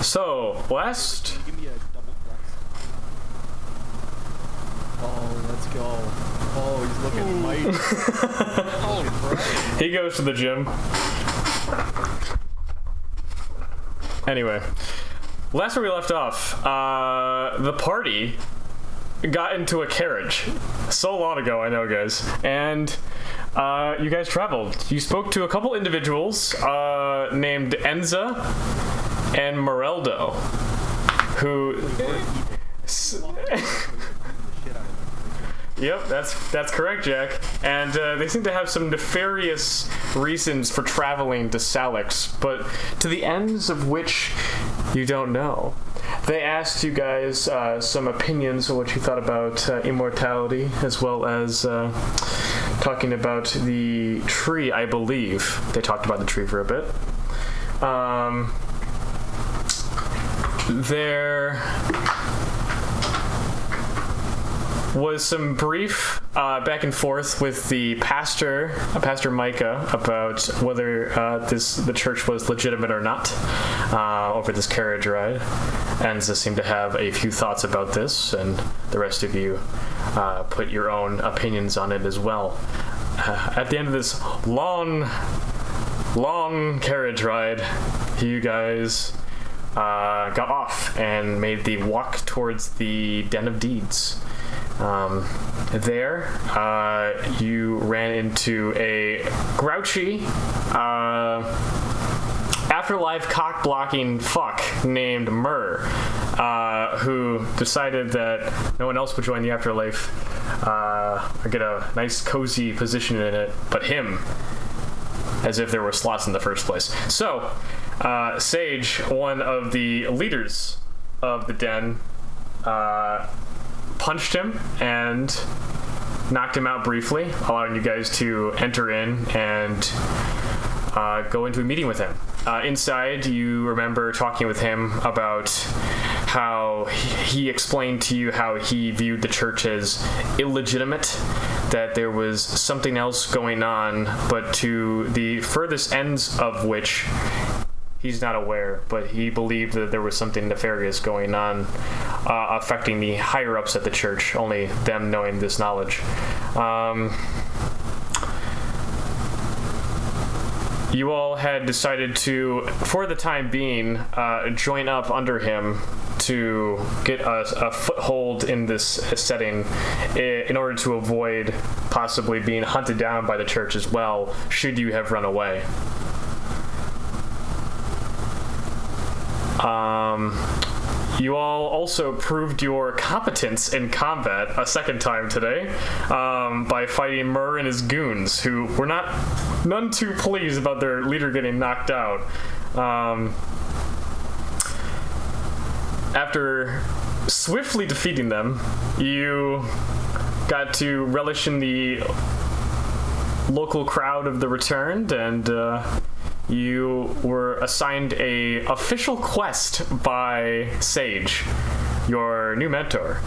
So, last... Give me a double flex. Oh, let's go. Oh, he's looking mighty. Oh, right. He goes to the gym. Anyway, last where we left off, the party got into a carriage. So long ago, I know, guys. And you guys traveled. You spoke to a couple individuals named Enza and Moreldo, who... Yep, that's correct, Jack. And they seem to have some nefarious reasons for traveling to Salix, but to the ends of which you don't know. They asked you guys some opinions on what you thought about immortality, as well as talking about the tree, I believe. They talked about the tree for a bit. There was some brief back and forth with the pastor, Pastor Micah, about whether the church was legitimate or not over this carriage ride. Enza seemed to have a few thoughts about this, and the rest of you put your own opinions on it as well. At the end of this long carriage ride, you guys got off and made the walk towards the Den of Deeds. There, you ran into a grouchy, afterlife cock-blocking fuck named Murr, who decided that no one else would join the afterlife or get a nice cozy position in it but him, as if there were slots in the first place. So, Sage, one of the leaders of the den, punched him and knocked him out briefly, allowing you guys to enter in and go into a meeting with him. Inside, you remember talking with him about how he explained to you how he viewed the church as illegitimate, that there was something else going on, but to the furthest ends of which he's not aware, but he believed that there was something nefarious going on affecting the higher-ups at the church, only them knowing this knowledge. You all had decided to, for the time being, join up under him to get a foothold in this setting in order to avoid possibly being hunted down by the church as well, should you have run away. You all also proved your competence in combat a second time today by fighting Murr and his goons, who were none too pleased about their leader getting knocked out. After swiftly defeating them, you got to relish in the local crowd of the returned, and you were assigned a official quest by Sage, your new mentor,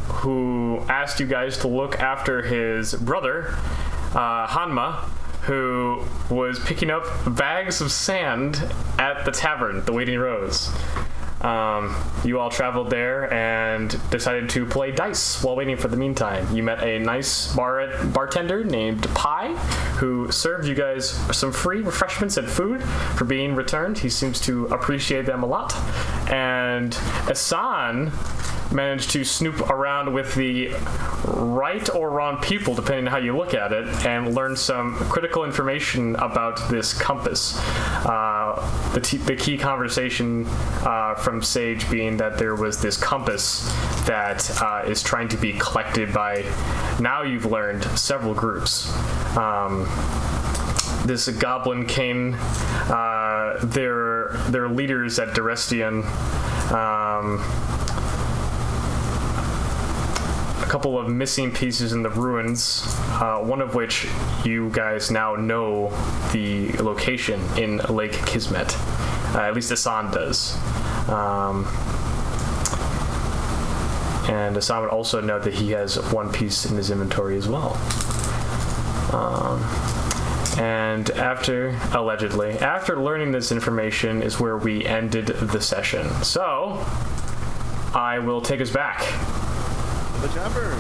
who asked you guys to look after his brother, Hanma, who was picking up bags of sand at the tavern, the Waiting Rose. You all traveled there and decided to play dice while waiting for the meantime. You met a nice bartender named Pi, who served you guys some free refreshments and food for being returned. He seems to appreciate them a lot. And Asan managed to snoop around with the right or wrong people, depending on how you look at it, and learn some critical information about this compass. The key conversation from Sage being that there was this compass that is trying to be collected by, now you've learned, several groups. This Goblin King, their leaders at Durestian, a couple of missing pieces in the ruins, one of which you guys now know the location in Lake Kismet. At least Asan does. And Asan would also know that he has one piece in his inventory as well. And allegedly, after learning this information is where we ended the session. So, I will take us back. The tavern.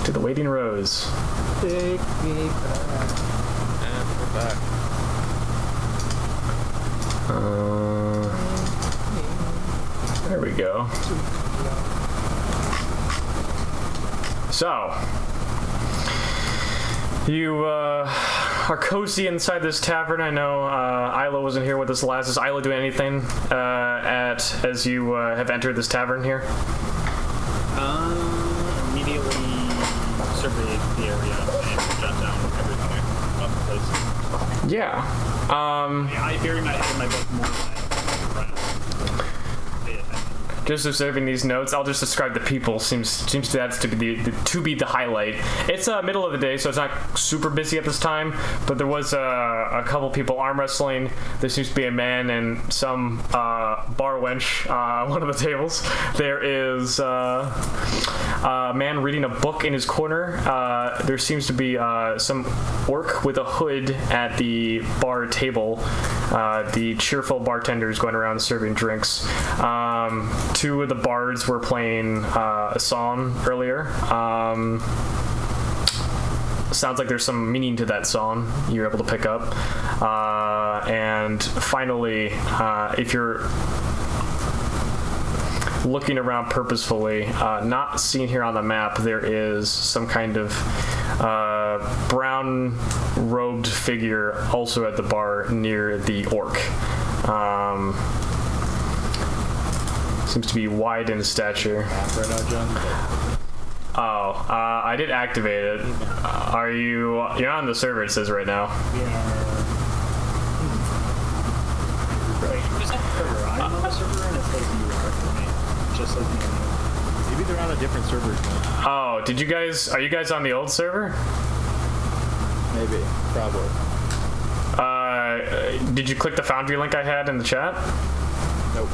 To the Waiting Rose. Take me back. And we're back. There we go. So, you are cozy inside this tavern. I know Isla wasn't here with us last. Is Isla doing anything as you have entered this tavern here? Immediately survey the area and jot down everything about the place. Yeah. I bury my head in my book more than I pay attention. Just observing these notes, I'll just describe the people. Seems that's to be the highlight. It's middle of the day, so it's not super busy at this time. But there was a couple people arm wrestling. There seems to be a man and some bar wench on one of the tables. There is a man reading a book in his corner. There seems to be some orc with a hood at the bar table. The cheerful bartenders going around serving drinks. Two of the bards were playing a song earlier. Sounds like there's some meaning to that song you're able to pick up. And finally, if you're looking around purposefully, not seen here on the map, there is some kind of brown-robed figure also at the bar near the orc. Seems to be wide in stature. Right now, John. Oh, I did activate it. You're on the server, it says right now. Wait, who's on the server? I'm on the server and it says you are for me. Just says me. Maybe they're on a different server. Oh, are you guys on the old server? Maybe. Probably. Did you click the Foundry link I had in the chat? Nope.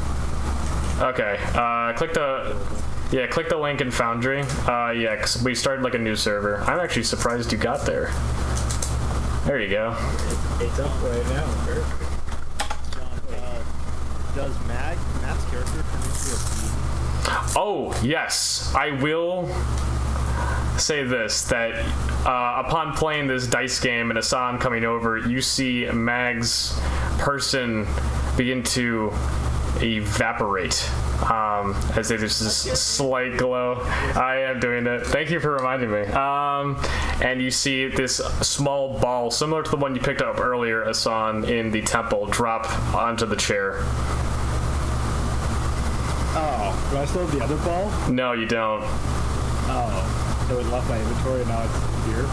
Okay, click the link in Foundry. Yeah, 'cause we started like a new server. I'm actually surprised you got there. There you go. It's up right now. John, does Matt's character turn into a fiend? Oh, yes. I will say this, that upon playing this dice game and Asan coming over, you see Mag's person begin to evaporate as there's this slight glow. I am doing it. Thank you for reminding me. And you see this small ball, similar to the one you picked up earlier, Asan, in the temple, drop onto the chair. Oh, do I still have the other ball? No, you don't. Oh, so it left my inventory and now it's here?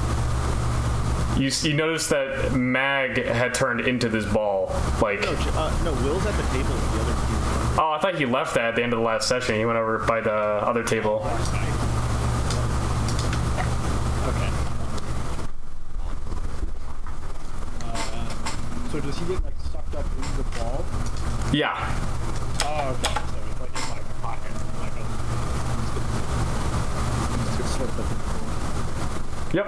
You notice that Mag had turned into this ball. Like, No, Will's at the table with the other two. oh, I thought he left that at the end of the last session. He went over by the other table. Okay. So does he get like sucked up into the ball? Yeah. Oh, okay. So it's like in my pocket. Like a... slipped up. Yep.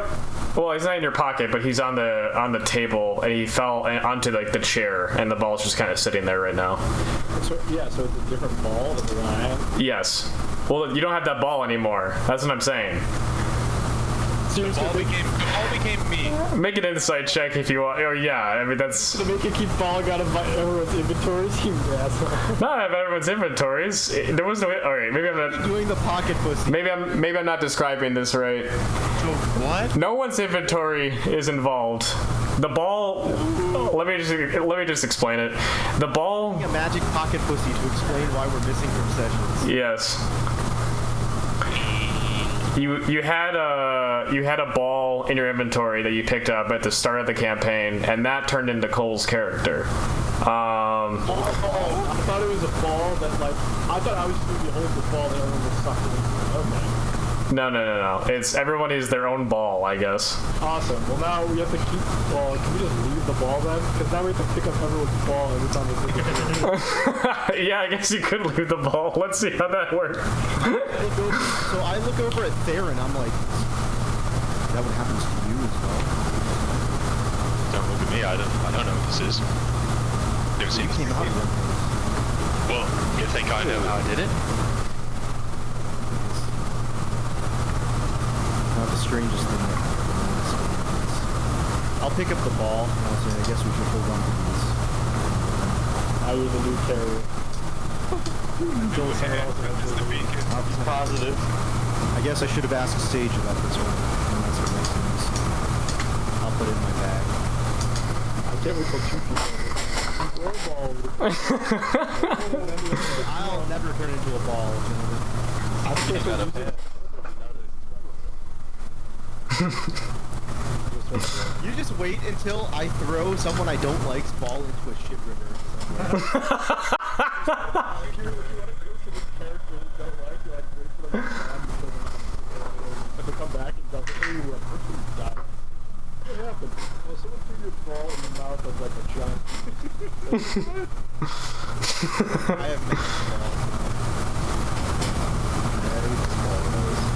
Well, he's not in your pocket, but he's on the table, and he fell onto like the chair, and the ball's just kind of sitting there right now. So, yeah, so it's a different ball than the one I have? Yes. Well, you don't have that ball anymore. That's what I'm saying. Seriously? The ball became me. Make an insight check if you want. Oh, yeah. I mean, that's... To make it keep falling out of everyone's inventories, you asshole. Not out of everyone's inventories. There was no... Alright, maybe I'm not... Doing the pocket pussy. Maybe I'm not describing this right. So what? No one's inventory is involved. The ball... Let me just explain it. The ball... A magic pocket pussy to explain why we're missing from sessions. Yes. You had a ball in your inventory that you picked up at the start of the campaign, and that turned into Cole's character. I thought it was a ball that, like, I thought I was supposed to be holding the ball that everyone was sucking into. Okay. No. It's everyone is their own ball, I guess. Awesome. Well, now we have to keep. Well, can we just leave the ball then? Because now we have to pick up everyone's ball every time we pick it. Yeah, I guess you could leave the ball. Let's see how that works. So I look over at Theron, I'm like, that what happens to you as well? Don't look at me. I don't know what this is. Never seen this before. Well, you think I know how I did it? Not the strangest thing that happened in this experience. I'll pick up the ball, and I'll say, I guess we should hold on to these. Now you're the new carrier. That's the beacon. He's positive. I guess I should have asked Sage about this one. And that's what makes sense. I'll put it in my bag. I can't wait till 2 people. I'll never turn into a ball, gentlemen. You just wait until I throw someone I don't like's ball into a shit river. And they come back and go, ooh, a person died. What happened? Well, someone threw your ball in the mouth of like a giant. I have made balls.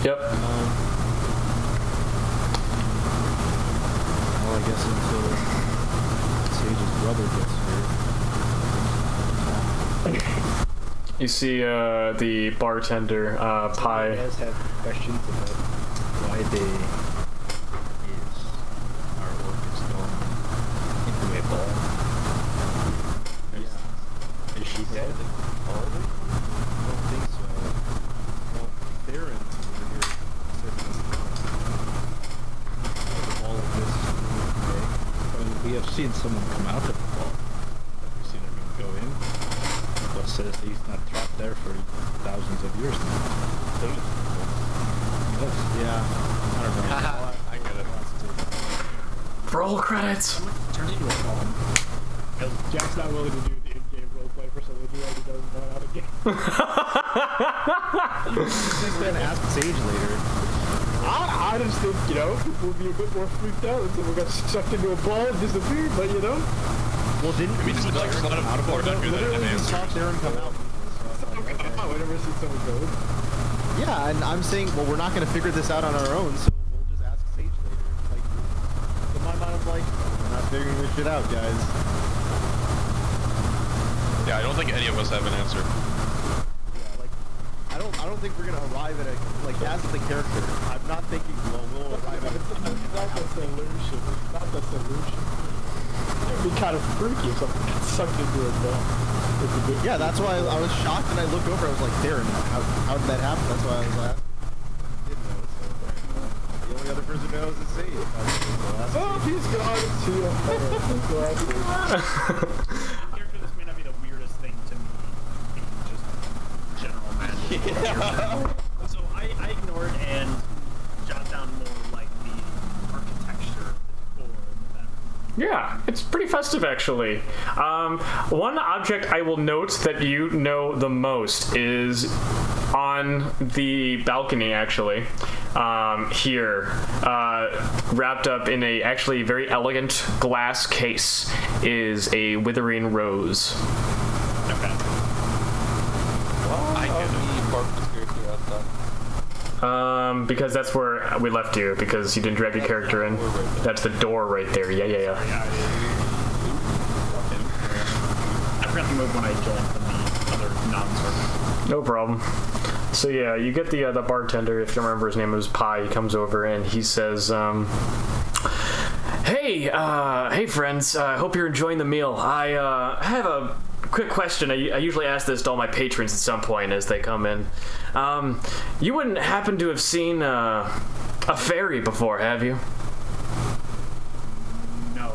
Yep. Well, I guess until Sage's brother gets hurt. You see the bartender, Pi. You guys have questions about why they is our work is going into a ball? Is she dead? All of it? I don't think so. Well, Theron over here said that all of this today. I mean, we have seen someone come out of the ball. We've seen everyone go in. What says he's not trapped there for thousands of years now? Yes. Yeah. I don't know. I get it. Roll credits. Turn into a ball. Jack's not willing to do the in-game roleplay for someone who already doesn't know how to game. He's gonna ask Sage later. I just think, people would be a bit more freaked out if someone got sucked into a ball and disappeared, but Well, didn't I mean, just like a lot of out of people are not good at literally an just answer. saw Theron come out. I never see someone go. Yeah, and I'm saying, well, we're not gonna figure this out on our own, so we'll just ask Sage later. Like, in my mind, I'm like, we're not figuring this shit out, guys. Yeah, I don't think any of us have an answer. Yeah, like, I don't think we're gonna arrive at a, like, as the character, I'm not thinking, well, we'll arrive at It's not the solution. It's not the solution. It would be kind of freaky if someone got sucked into a ball. Yeah, that's why I was shocked and I looked over, I was like, Theron, how did that happen? That's why I was like, I didn't know, so the only other person who knows is Sage. Oh, he's gone. See ya. Character, this may not be the weirdest thing to me, being just general magic. So I ignored and jot down more like the architecture, the decor, the better. Yeah, it's pretty festive actually. One object I will note that you know the most is on the balcony actually. Here, wrapped up in a actually very elegant glass case, is a withering rose. Okay. I get it. Because that's where we left you, because you didn't drag your character in. That's the door right there. Yeah. I forgot to move when I joined from the other non-circle. No problem. So yeah, you get the bartender, if you remember his name was Pi. He comes over and he says, hey friends, I hope you're enjoying the meal. I have a quick question. I usually ask this to all my patrons at some point as they come in. You wouldn't happen to have seen a fairy before, have you? No.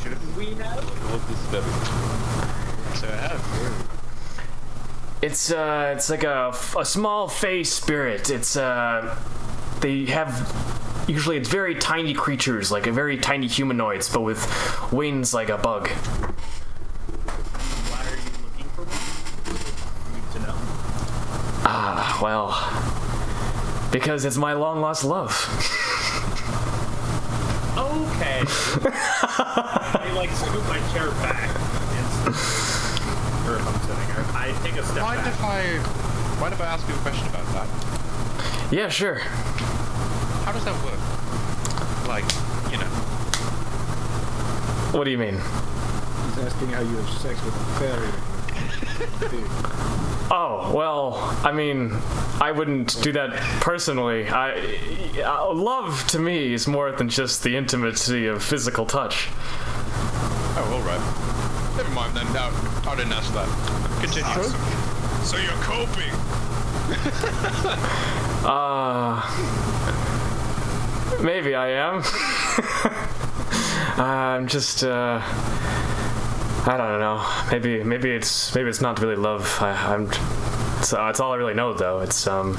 Should we have? So I have. It's like a small fey spirit. They have, usually it's very tiny creatures, like a very tiny humanoids, but with wings like a bug. Why are you looking for one? Need to know. Well, because it's my long lost love. Okay. I like scoop my chair back. Or if I'm sitting here, I take a step Mind back. if I ask you a question about that? Yeah, sure. How does that work? Like, What do you mean? He's asking how you have sex with a fairy. Dude. Oh, well, I mean, I wouldn't do that personally. Love to me is more than just the intimacy of physical touch. Oh, alright. Never mind then. No, I didn't ask that. Continue. So you're coping. Maybe I am. I'm just, I don't know. Maybe it's not really love. It's all I really know though. It's Seems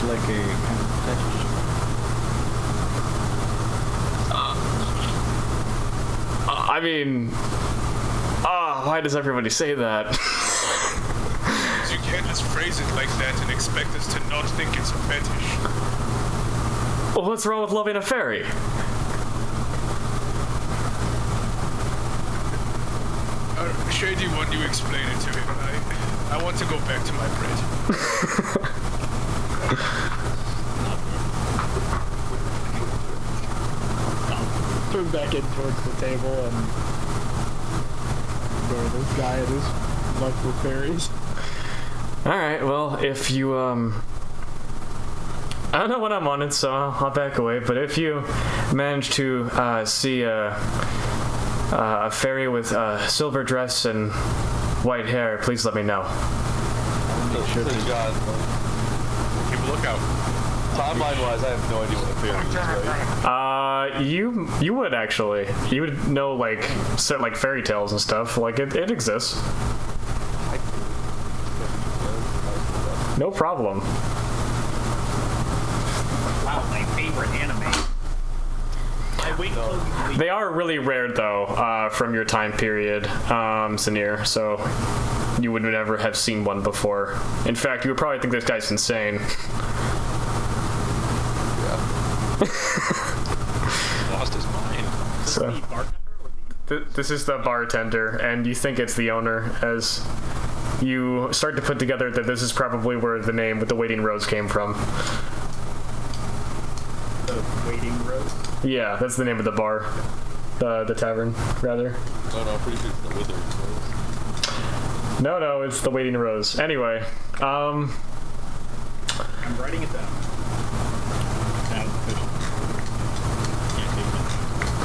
like a kind of fetish. I mean, why does everybody say that? You can't just phrase it like that and expect us to not think it's a fetish. Well, what's wrong with loving a fairy? Shady, when you explain it to him, I want to go back to my bread. I'll turn back in towards the table and go to this guy and his love for fairies. Alright, well, if you, I don't know when I'm on it, so I'll back away, but if you manage to see a fairy with a silver dress and white hair, please let me know. Sure to God. Keep a lookout. Timeline-wise, I have no idea what a fairy is, right? You would actually. You would know, like, certain, like, fairy tales and stuff. Like, it exists. No problem. Wow, my favorite anime. I wait until you leave. They are really rare, though, from your time period, Sanir, so you would never have seen one before. In fact, you would probably think this guy's insane. Lost his mind. So, The bartender or the... this is the bartender, and you think it's the owner, as you start to put together that this is probably where the name with the Waiting Rose came from. The Waiting Rose? Yeah, that's the name of the bar. The tavern, rather. No, I'm pretty sure it's the Withering Rose. No, it's the Waiting Rose. Anyway, I'm writing it down.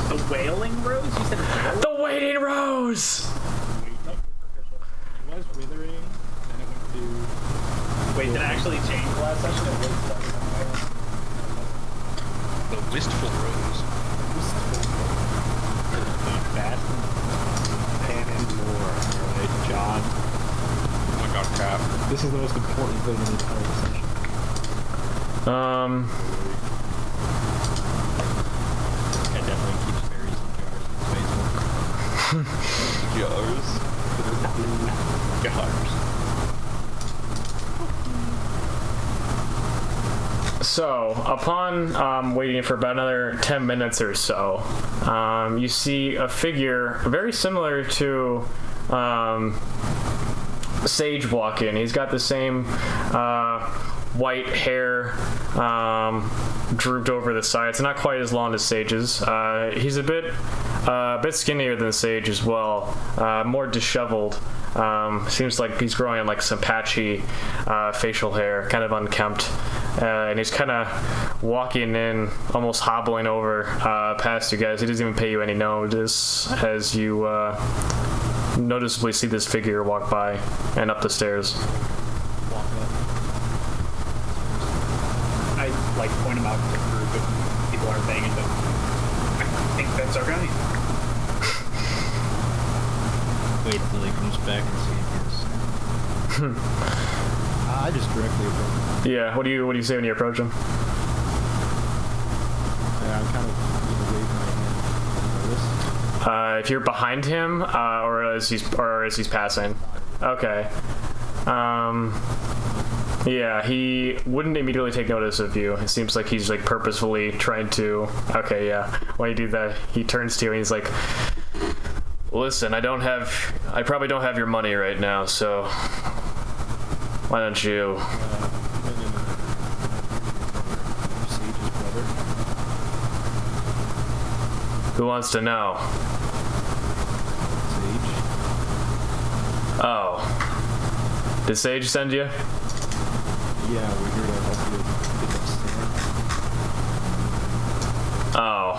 The Wailing Rose? You said wailing? the Waiting Rose! It was withering, then it went to... Wait, did it actually change last session? It was The wistful rose. Fast Pan and more. Alright, John. Oh my god, Cap. This is the most important thing in the entire session. It definitely keeps fairies in jars in space. Jars? So, upon waiting for about another 10 minutes or so, you see a figure very similar to Sage walk in. He's got the same white hair drooped over the sides. Not quite as long as Sage's. He's a bit skinnier than Sage as well. More disheveled. Seems like he's growing on like some patchy facial hair, kind of unkempt. And he's kind of walking in, almost hobbling over past you guys. He doesn't even pay you any notice as you noticeably see this figure walk by and up the stairs. I like point him out to the group if people aren't paying attention. I think that's our guy. Wait until he comes back and see if he's... I just directly approach him. Yeah, what do you say when you approach him? Yeah, I'm kind of waving my hand. If you're behind him, or as he's passing. Okay. Yeah, he wouldn't immediately take notice of you. It seems like he's like purposefully trying to. Okay, yeah. When you do that, he turns to you and he's like, "Listen, I probably don't have your money right now, so why don't you?" Sage's brother. Who wants to know? Oh. Did Sage send you? Yeah, we're here to help you pick up sand. Oh.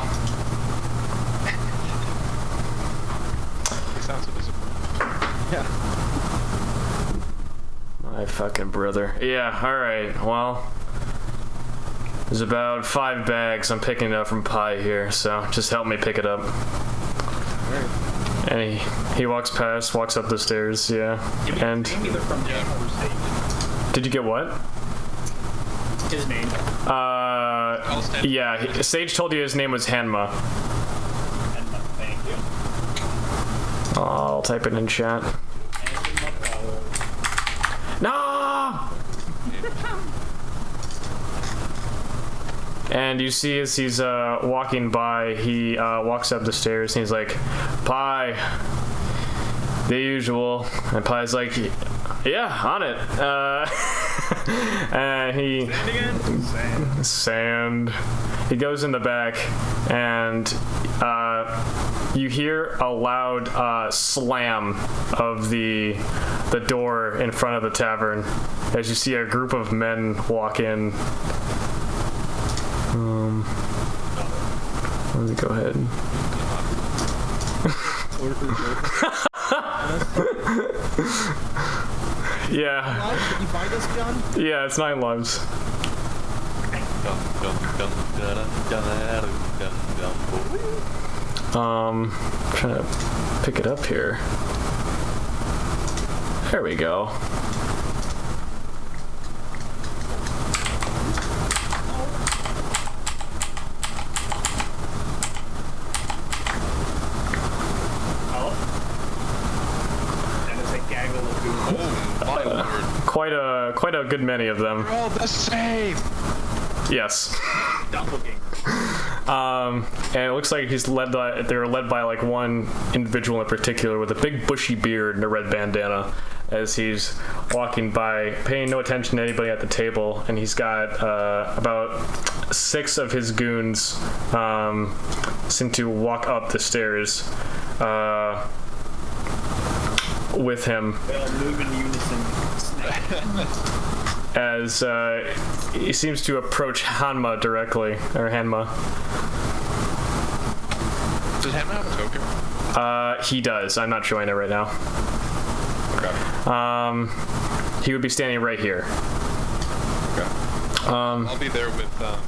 He sounds so disappointed. Yeah. My fucking brother. Yeah, alright, well. There's about 5 bags I'm picking up from Pi here, so just help me pick it up. Alright. And he walks past, walks up the stairs, yeah. Give me And his name either from Jam or Sage. did you get what? His name. Yeah, Sage told you his name was Hanma. And thank you. I'll type it in chat. No! And you see as he's walking by, he walks up the stairs and he's like, Pi, the usual. And Pi's like, yeah, on it. And he... Sand. He goes in the back and you hear a loud slam of the door in front of the tavern as you see a group of men walk in. Let me go ahead. Yeah. Did you find us, John? Yeah, it's 9 lives. Trying to pick it up here. There we go. Quite a good many of them. They're all the same. Yes. Doppelganger. And it looks like they're led by like one individual in particular with a big bushy beard and a red bandana as he's walking by, paying no attention to anybody at the table, and he's got about 6 of his goons seem to walk up the stairs with him. They all move in unison. As he seems to approach Hanma directly, or Hanma. Does Hanma have a token? He does. I'm not showing it right now. Okay. He would be standing right here. Okay. I'll be there with, oh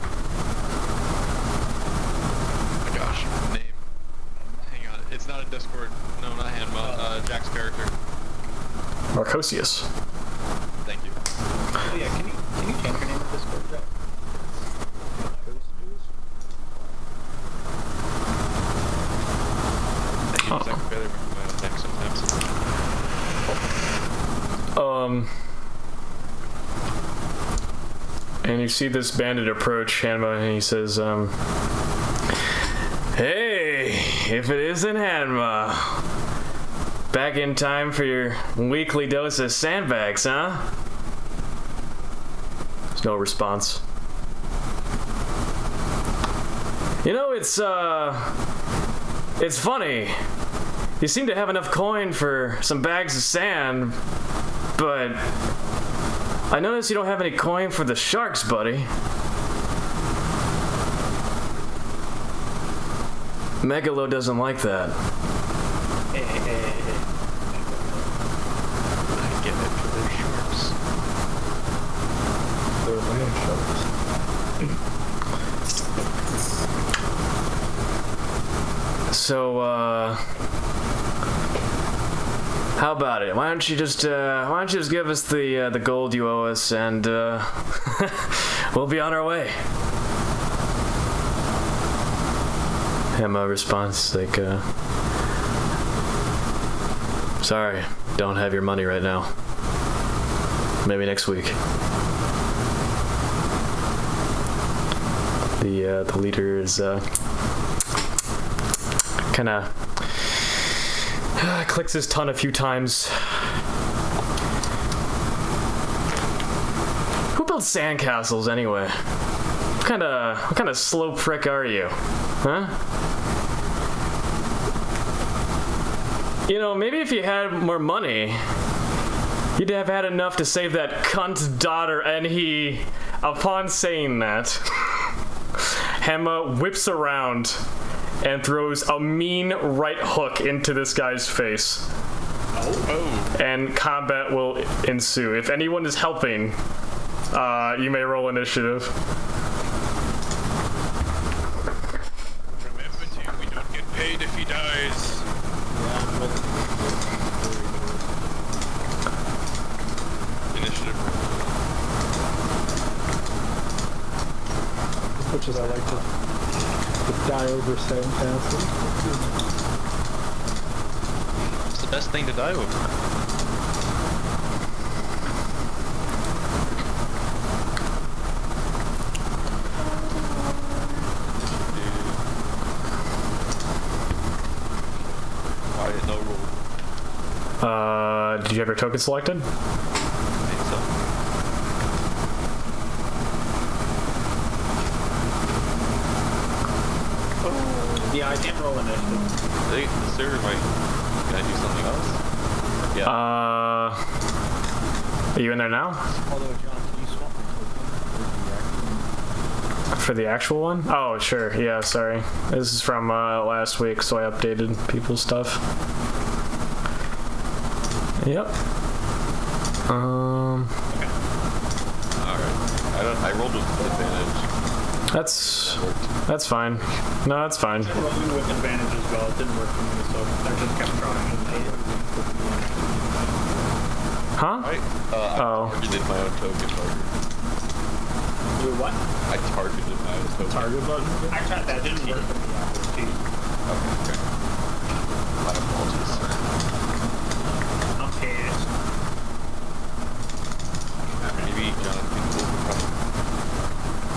my gosh, name. Hang on. It's not in Discord. No, not Hanma. Jack's character. Marcosius. Thank you. Oh yeah, can you change your name to Discord, Jack? Zach Feather with my neck sometimes. And you see this bandit approach Hanma, and he says, hey, if it isn't Hanma, back in time for your weekly dose of sandbags, huh? There's no response. You know, it's funny. You seem to have enough coin for some bags of sand, but I notice you don't have any coin for the sharks, buddy. Megalo doesn't like that. I get it for the sharks. They're land sharks. So, how about it? Why don't you just give us the gold you owe us, and we'll be on our way. Emma responds like, sorry, don't have your money right now. Maybe next week. The leader is kind of clicks his tongue a few times. Who built sandcastles anyway? What kind of slow prick are you? Huh? You know, maybe if you had more money, you'd have had enough to save that cunt's daughter. And he, upon saying that, Hema whips around and throws a mean right hook into this guy's face. Oh. And combat will ensue. If anyone is helping, you may roll initiative. Remember, Tim, we don't get paid if he dies. Initiative. As much as I like to die over Sandbags. It's the best thing to die over. I didn't know roll. Did you have your token selected? I think so. Yeah, I can't roll initiative. They, the server might. Can I do something else? Yeah. Are you in there now? Although, John, can you swap the For the actual one? Oh, sure. Yeah, sorry. This is from last week, so I updated people's stuff. Yep. Alright. I rolled with advantage. That's fine. No, that's fine. Rolling with advantage as well. It didn't work for me, so I just kept trying. Huh? I targeted my own token target. You what? I targeted my own token. Target button? I tried that. Didn't work for me. Okay. My apologies. I'm pissed. Maybe John can pull the problem.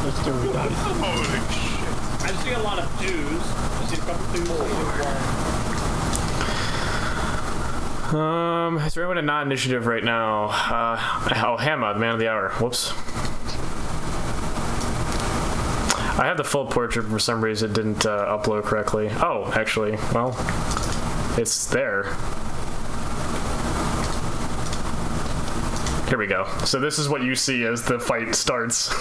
Let's do it. Holy shit. I see a lot of twos. I see a couple twos. Is there anyone in non-initiative right now? Hama, the man of the hour. Whoops. I have the full portrait, for some reason it didn't upload correctly. Oh, actually, well, it's there. Here we go. So this is what you see as the fight starts. Oh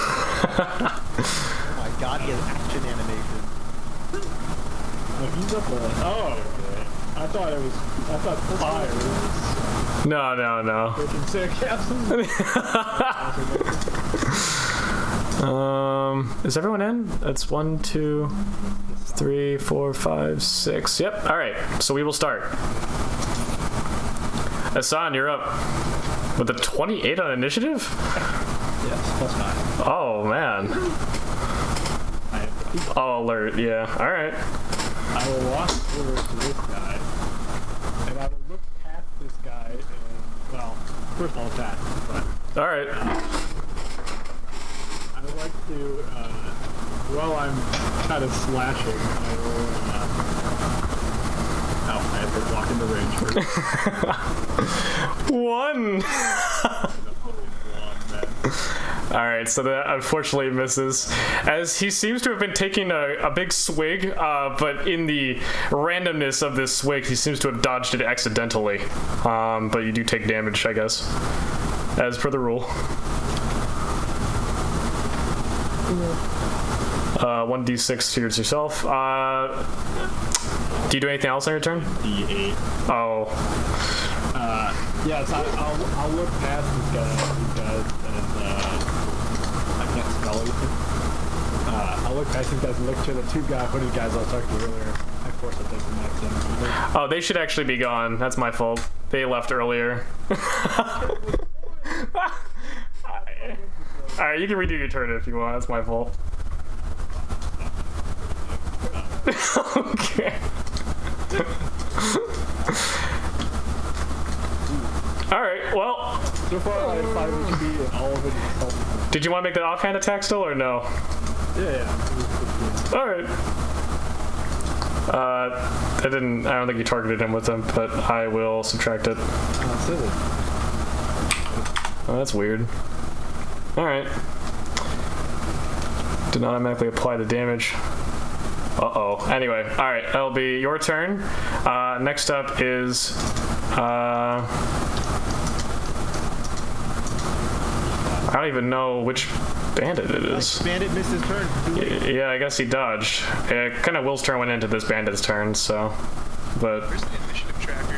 my god, he has action animation. Oh, he's up there. Oh, okay. I thought fire was No. freaking sarcasm. Is everyone in? That's 1, 2, 3, 4, 5, 6. Yep. All right. So we will start. Hassan, you're up with a 28 on initiative. Yes, plus 9. Oh man. Oh, alert. Yeah. All right. I will walk over to this guy, and I will look past this guy, and, well, first I'll attack, but All right. I would like to, while I'm kind of slashing, I will, I have to walk into range first. 1. All right, so that unfortunately misses, as he seems to have been taking a big swig, but in the randomness of this swig, he seems to have dodged it accidentally. But you do take damage, I guess, as per the rule. 1d6 to yourself. Do you do anything else on your turn? D8. Oh. Yes, I'll look past this guy because, I can't spell anything. I'll look past these guys and look to the two hooded guys I was talking to earlier. I force I'll take the max damage. Oh, they should actually be gone. That's my fault. They left earlier. Alright, you can redo your turn if you want. That's my fault. Okay. Alright, well. So far, I have 5 HP and all of it is healthy. Did you want to make that offhand attack still or no? Yeah. Alright. I don't think you targeted him with them, but I will subtract it. Oh, that's weird. Alright. Did not automatically apply the damage. Uh-oh. Anyway, alright, that'll be your turn. Next up is... I don't even know which bandit it is. Bandit missed his turn. Yeah, I guess he dodged. Kind of Will's turn went into this bandit's turn, so... But... Where's the initiative tracker?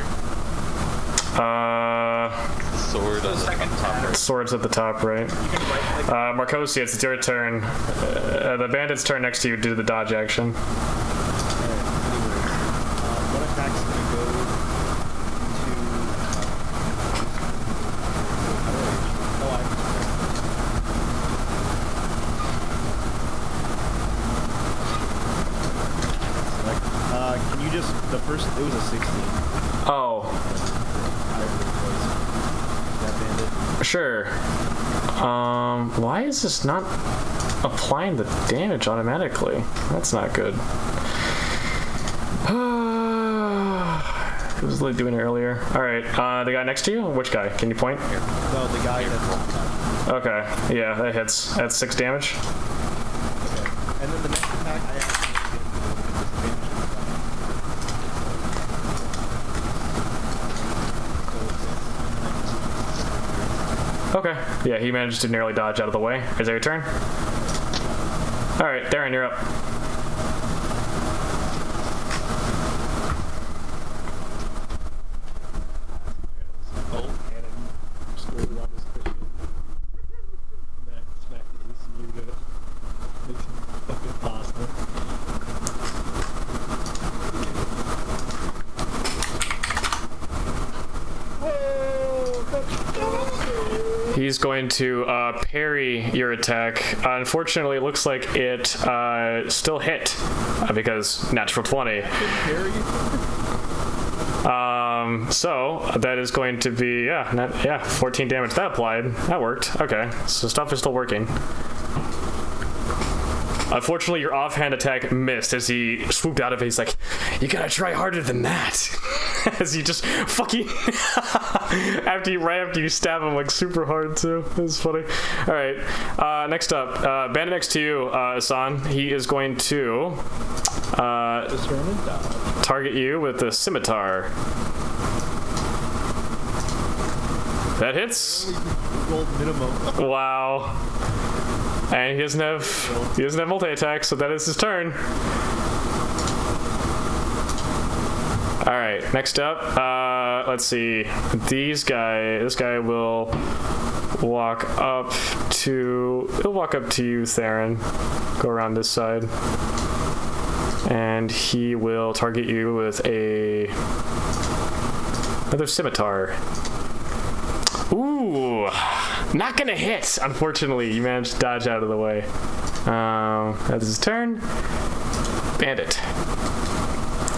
Sword on the top right. Sword's at the top, right? Marcosi, it's your turn. The bandit's turn next to you did the dodge action. What attack's gonna go to... can you just... The first... It was a 16. Oh. Sure. Why is this not applying the damage automatically? That's not good. It was doing it earlier. Alright, the guy next to you? Which guy? Can you point? No, the guy that's... Okay, yeah, that hits. That's 6 damage. Okay. And then the next attack, I actually Okay. Yeah, he managed to nearly dodge out of the way. Is that your turn? Alright, Darren, you're up. He's going to parry your attack. Unfortunately, it looks like it still hit because natural 20. So that is going to be 14 damage. That applied. That worked. Okay, so stuff is still working. Unfortunately, your offhand attack missed as he swooped out of it. He's like, "You gotta try harder than that." As you just fucking after you stab him like super hard too. It was funny. All right, next up, bandit next to you, Asan. He is going to target you with the scimitar. That hits. Wow. And he doesn't have multi-attack, so that is his turn. All right, next up, let's see. This guy will walk up to you, Theron. Go around this side. And he will target you with another scimitar. Ooh, not gonna hit. Unfortunately, you managed to dodge out of the way. That's his turn. Bandit.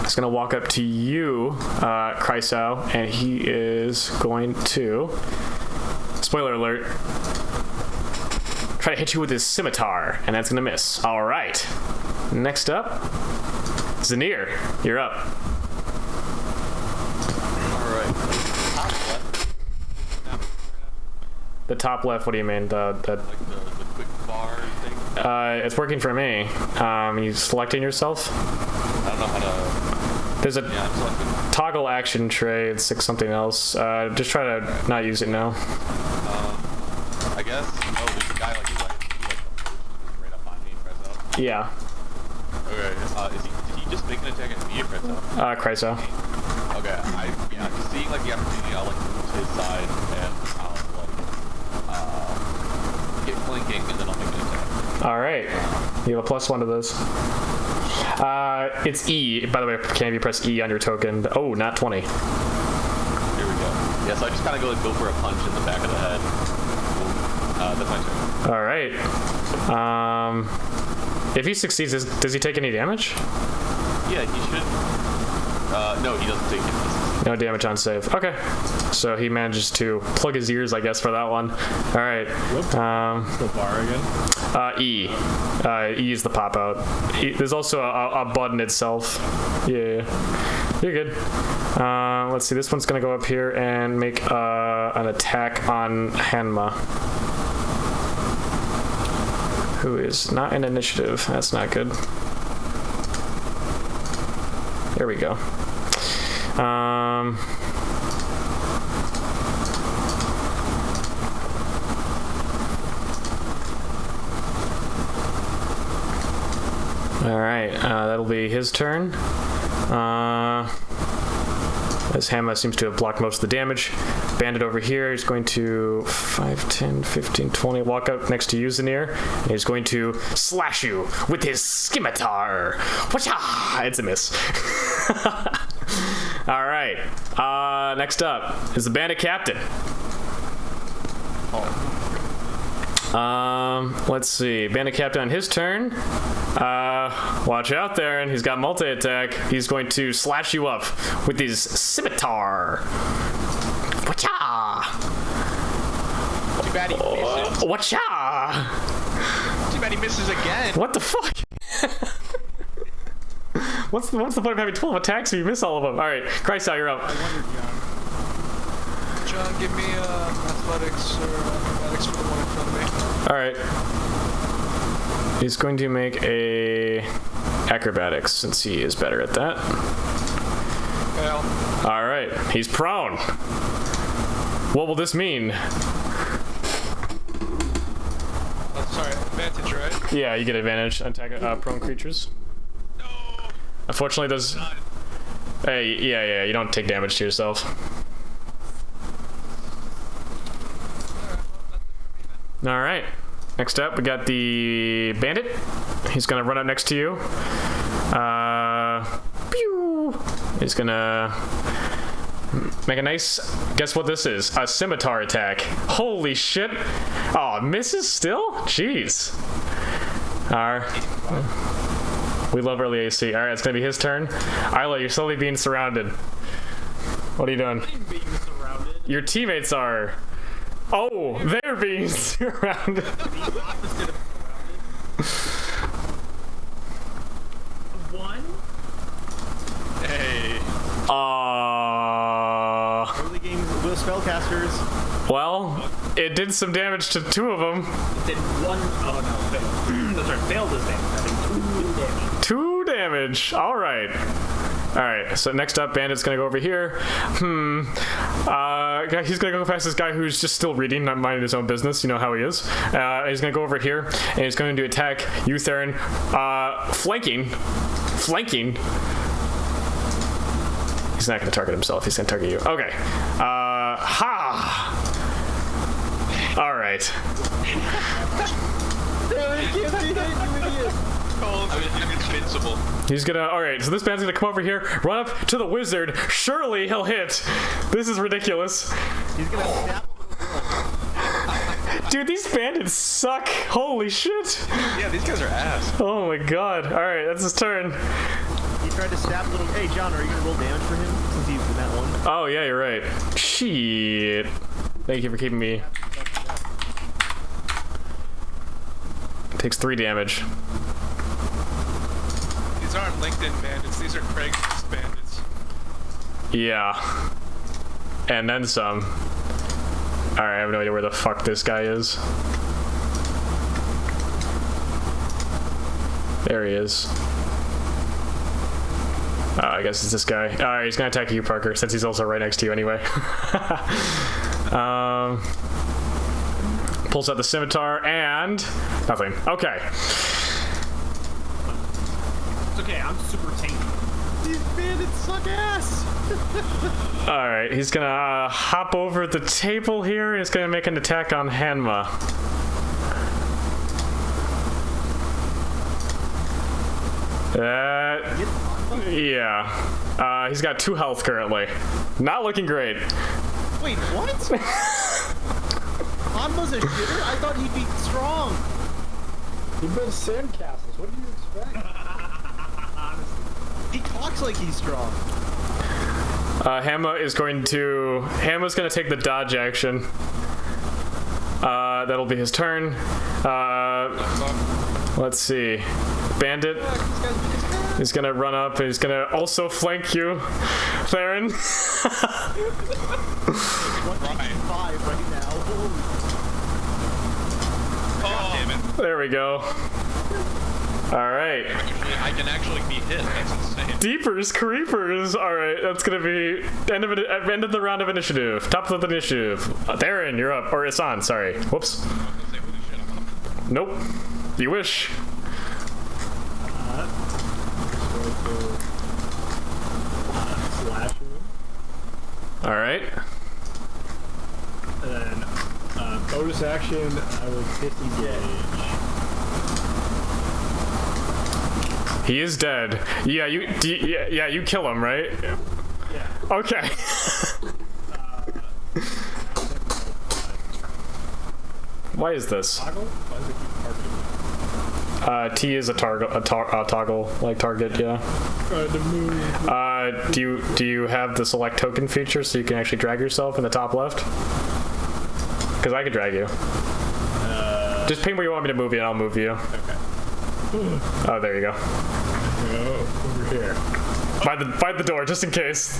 He's gonna walk up to you, Chrysal, and he is going to, spoiler alert, try to hit you with his scimitar, and that's gonna miss. All right. Next up, Zanir, you're up. All right. The top left. What do you mean? Like the quick bar thing? It's working for me. You selecting yourself? I don't know how to... There's a toggle action tray. It's like something else. Just try to not use it now. I guess. Oh, there's a guy like right up on me, press up. Yeah. Okay. Did he just make an attack at me or press up? Chrysal. Okay. I'm seeing like the opportunity. I'll like move to his side and I'll like get flanking and then I'll make an attack. All right. You have a +1 to those. It's E. By the way, can you press E on your token? Oh, not 20. Here we go. Yeah, so I just kind of go for a punch in the back of the head. That's my turn. All right. If he succeeds, does he take any damage? Yeah, he should. No, he doesn't take it. No damage on save. Okay. So he manages to plug his ears, I guess, for that one. All right. Go bar again. E. E is the pop out. There's also a button itself. Yeah. You're good. Let's see. This one's gonna go up here and make an attack on Hanma, who is not in initiative. That's not good. There we go. Alright, that'll be his turn. As Hamma seems to have blocked most of the damage. Bandit over here is going to 5, 10, 15, 20, walk up next to Uzanir, and he's going to slash you with his scimitar. Whatcha! It's a miss. Alright, next up is the Bandit Captain. Let's see. Bandit Captain on his turn. Watch out there, and he's got multi-attack. He's going to slash you up with his scimitar. Wacha! Too bad he misses. Wacha! Too bad he misses again. What the fuck? What's the point of having 12 attacks if you miss all of them? Alright, Christ, you're up. John, give me athletics or acrobatics for the one in front of me. Alright. He's going to make a acrobatics since he is better at that. Well. Alright, he's prone. What will this mean? Sorry, advantage, right? Yeah, you get advantage on attack prone creatures. No. Unfortunately, does. Hey, yeah, you don't take damage to yourself. Alright. Next up, we got the Bandit. He's gonna run up next to you. Pew! He's gonna make a nice. Guess what this is? A scimitar attack. Holy shit! Oh, misses still? Jeez. We love early AC. Alright, it's gonna be his turn. Isla, you're slowly being surrounded. What are you doing? I'm being surrounded. Your teammates are. Oh, they're being surrounded. The opposite of surrounded. One. Hey. Early game with spellcasters. Well, it did some damage to 2 of them. Did one. Oh no, failed. That's right, failed his damage. I think 2 damage. 2 damage. All right. All right. So next up, Bandit's gonna go over here. He's gonna go past this guy who's just still reading, not minding his own business. You know how he is. He's gonna go over here and he's going to attack you, Theron. Flanking. He's not gonna target himself. He's gonna target you. Okay. Ha. All right. I'm invincible. He's gonna. Alright, so this man's gonna come over here, run up to the wizard. Surely he'll hit. This is ridiculous. He's gonna snap. Dude, these bandits suck. Holy shit. Yeah, these guys are ass. Oh my god. Alright, that's his turn. He tried to stab little. Hey, John, are you gonna roll damage for him since he's in that one? Oh, yeah, you're right. Shit. Thank you for keeping me. Takes 3 damage. These aren't LinkedIn bandits. These are Craigslist bandits. Yeah. And then some. Alright, I have no idea where the fuck this guy is. There he is. I guess it's this guy. Alright, he's gonna attack you, Parker, since he's also right next to you anyway. Pulls out the scimitar and nothing. Okay. It's okay, I'm super tanky. These bandits suck ass. Alright, he's gonna hop over the table here and he's gonna make an attack on Hanma. Yeah. He's got 2 health currently. Not looking great. Wait, what? Hanma's a shitter? I thought he'd be strong. He builds sandcastles. What do you expect? He talks like he's strong. Hamma's gonna take the dodge action. That'll be his turn. Let's see. Bandit is gonna run up and he's gonna also flank you, Theron. 195 right now. Oh, damn it. There we go. Alright. Actually, I can actually be hit. That's insane. Deepers, creepers. Alright, that's gonna be end of the round of initiative. Top of the initiative. Darren, you're up. Or Isan, sorry. Whoops. I was gonna say, holy shit, I'm up. Nope. You wish. Slash him. Alright. And then, bonus action, I will disengage. He is dead. Yeah, you kill him, right? Yeah. Okay. Why is this? Toggle? Why does it keep targeting me? T is a toggle like target, yeah. Trying to move. Do you have the select token feature so you can actually drag yourself in the top left? Because I could drag you. Just ping where you want me to move you and I'll move you. Okay. Oh, there you go. Over here. By the door, just in case.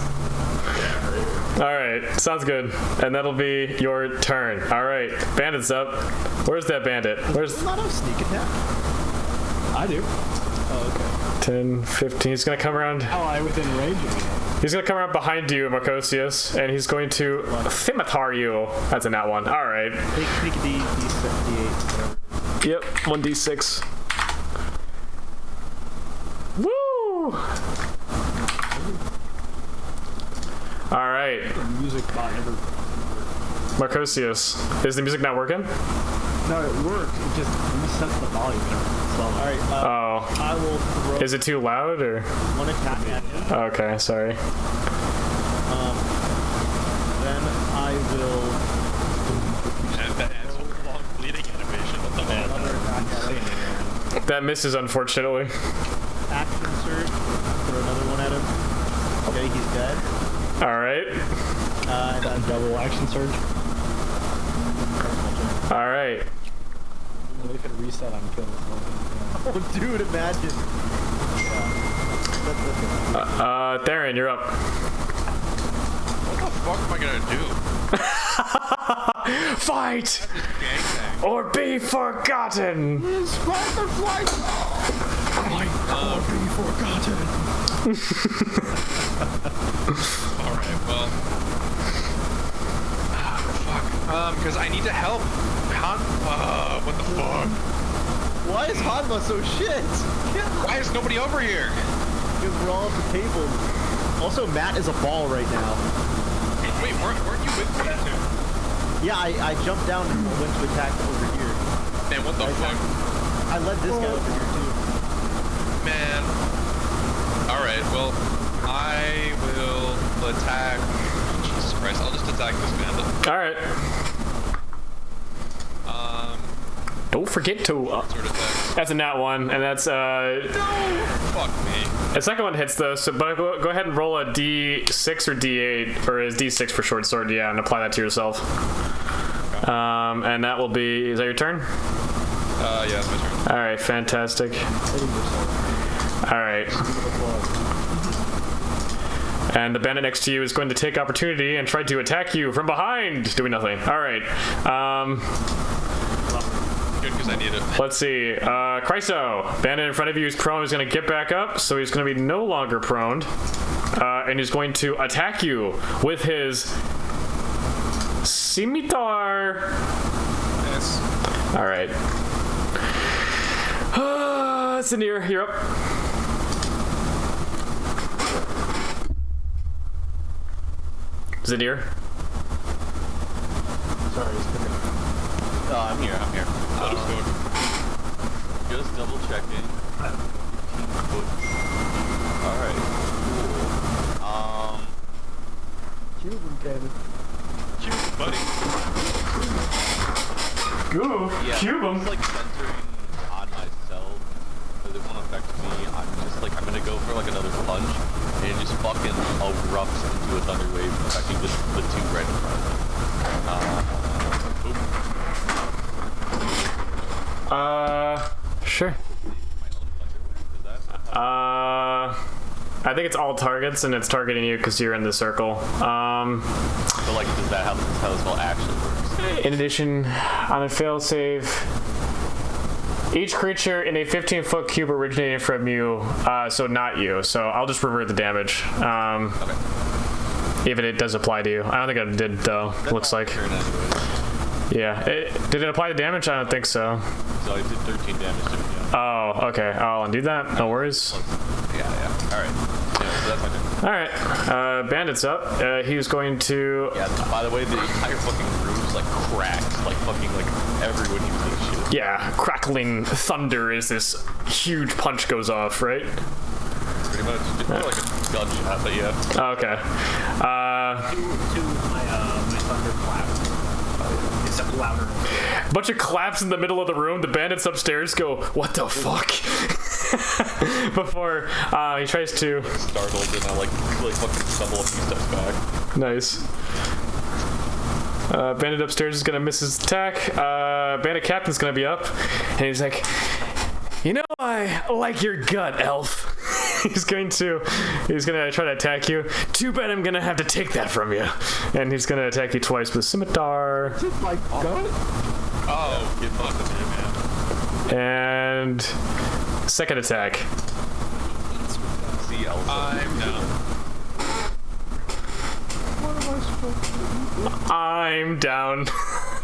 Alright, sounds good. And that'll be your turn. Alright, bandit's up. Where's that bandit? Where's... Not a sneak attack. I do. Oh, 10, 15. He's gonna come around. Ally within range of me. He's gonna come around behind you, Marcosius, and he's going to scimitar you. That's a nat one. Alright. okay. Take a D8, whatever. Yep, 1d6. Woo! Alright. The music bot never. Marcosius. Is the music not working? No, it works. It just resets the volume. So, Alright, Oh. I will throw Is it too loud or? one attack at him. Okay, sorry. Then I will And that's a long bleeding animation. What the hell? another attack at him. That misses, unfortunately. Action surge. Throw another one at him. Okay, he's dead. Alright. And then double action surge. Alright. We could reset on kill this one. oh, dude, imagine. Yeah. Theron, you're up. What the fuck am I gonna do? Fight! Gangbang. Or be forgotten! Alright, well. Fuck. Because I need to help. What the fuck? Why is Hanma so shit? Why is nobody over here? Because we're all at the table. Also, Matt is a ball right now. Wait, weren't you with me too? Yeah, I jumped down and went to attack over here. Man, what the fuck? I led this guy over here too. Man. Alright, well, I will attack. Jesus Christ, I'll just attack this bandit. Alright. Don't forget to. Sort of attack. That's a nat one, and that's Fuck me. the second one hits though. So, but go ahead and roll a d6 or d8, or is d6 for short sword? Yeah, and apply that to yourself. And that will be. Is that your turn? Yeah, it's my turn. All right, fantastic. All right. And the bandit next to you is going to take opportunity and try to attack you from behind, doing nothing. All right. Good, because I need it. Let's see. Chryso, bandit in front of you is prone. He's going to get back up, so he's going to be no longer prone. And he's going to attack you with his scimitar. Yes. All right. Sinir, you're up. Zadir. Sorry, it's been I'm here. Just double checking. Alright, cool. Cuban cannon. Cute, buddy. Ooh, Yeah, cube him. I'm like centering on myself, because it won't affect me. I'm just like, I'm gonna go for like another punch, and it just fucking erupts into a thunder wave, affecting just the two right in front of me. Sure. I think it's all targets, and it's targeting you because you're in the circle. So like, is that how the spell actually works? In addition, on a fail save, Each creature in a 15-foot cube originating from you, so not you. So I'll just revert the damage. Okay. Even it does apply to you. I don't think it did though. Looks like. Turn anyway. Yeah. Did it apply to damage? I don't think so. So I did 13 damage to him, yeah. Oh, okay. I'll undo that. No worries. Yeah. Alright. Yeah, so that's my turn. Alright. Bandit's up. He's going to... Yeah, by the way, the entire fucking room's like cracked. Like fucking like everyone uses this shit. Yeah, crackling thunder as this huge punch goes off, right? Pretty much. It's more like a gunshot, but yeah. Oh, okay. To my thunder clap. Except louder. Bunch of claps in the middle of the room. The bandits upstairs go, what the fuck? Before he tries to... Startled and I like fucking stumble a few steps back. Nice. Bandit upstairs is gonna miss his attack. Bandit captain's gonna be up. And he's like, you know, I like your gut, elf. He's gonna try to attack you. Too bad I'm gonna have to take that from you. And he's gonna attack you twice with scimitar. My gut? Oh, get fucked up here, man. And second attack. See, I'm down. What am I supposed to do? I'm down.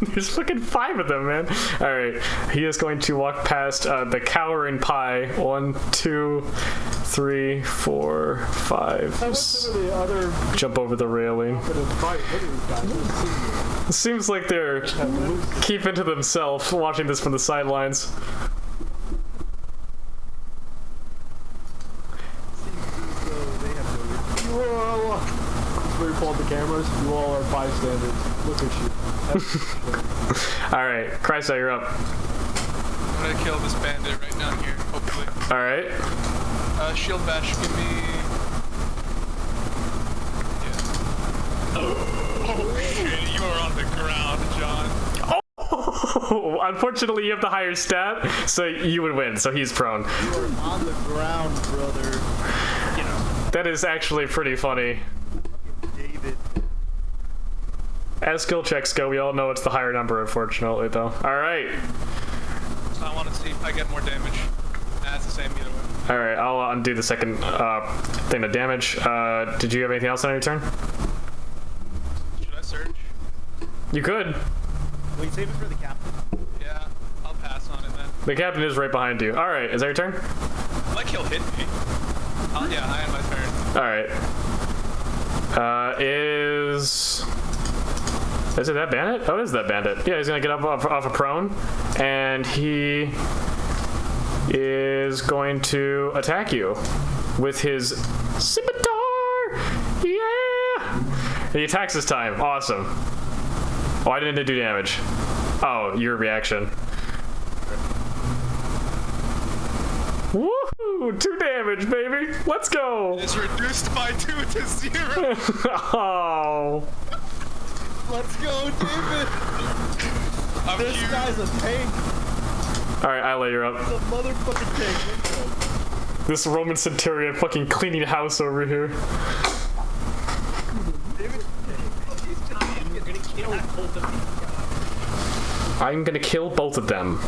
There's fucking 5 of them, man. Alright, he is going to walk past the cowering pie. 1, 2, 3, 4, 5. The other Jump over the railing. fight. Look at these guys. It seems like they're keeping to themselves, watching this from the sidelines. We pulled the cameras. You all are bystanders. Look at you. All right, Chrysler, you're up. I'm gonna kill this bandit right now here, hopefully. All right. Shield bash, give me... Yeah. Oh shit, you are on the ground, John. Oh, unfortunately, you have the higher stat, so you would win. So he's prone. You are on the ground, brother. You know, That is actually pretty funny. David. As skill checks go, we all know it's the higher number, unfortunately, though. All right. So I want to see if I get more damage. Nah, it's the same either way. All right, I'll undo the second thing of damage. Did you have anything else on your turn? Should I search? You could. Wait, save it for the captain. Yeah, I'll pass on it then. The captain is right behind you. All right, is that your turn? Like he'll hit me. Yeah, I am my turn. All right. Is it that bandit? Oh, it is that bandit. Yeah, he's gonna get up off a prone, and he is going to attack you with his scimitar. Yeah. He attacks this time. Awesome. Why didn't it do damage? Oh, your reaction. Woohoo! 2 damage, baby. Let's go. It's reduced by 2 to 0. Oh. Let's go, David! I'm This huge. guy's a tank. All right, Isla, you're up. The motherfucking tank. Let's go. This Roman centurion fucking cleaning house over here. David, You're gonna kill both of these guys. I'm gonna kill both of them.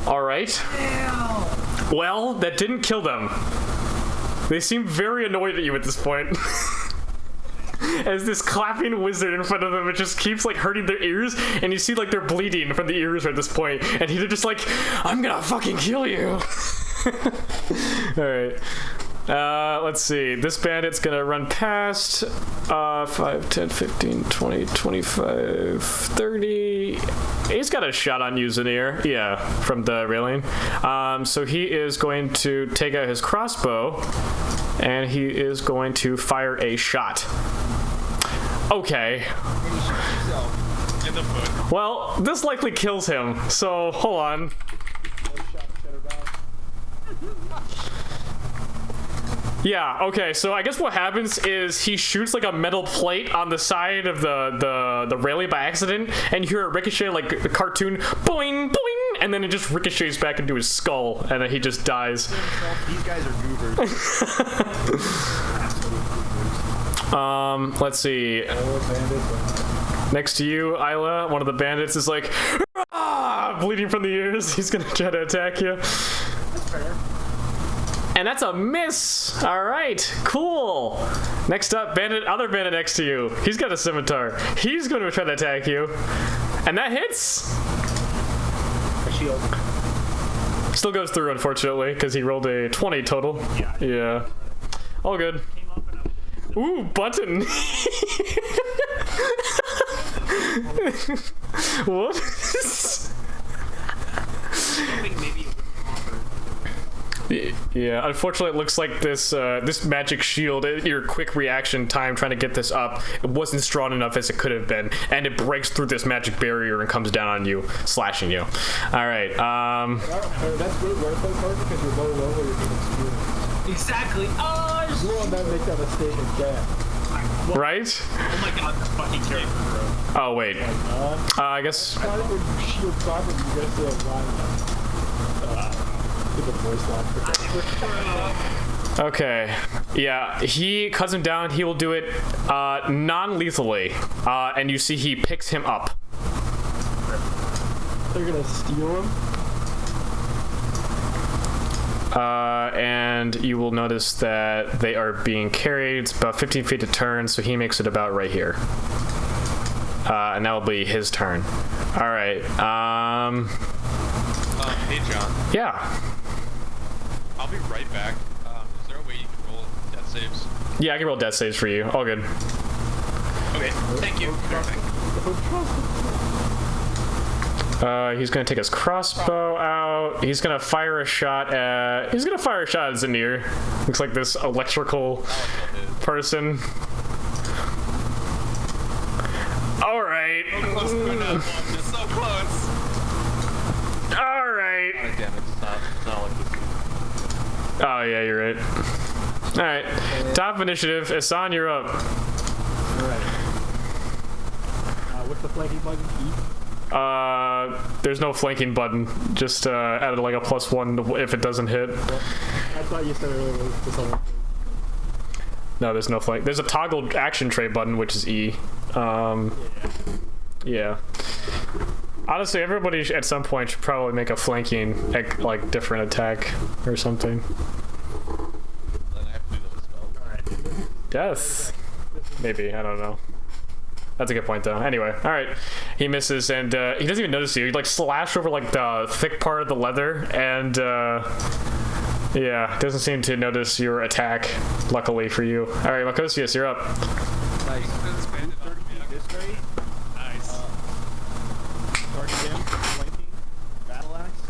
All right. Well, that didn't kill them. They seem very annoyed at you at this point. As this clapping wizard in front of them, it just keeps like hurting their ears, and you see like they're bleeding from the ears at this point, and they're just like, I'm gonna fucking kill you. Alright. Let's see. This bandit's gonna run past 5, 10, 15, 20, 25, 30. He's got a shot on you, Zanir. Yeah, from the railing. So he is going to take out his crossbow, and he is going to fire a shot. Okay. In the foot. Well, this likely kills him, so hold on. Yeah, okay, so I guess what happens is he shoots like a metal plate on the side of the railing by accident, and you hear it ricochet like a cartoon, boing, boing, and then it just ricochets back into his skull, and then he just dies. these guys are goobers. Let's see. Next to you, Isla, one of the bandits is like, "Ah!" bleeding from the ears. He's gonna try to attack you. That's fair. And that's a miss. All right, cool. Next up, other bandit next to you. He's got a scimitar. He's going to try to attack you, and that hits. A shield. Still goes through, unfortunately, because he rolled a 20 total. Yeah. All good. Came up and I was Ooh, button. Whoops. hoping maybe it wouldn't offer. Yeah, unfortunately, it looks like this this magic shield, your quick reaction time trying to get this up, it wasn't strong enough as it could have been, and it breaks through this magic barrier and comes down on you, slashing you. All right. That's great wordplay part because you're low level, you're getting experience. Exactly. Oh, You will not make that mistake again. Right? oh my god, the fucking character, bro. Oh wait. I guess. Try to shield problem, you guys say a line. Get the voice line. Okay. Yeah, he cuts him down. He will do it non-lethally, and you see he picks him up. They're gonna steal him. And you will notice that they are being carried. It's about 15 feet to turn, so he makes it about right here. And that will be his turn. All right. Hey, John. Yeah. I'll be right back. Is there a way you can roll death saves? Yeah, I can roll death saves for you. All good. Okay, thank you. He's gonna take his crossbow out. He's gonna fire a shot at. He's gonna fire a shot at Zanir. Looks like this electrical person. All right. Close to another one. It's so close. All right. Damn, it's not like this. Oh yeah, you're right. All right. Top of initiative. Isan, you're up. Alright. What's the flanking button? E? There's no flanking button. Just added like a +1 if it doesn't hit. I thought you said earlier it was this other. No, there's no flank. There's a toggle action tray button, which is E. Yeah. Honestly, everybody at some point should probably make a flanking like different attack or something. Then I have to do those spells. Death. Maybe, I don't know. That's a good point though. Anyway, all right. He misses and he doesn't even notice you. He like slashed over like the thick part of the leather and yeah, doesn't seem to notice your attack, luckily for you. All right, Makosius, you're up. Nice. It's banded on me. This way. Nice. Target him. Flanking. Battle axe.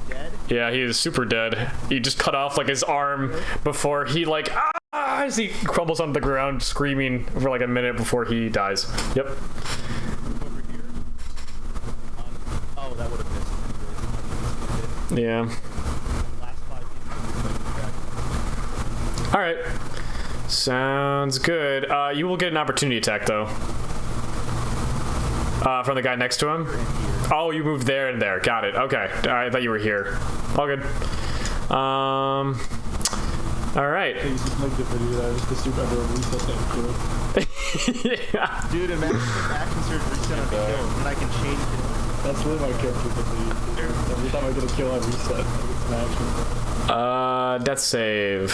Dead. Yeah, he is super dead. He just cut off like his arm before he like as he crumbles on the ground screaming for like a minute before he dies. Yep. Over here. Oh, that would have missed. Yeah. Last 5 feet. All right. Sounds good. You will get an opportunity attack though. From the guy next to him. Oh, you moved there and there. Got it. Okay. I thought you were here. All good. All right. I used to like the video that was the super everyone reset that cool. Yeah. Dude, imagine if action surge reset on the kill, and I can change it. That's really my character ability. Every time I get a kill, I reset. It's an action. Death save.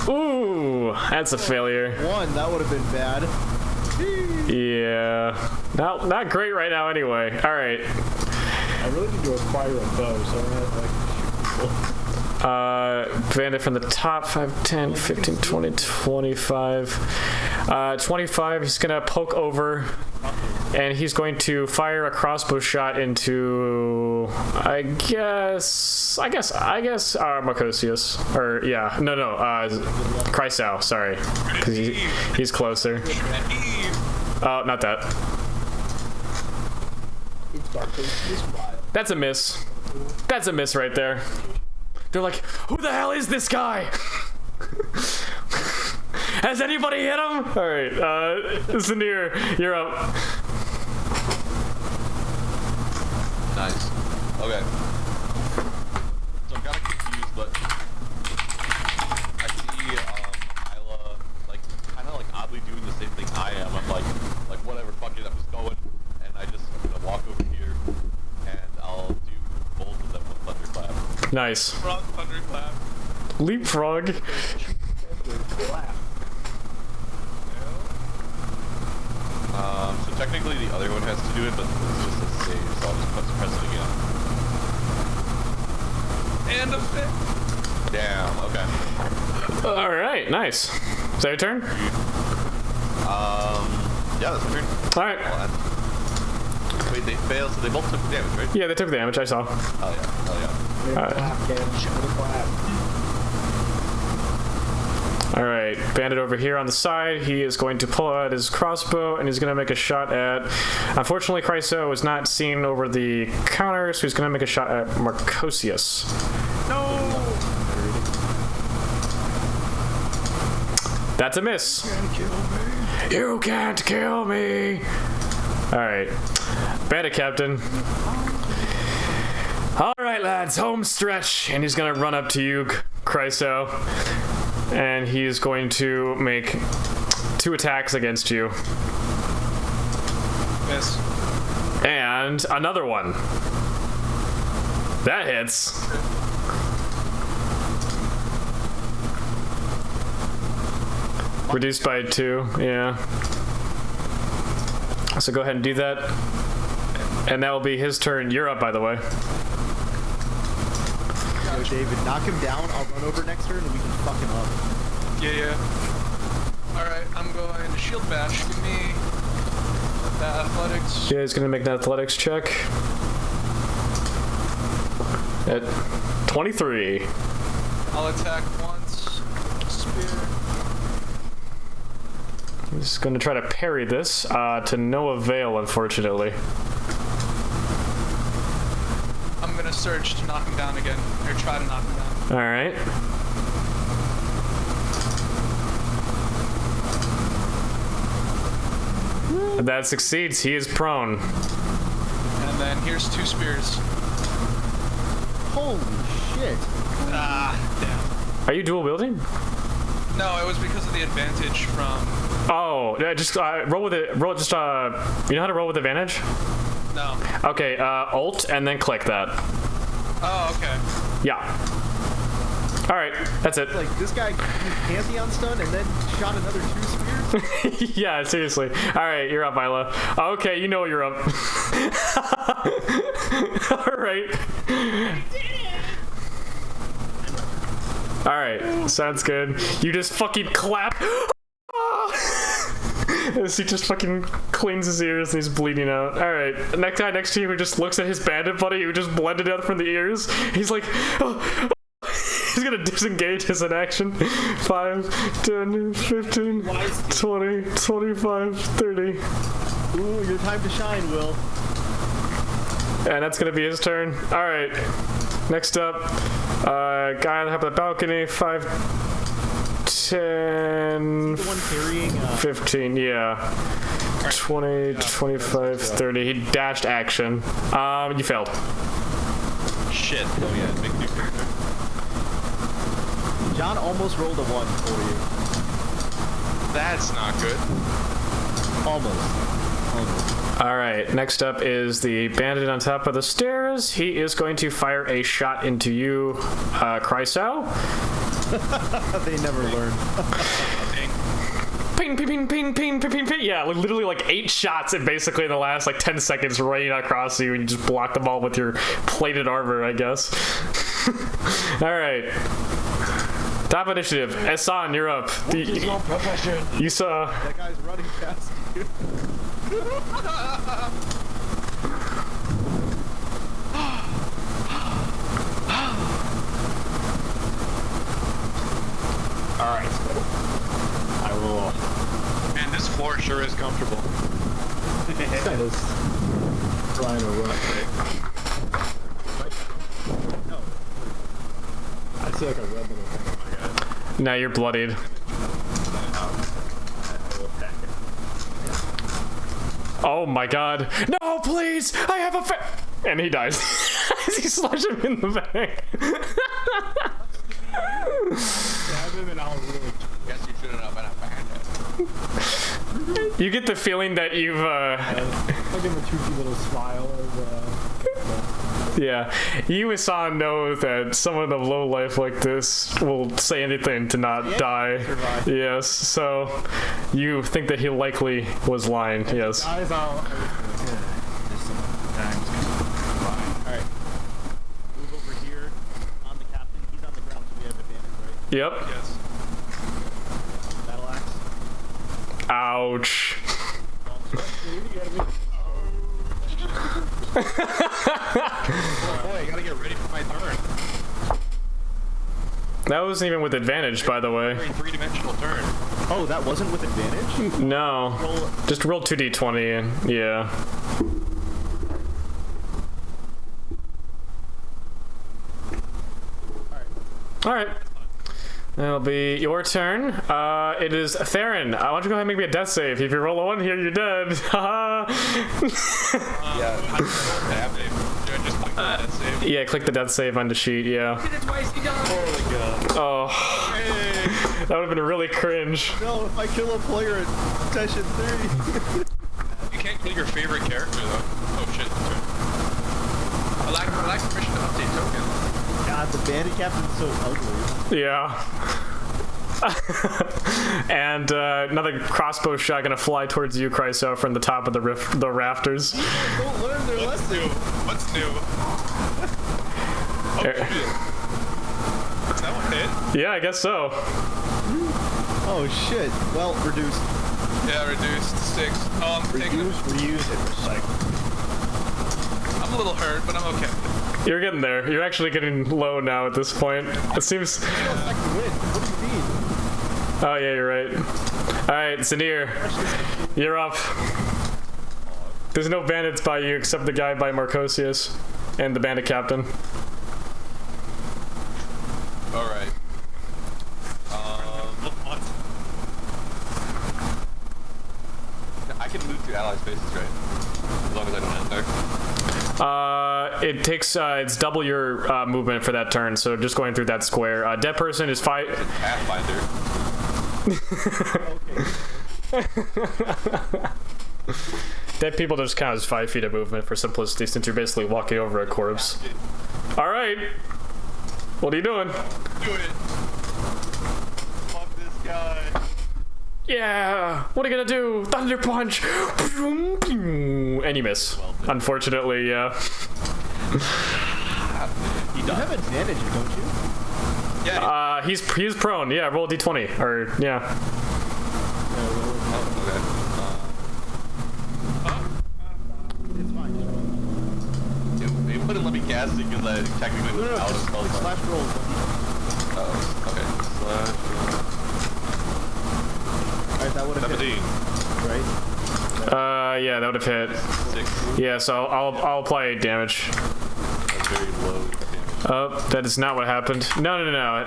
Ooh, that's a failure. One, that would have been bad. Yeah. Not great right now anyway. All right. I really need to acquire a bow, so I'm gonna like shoot people. Bandit from the top, 5, 10, 15, 20, 25. 25, he's gonna poke over and he's going to fire a crossbow shot into, I guess, Makosius. Or, yeah, no, Chrysal, sorry. Because he's closer. Oh, not that. That's a miss. That's a miss right there. They're like, who the hell is this guy? Has anybody hit him? All right, Zanir, you're up. Nice. Okay. So I'm kind of confused, but I see Isla like kind of like oddly doing the same thing I am. I'm like whatever, fuck it, I'm just going, and I just walk over Nice. Frog thunderclap. Leapfrog. So technically the other one has to do it, but it's just a save, so I'll just press it again. And a fit. Damn, okay. Alright, nice. Is that your turn? Yeah, that's my turn. Alright. Wait, they failed, so they both took damage, right? Yeah, they took damage, I saw. Oh yeah, hell yeah. Alright, Bandit over here on the side. He is going to pull out his crossbow and he's going to make a shot at... Unfortunately, Chryso is not seen over the counter, so he's going to make a shot at Marcosius. No! That's a miss. You can't kill me! Alright. Bandit Captain. Alright, lads, home stretch. And he's going to run up to you, Chryso. And he's going to make 2 attacks against you. Miss. And another one. That hits. Reduced by 2, yeah. So go ahead and do that. And that will be his turn. You're up, by the way. Yo, David, knock him down. I'll run over next turn and we can fuck him up. Yeah. Alright, I'm going to shield bash. Give me the athletics. Yeah, he's gonna make an athletics check. At 23. I'll attack once. Spear. He's gonna try to parry this, to no avail, unfortunately. I'm gonna surge to knock him down again. Or try to knock him down. Alright. That succeeds. He is prone. And then here's 2 spears. Holy shit. Ah, damn. Are you dual wielding? No, it was because of the advantage from... Oh, yeah, just roll with it. Roll just you know how to roll with advantage? No. Okay, Alt and then click that. Oh, okay. Yeah. All right, that's it. Like, this guy used Pantheon stun and then shot another 2 spears? Yeah, seriously. All right, you're up, Isla. Okay, you know you're up. All right. All right, sounds good. You just fucking clap. As he just fucking cleans his ears and he's bleeding out. All right, next guy next to you who just looks at his bandit buddy who just blended out from the ears. He's like, oh. He's gonna disengage as an action. 5, 10, 15, 20, 25, 30. Ooh, your time to shine, Will. And that's gonna be his turn. All right, next up, guy on top of the balcony. 5, 10, The one carrying, 15, yeah. 20, 25, 30. He dashed action. You failed. Shit. Oh yeah, big new character. John almost rolled a 1 for you. That's not good. Almost. All right, next up is the bandit on top of the stairs. He is going to fire a shot into you, Chryso. They never learn. Ping, ping, ping, ping, ping, ping, ping, ping. Yeah, literally like 8 shots and basically in the last like 10 seconds raining across you and you just block them all with your plated armor, I guess. All right. Top initiative. Esan, you're up. You saw... That guy's running past you. Alright. I will... Man, this floor sure is comfortable. That is trying to run, right? No. I see like a red little thing. Oh my god. Now you're bloodied. I will attack it. Oh my god. No, please! I have a and he dies. He slashed him in the back. Stab him and I'll really... Guess you shouldn't have been a bandit. You get the feeling that you've, I'll give him a cheeky little smile of, Yeah, you and San know that someone of low life like this will say anything to not die. Survive. Yes, so you think that he likely was lying. Yes. Guys, I'll... Alright. Move over here on the captain. He's on the ground, so we have advantage, right? Yep. Yes. Battle axe. Ouch. Oh boy, I gotta get ready for my turn. That wasn't even with advantage, by the way. Very three-dimensional turn. Oh, that wasn't with advantage? No. Roll. Just roll 2d20 and yeah. Alright. That'll be your turn. It is Theron. Why don't you go ahead and make me a death save? If you roll a 1 here, you're dead. Haha. Yeah. Do I just click on that save? Yeah, click the death save on the sheet, yeah. Did it twice, he died. Holy god. Oh. That would have been really cringe. No, if I kill a player at session 3. You can't kill your favorite character though. Oh shit. That's right. I lack permission to update token. God, the bandit captain's so ugly. Yeah. And another crossbow shot gonna fly towards you, Chryso, from the top of the rafters. Don't learn their What's lesson. new? What's new? Oh shit. Is that one hit? Yeah, I guess so. Oh shit. Well, reduced. Yeah, reduced 6. Oh, I'm taking it. Reuse, and recycle. I'm a little hurt, but I'm okay. You're getting there. You're actually getting low now at this point. It seems... Second win. What do you mean? Oh, yeah, you're right. Alright, Zanir. You're up. There's no bandits by you except the guy by Marcosius and the bandit captain. Alright. What? I can move to ally spaces, right? As long as I don't enter. It takes, it's double your movement for that turn, so just going through that square. Dead person is 5... Pathfinder. Dead people just count as 5 feet of movement for simplicity, since you're basically walking over a corpse. Alright. What are you doing? Do it. Fuck this guy. Yeah! What are you gonna do? Thunder punch! And you miss. Unfortunately, yeah. You have advantage, don't you? Yeah. He's prone. Yeah, roll a d20. Or, yeah. It's fine. It wouldn't let me cast it because I technically was out of spell slot. Slash roll. Oh, okay. Alright, that would have 17. hit, right? Yeah, that would have hit. 6. Yeah, so I'll apply 8 damage. That's very low damage. Oh, that is not what happened. No.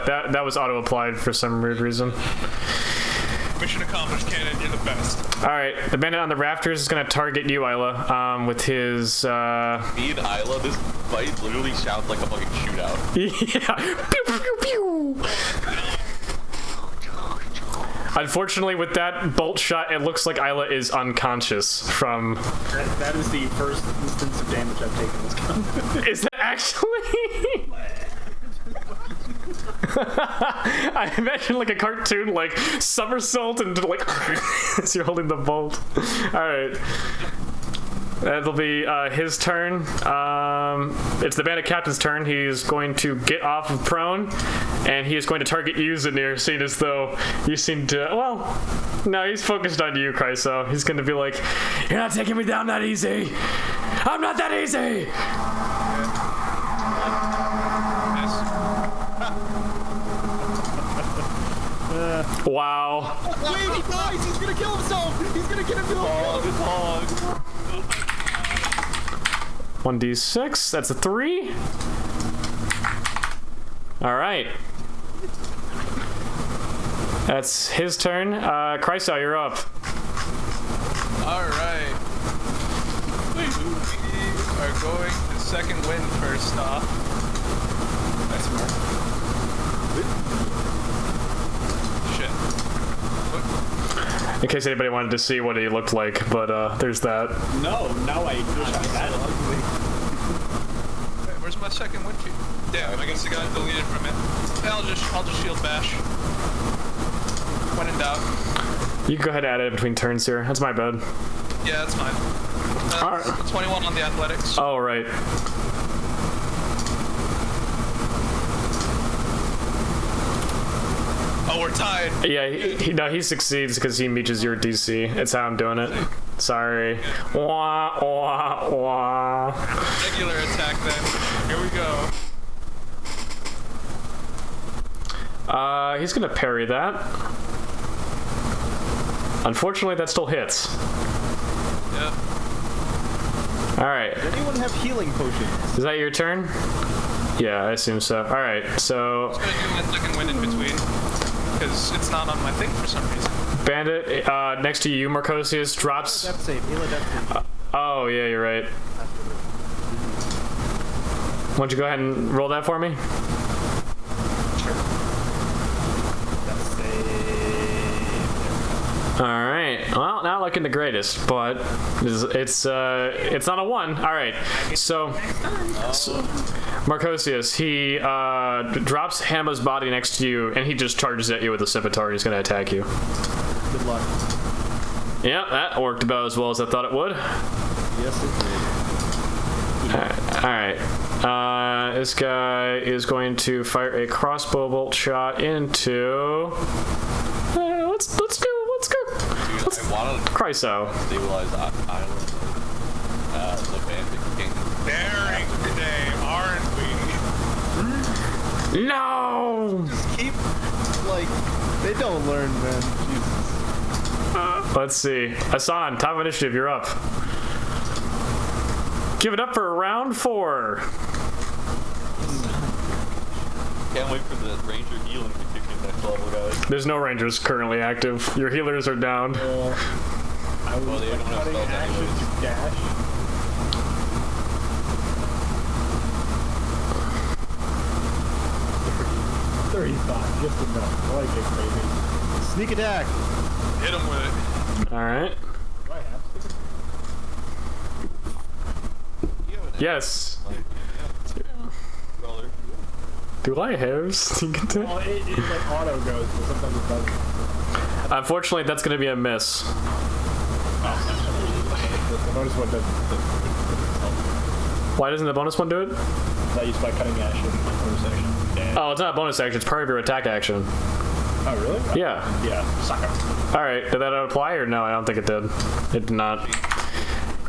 That was auto-applied for some weird reason. Mission accomplished, Cannon. You're the best. Alright, the bandit on the rafters is gonna target you, Isla, with his, Me and Isla, this fight literally sounds like a fucking shootout. Yeah. Pew, pew, pew. Unfortunately, with that bolt shot, it looks like Isla is unconscious from... That is the first instance of damage I've taken this combat. Is that actually? I imagine like a cartoon, like somersault and like as you're holding the bolt. All right, that'll be his turn. It's the bandit captain's turn. He's going to get off of prone, and he is going to target you, Zanir, seeing as though you seem to. Well, no, he's focused on you, Chryso. He's going to be like, "You're not taking me down that easy. I'm not that easy." Wow. Wait, he dies! He's gonna kill himself! He's gonna get himself! Hog. 1d6, that's a 3. Alright. That's his turn. Chryso, you're up. Alright. We are going to second wind first off. That's smart. Shit. In case anybody wanted to see what he looked like, but there's that. No, now I that. Where's my second wind feed? Damn, I guess it got deleted from it. Yeah, I'll just shield bash. When in doubt. You can go ahead and add it between turns here. That's my bad. Yeah, that's fine. Alright. 21 on the athletics. Oh, right. Oh, we're tied. Yeah, he succeeds because he meets your DC. It's how I'm doing it. Sorry. Wah, wah, wah. Regular attack then. Here we go. He's gonna parry that. Unfortunately, that still hits. Yep. Alright. Does anyone have healing potions? Is that your turn? Yeah, I assume so. Alright, so... I'm just gonna do my second wind in between. Because it's not on my thing for some reason. Bandit, next to you, Marcosius, drops... Death save. Heal a death save. Oh, yeah, you're right. Why don't you go ahead and roll that for me? Alright, well, not looking the greatest, but it's not a 1. Alright, so Marcosius, he drops Hamma's body next to you, and he just charges at you with a scimitar. He's going to attack you. Good luck. Yeah, that worked about as well as I thought it would. Yes, it did. Alright, this guy is going to fire a crossbow bolt shot into... Let's go. Dude, I wanted to Chryso. stabilize Island. The bandit king. Daring today, aren't we? No! Just keep, like, they don't learn, man. Jesus. Let's see. Hassan, top of initiative, you're up. Give it up for round 4. Can't wait for the ranger healing to kick in next level, guys. There's no rangers currently active. Your healers are down. I was Well, they don't have cutting spells ashes anyways. to dash. 35, just enough. I like it, baby. Sneak attack. Hit him with it. Alright. Do I have to? Yes. Roller. Do I have sneak attack? Oh, it like auto goes, but sometimes it doesn't. Unfortunately, that's going to be a miss. The bonus one doesn't help. Why doesn't the bonus one do it? That used by cutting action in bonus action. Yeah. Oh, it's not a bonus action. It's part of your attack action. Oh, really? Yeah. Yeah, sucker. Alright, did that apply or no? I don't think it did. It did not.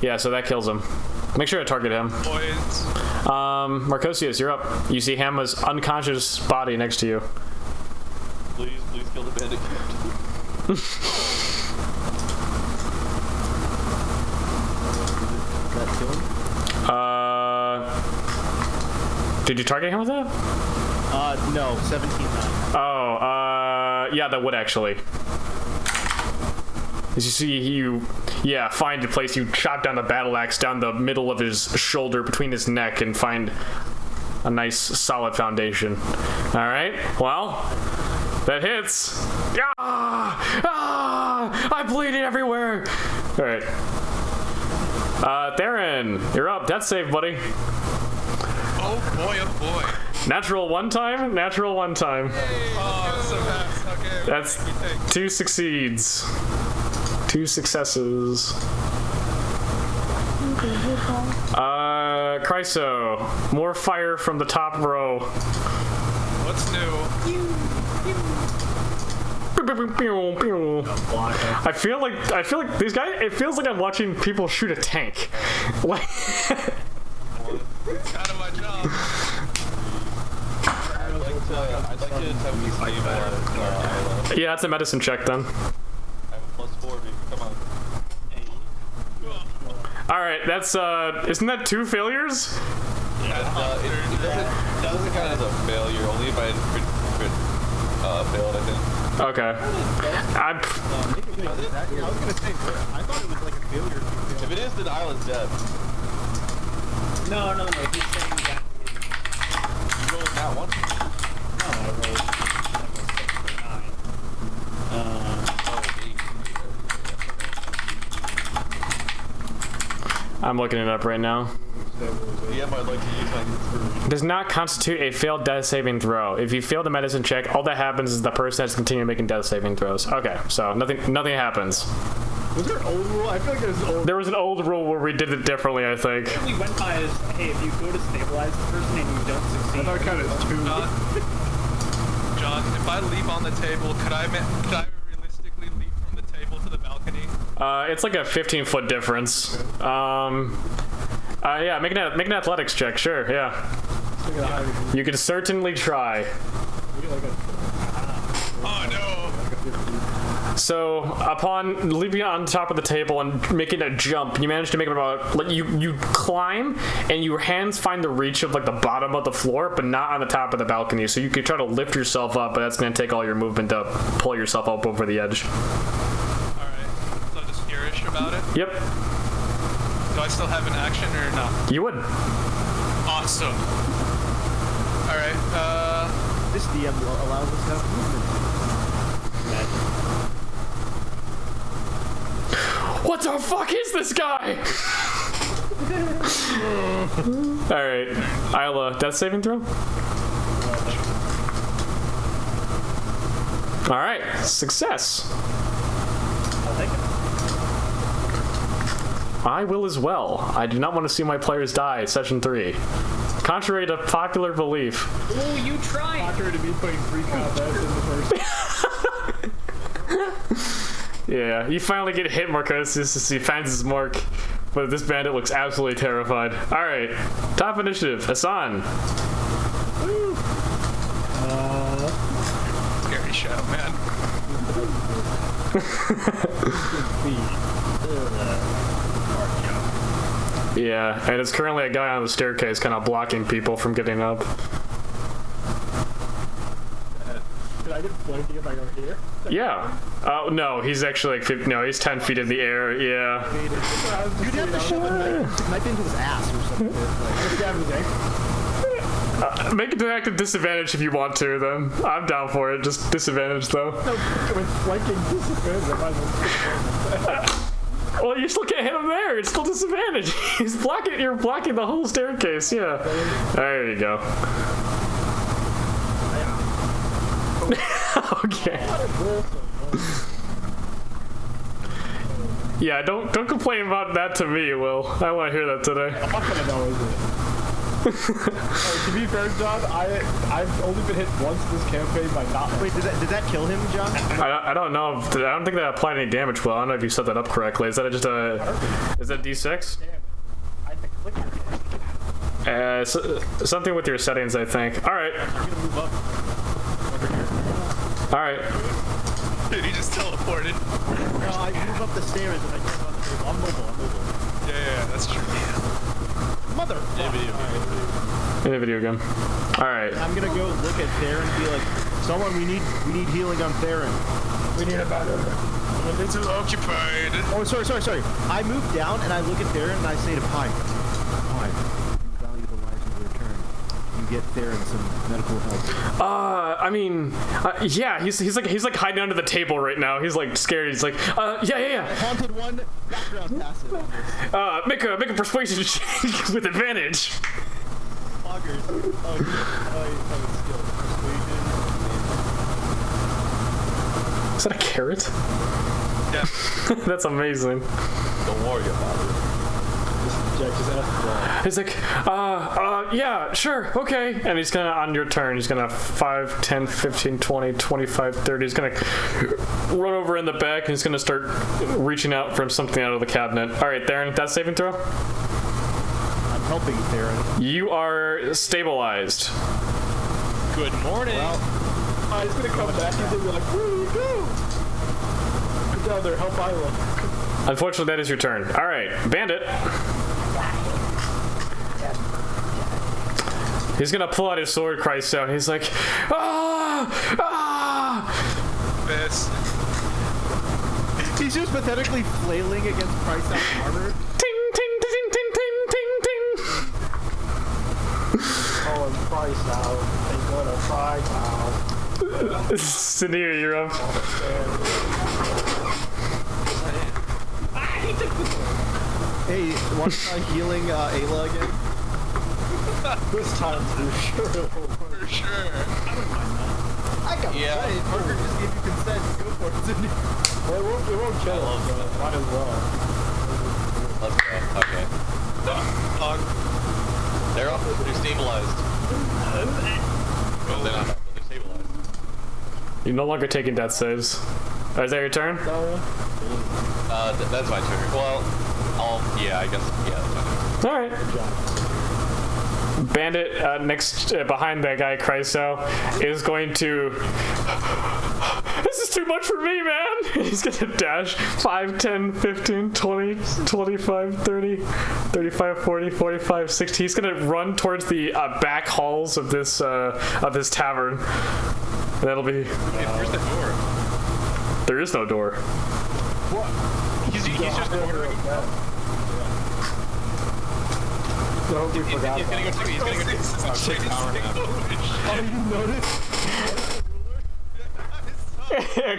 Yeah, so that kills him. Make sure to target him. Boys. Marcosius, you're up. You see Hamma's unconscious body next to you. Please kill the bandit. That kill him? Did you target him with that? No, 17-9. Oh, yeah, that would actually. As you see, you find a place. You chop down the battle axe down the middle of his shoulder between his neck and find a nice solid foundation. All right, well, that hits. I'm bleeding everywhere. All right, Theron, you're up. Death save, buddy. Oh boy, oh boy. Natural one time. Oh, so fast. Okay. That's 2 succeeds. 2 successes. Chryso, more fire from the top row. What's new? I feel like these guys. It feels like I'm watching people shoot a tank. Like. It's kind of my job. I'd like to have you save Isla. Yeah, that's a medicine check then. I have a +4, baby. Come on. All right, that's isn't that 2 failures? It doesn't count as a failure, only if I had failed, I think. Okay. I was gonna say, I thought it was like a failure. If it is, then Island's dead. No, he's saying that You rolled that one? I rolled 9. I'm looking it up right now. DM, I'd like to use my inspiration. Does not constitute a failed death saving throw. If you fail the medicine check, all that happens is the person has to continue making death saving throws. Okay, so nothing happens. Was there an old rule? I feel like there's an old. There was an old rule where we did it differently, I think. What we went by is, hey, if you go to stabilize the person and you don't succeed, I thought kind of two. John, if I leap on the table, could I realistically leap from the table to the balcony? It's like a 15-foot difference. Yeah, make an athletics check, sure, yeah. You can certainly try. Oh no! So, upon leaping on top of the table and making a jump, you manage to make it about, like, you climb, and your hands find the reach of, like, the bottom of the floor, but not on the top of the balcony. So you can try to lift yourself up, but that's going to take all your movement to pull yourself up over the edge. Alright, so just here-ish about it? Yep. Do I still have an action or not? You would. Awesome. Alright, This DM allows us to have movement. What the fuck is this guy? Alright, Isla, death saving throw? Alright, success. I'll take it. I will as well. I do not want to see my players die, session 3. Contrary to popular belief. Oh, you tried! Contrary to me putting 3 combats in the first. Yeah, you finally get hit, Marcos, he finds his mark. But this bandit looks absolutely terrified. Alright, top initiative, Hassan. scary show, man. Yeah, and it's currently a guy on the staircase kind of blocking people from getting up. Did I get flanking if I go here? Yeah. Oh, no, he's actually like, no, he's 10 feet in the air, yeah. You'd have to show him knife into his ass or something. Make it an active disadvantage if you want to, then. I'm down for it, just disadvantage though. With flanking disadvantage, I might as well. Well, you still can't hit him there. It's still disadvantage. He's blocking. You're blocking the whole staircase. Yeah. There you go. Okay. Yeah, don't complain about that to me, Will. I want to hear that today. I'm not gonna know, is it? To be fair, John, I've only been hit once this campaign by not. Wait, did that kill him, John? I don't know. I don't think that applied any damage. Well, I don't know if you set that up correctly. Is that just a? Is that D6? I had to click it. Something with your settings, I think. All right. I'm gonna move up. All right. Dude, he just teleported. No, I move up the stairs and I turn on the table. I'm mobile. Yeah, that's true. Mother. In a video game. All right. I'm gonna go look at Theron and be like, someone, we need healing on Theron. We need a better. It's occupied. Oh, sorry. I move down and I look at Theron and I say to Pi, you value the lives of your turn. You get Theron some medical help. I mean, yeah, he's like hiding under the table right now. He's like scared. He's like, yeah. Haunted one, background passive on this. Make a persuasion check with advantage. Poggers. Oh, skill. Persuasion. Is that a carrot? Yeah. That's amazing. Don't worry about it. Jack just asked the ball. He's like, yeah, sure, okay. And he's gonna, on your turn, he's gonna 5, 10, 15, 20, 25, 30. He's gonna run over in the back and he's gonna start reaching out for something out of the cabinet. All right, Theron, that saving throw? I'm helping Theron. You are stabilized. Good morning. Well, he's gonna come back and he'll be like, where do you go? Get down there, help Isla. Unfortunately, that is your turn. All right, Bandit. He's gonna pull out his sword, cries out. He's like, This. He's just pathetically flailing against Price out armor. Ting, ting, ting, ting, ting, ting, ting. Oh, and Price out. They gonna Price out. Sinear, you're up. Hey, want to try healing Ayla again? This time for sure it will work. For sure. I got Yeah. it. Parker just gave you consent. Go for it. Well, it won't kill us, so might as well. Let's go. Okay. They're up. They're stabilized. Well, they're not up, but they're stabilized. You're no longer taking death saves. Oh, is that your turn? That's my turn. Well, yeah, I guess, yeah, that's my turn. All right. Bandit next behind that guy Chryso is going to. This is too much for me, man. He's gonna dash 5, 10, 15, 20, 25, 30, 35, 40, 45, 60. He's gonna run towards the back halls of this tavern. And that'll be. Hey, where's the door? There is no door. He's just ordering. Don't be forgot He's gonna go take. He's gonna go take. Oh, you noticed?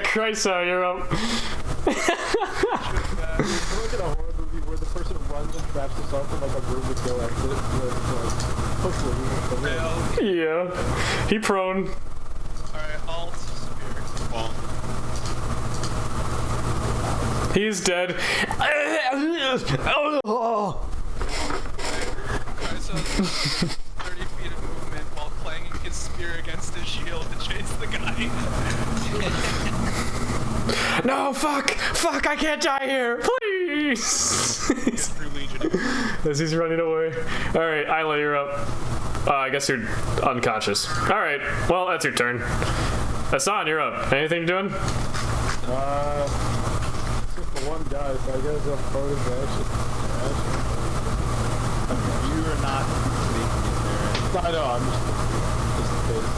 Chryso, you're up. Look at a horror movie where the person runs and traps himself in like a room with no exit. Yeah. He prone. Alright, alt, spear, ball. He's dead. So 30 feet of movement while clanging his spear against his shield to chase the guy. No, fuck! Fuck, I can't die here! Please! True Legion. As he's running away. Alright, Isla, you're up. I guess you're unconscious. Alright, well, that's your turn. Hassan, you're up. Anything doing? Just the one guy, so I guess I'm bonus action. You are not making it there. I know, I'm just the face.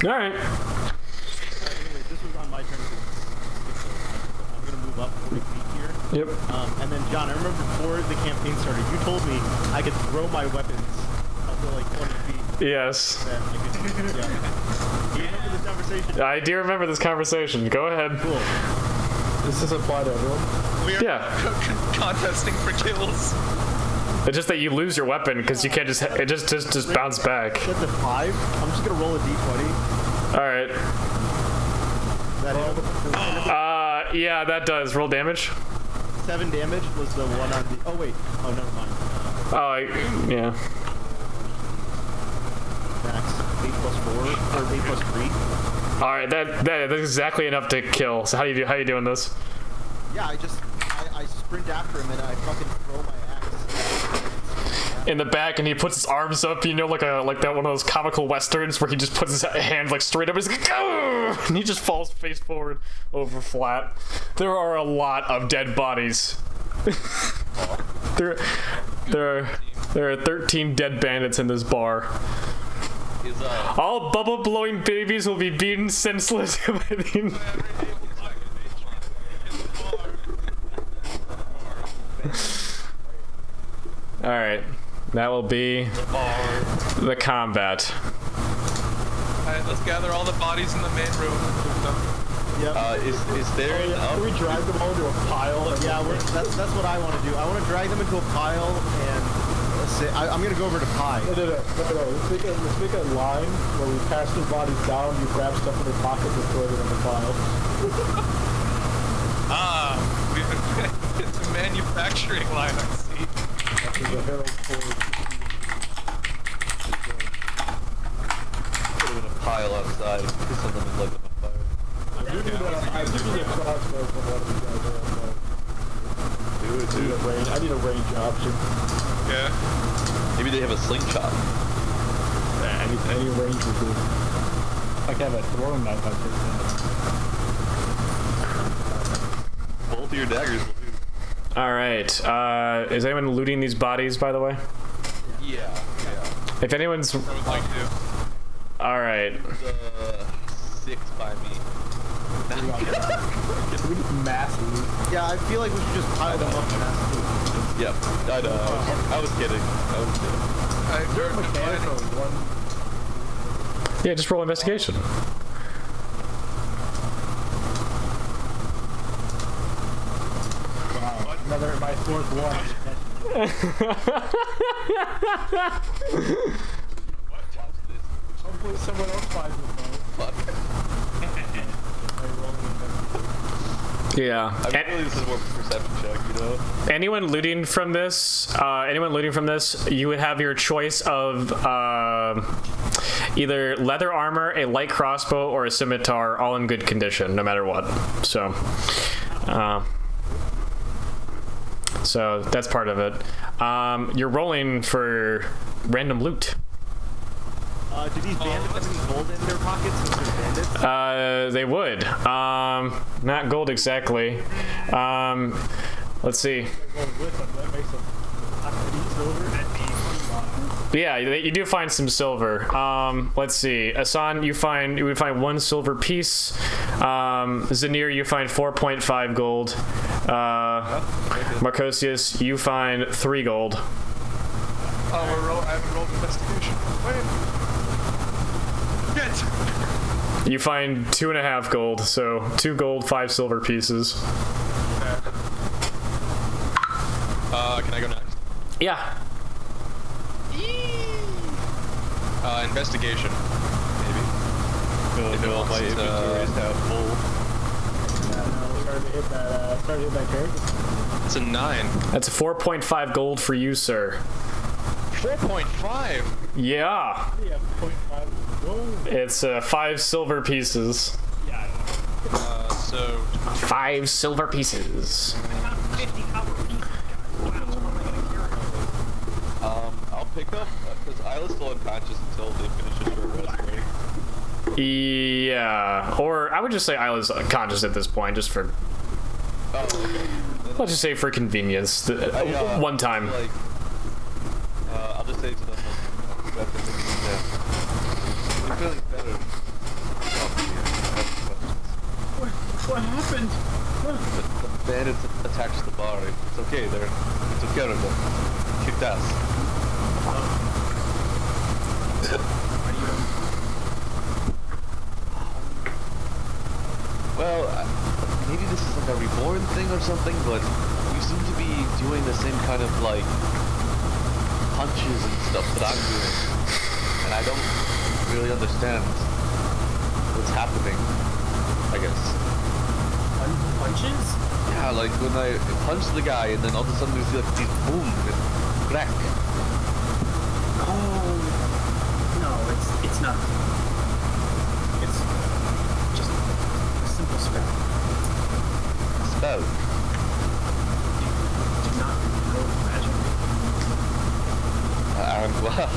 Alright. Anyway, this was on my turn. I'm gonna move up 40 feet here. Yep. And then, John, I remember before the campaign started, you told me I could throw my weapons up to like 20 feet. Yes. That I could, yeah. Do you remember this conversation? I do remember this conversation. Go ahead. Cool. Does this apply to everyone? We are Yeah. contesting for kills. It's just that you lose your weapon because you can't just it just bounce back. That's a 5. I'm just gonna roll a d20. Alright. That hit. Yeah, that does. Roll damage. 7 damage was the one on the. Oh wait. Oh, never mind. Yeah. Max 8 plus 4 or 8 plus 3. Alright, that's exactly enough to kill. So how you doing this? Yeah, I sprint after him and I fucking throw my axe. In the back, and he puts his arms up, you know, like that one of those comical westerns where he just puts his hands like straight up, and he's like, "Gah!" And he just falls face forward over flat. There are a lot of dead bodies. there are 13 dead bandits in this bar. All bubble-blowing babies will be beaten senseless by the... Alright, that will be the combat. Alright, let's gather all the bodies in the main room. Yep. Is there Can we drag them all into a pile? Yeah, that's what I want to do. I want to drag them into a pile and let's say I'm gonna go over to Pi. No. Let's make a line where we pass their bodies down, you grab stuff in their pockets and throw it in the pile. It's a manufacturing line, I see. There's a herald forward. Put it in a pile outside. Put something and light them on fire. I do need a crossbow from one of you guys outside. I need a range option. Yeah. Maybe they have a slingshot. Any range would do. I can have a throwing knife, I'd take Both of your daggers will do. Alright, is anyone looting these bodies, by the way? Yeah. If anyone's... I would like to. Alright. 6 by me. that. We just mass loot. Yeah, I feel like we should just pile them up and ask. Yep. I know. I was kidding. Alright, Dirk, Mechanical one. Yeah, just roll investigation. Wow. another, my fourth one. Hopefully someone else finds this one. Yeah. I mean, really, this is more perception check, you know? Anyone looting from this, you would have your choice of either leather armor, a light crossbow, or a scimitar, all in good condition, no matter what. So that's part of it. You're rolling for random loot. Do these bandits have any gold in their pockets since they're bandits? They would. Not gold exactly. Let's see. Yeah, you do find some silver. Let's see. Asan, you would find 1 silver piece. Zanir, you find 4.5 gold. Marcosius, you find 3 gold. Oh, I haven't rolled investigation. Wait. Shit. You find 2.5 gold, so 2 gold, 5 silver pieces. Can I go next? Yeah. Investigation. Maybe. No, my inventory is half full. Started to hit that character. It's a 9. That's 4.5 gold for you, sir. 4.5? Yeah. Yeah, 0.5 gold. It's 5 silver pieces. Yeah. So 5 silver pieces. 50 copper pieces, guys. Wow, what am I gonna carry? I'll pick up, because Isla's still unconscious until they finish her rest, right? Yeah. Or I would just say Isla's conscious at this point, just for... Oh, okay. Let's just say for convenience. One time. Like, I'll just say to them, like, you're feeling better. What happened? The bandits attached the bar. It's okay, we took care of them. Kicked ass. Well, maybe this is like a reborn thing or something, but you seem to be doing the same kind of like punches and stuff that I'm doing, and I don't really understand what's happening, I guess. Punches? Yeah, like when I punch the guy and then all of a sudden there's like these boom and crack. Oh, no, it's not. It's just a simple spell. Spell. Do not know magic.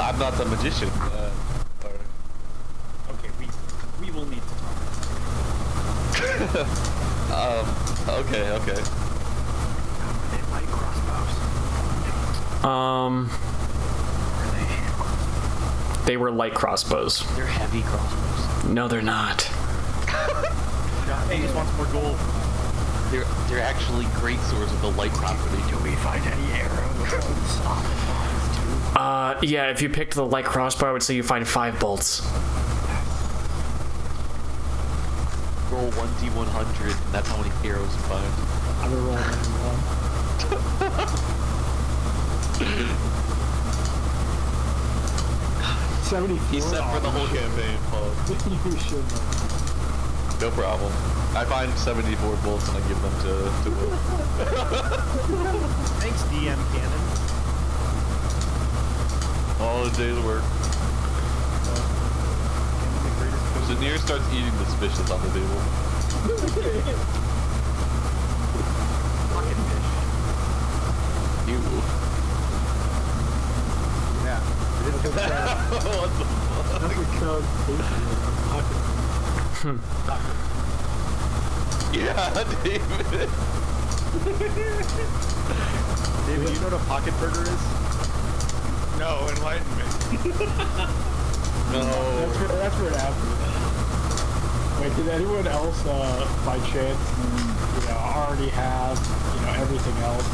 I'm not a magician. Okay, we will need to talk. Okay. They light crossbows. They were light crossbows. They're heavy crossbows. No, they're not. Hey, just wants more gold. They're actually great swords with the light property. Do we find any arrows? Yeah, if you picked the light crossbow, I would say you find 5 bolts. Roll 1d100, and that's how many arrows you find. I've been rolling one. He set for the whole campaign, Paul. You should know. No problem. I find 74 bolts and I give them to Will. Thanks, DM Cannon. All a day's work. Zanir starts eating the fishes on the table. Fucking fish. You. Yeah. What the fuck? Yeah, David. David, you know what a pocket burger is? No, enlighten me. No. That's where it happened. Wait, did anyone else, by chance, already have, everything else?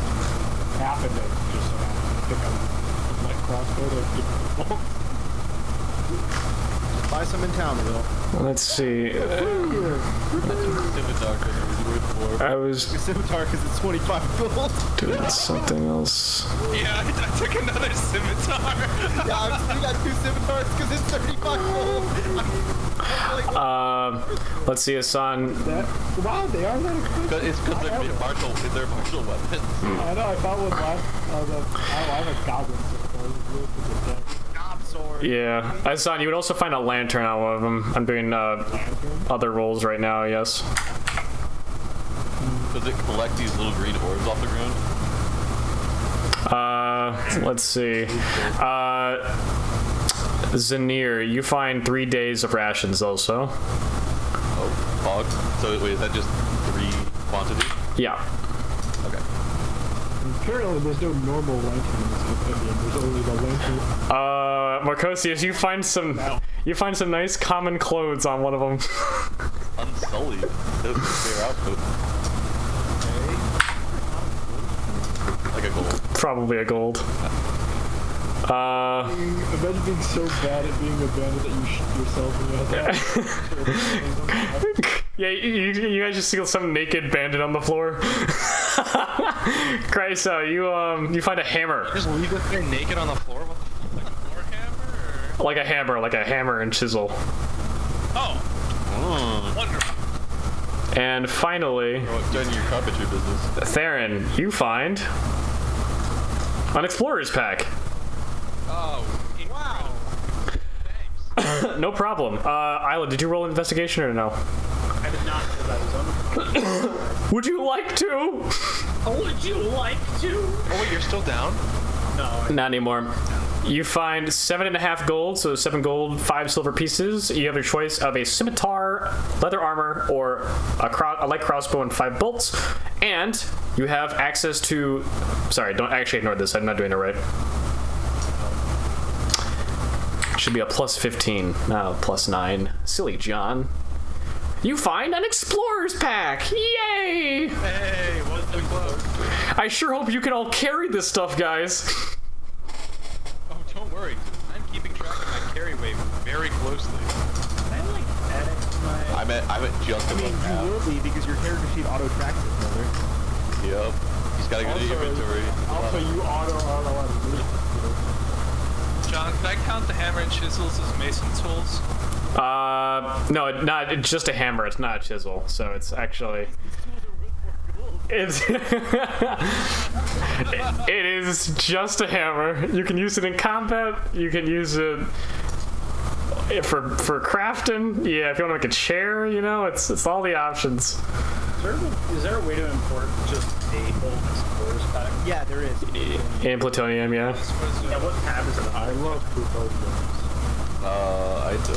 Happened to just pick up a light crossbow to give them a bolt? Buy some in town, Will. Let's see. Scimitar could be worth more. scimitar. I was Scimitar because it's 25 gold. doing something else. Yeah, I took another scimitar. Yeah, I'm still got 2 scimitars because it's 35 gold. Let's see, Hassan. Wow, they are that expensive. It's because they're martial weapons. I know, I found one last. I have a goblin sword. Knob sword. Yeah, Hassan, you would also find a lantern on one of them. I'm doing other rolls right now, yes. Does it collect these little green orbs off the ground? Let's see. Zanir, you find 3 days of rations also. Oh, fog. So wait, is that just 3 quantity? Yeah. Okay. Apparently, there's no normal lantern in this compendium. There's only the lantern. Marcosius, you find some nice common clothes on one of them. Unsullied. That's a fair outfit. Like a gold. Probably a gold. Imagine being so bad at being a bandit that you shoot yourself and you have to. Yeah, you guys just see some naked bandit on the floor. Chryso, you find a hammer. Just leave it there naked on the floor? What the fuck? Like a floor hammer? Or? Like a hammer and chisel. Oh. Wonderful. And finally, Join your carpentry business. Theron, you find an explorer's pack. Oh, wow. Thanks. No problem. Isla, did you roll an investigation or no? I did not because I was on. Would you like to? Oh, would you like to? Oh, wait, you're still down? No. Not anymore. You find 7.5 gold, so 7 gold, 5 silver pieces. You have your choice of a scimitar, leather armor, or a light crossbow and 5 bolts. And you have access to... Sorry, don't actually ignore this. I'm not doing it right. Should be a plus 15, not a plus 9. Silly John. You find an explorer's pack! Yay! Hey, what's the close? I sure hope you can all carry this stuff, guys. Oh, don't worry. I'm keeping track of my carry weight very closely. Can I like edit my? I'm at just I mean, above you half. will be because your character sheet auto tracks it, brother. Yep. He's got to go to the inventory. Also, you auto John, can I count the hammer and chisels as mason tools? No, it's just a hammer. It's not a chisel, so it's actually... It is just a hammer. You can use it in combat. You can use it for crafting. Yeah, if you want to make a chair, it's all the options. Is there a way to import just a whole explorer's pack? Yeah, there is. And plutonium, yeah. Yeah, what tab is it on? I love plutonium. I do.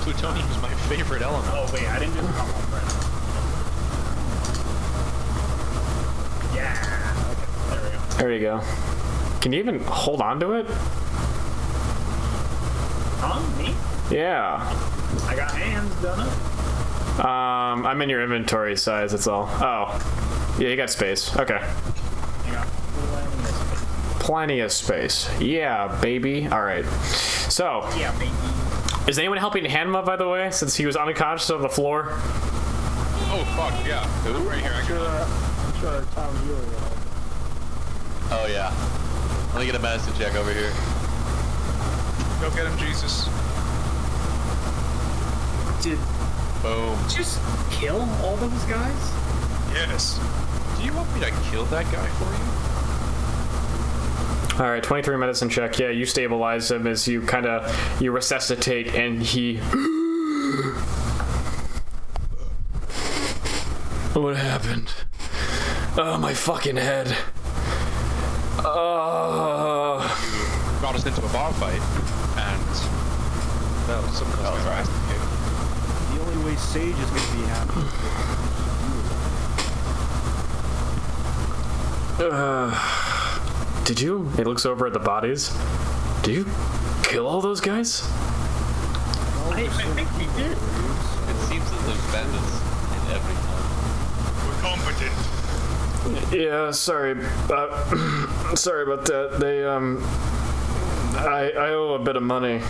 Plutonium is my favorite element. Oh wait, I didn't do the come up right. Yeah. Okay, there we go. There you go. Can you even hold on to it? On me? Yeah. I got hands, done it. I'm in your inventory size, that's all. Oh. Yeah, you got space. Okay. I got Plenty of space. Yeah, baby. Alright. So, yeah, baby. is anyone helping hand him up, by the way, since he was unconscious on the floor? Oh, fuck, yeah. I'm right here, actually. I'm sure our town healer will help. Oh, yeah. Let me get a medicine check over here. Go get him, Jesus. Did Boom. you just kill all those guys? Yes. Do you want me to kill that guy for you? Alright, 23 medicine check. Yeah, you stabilize him as you you resuscitate and he... What happened? Oh, my fucking head. You brought us into a bar fight, and that was something else I asked you. The only way Sage is going to be happy. Did you? He looks over at the bodies. Did you kill all those guys? I think we did. It seems that there's bandits in every town. We're competent. Yeah, sorry. Sorry about that. They, I owe a bit of money.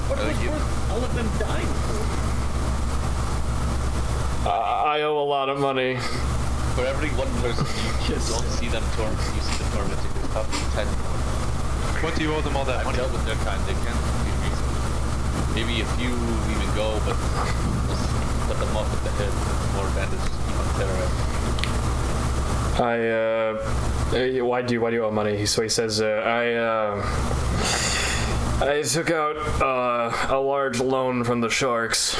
What was worth all of them dying for? lot of money. For every one person you don't see them you see them tormenting, there's probably 10 more. What do you owe them all that I've money? dealt with their kind, they can't be reasonable. Maybe a few even go, but just cut them off at the head, more bandages, keep on terrorizing. Why do you owe money? So he says, I took out a large loan from the sharks.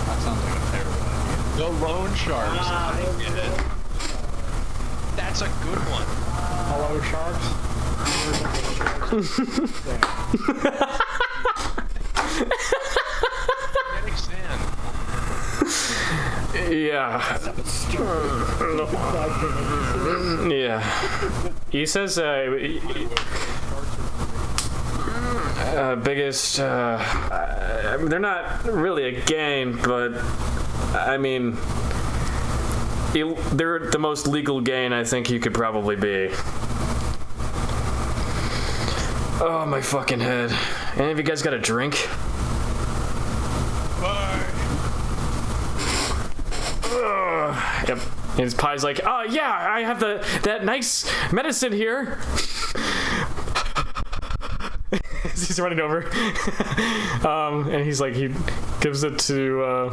That sounds like a terrible idea. The loan sharks. I get it. That's a good one. Hello, sharks. Magnetic sand. Yeah. Yeah. He says, biggest, I mean, they're not really a gang, but, I mean, they're the most legal gang I think you could probably be. Oh, my fucking head. Any of you guys got a drink? Bye. Yep. And his pie's like, oh yeah, I have that nice medicine here. He's running over. And he's like, he gives it to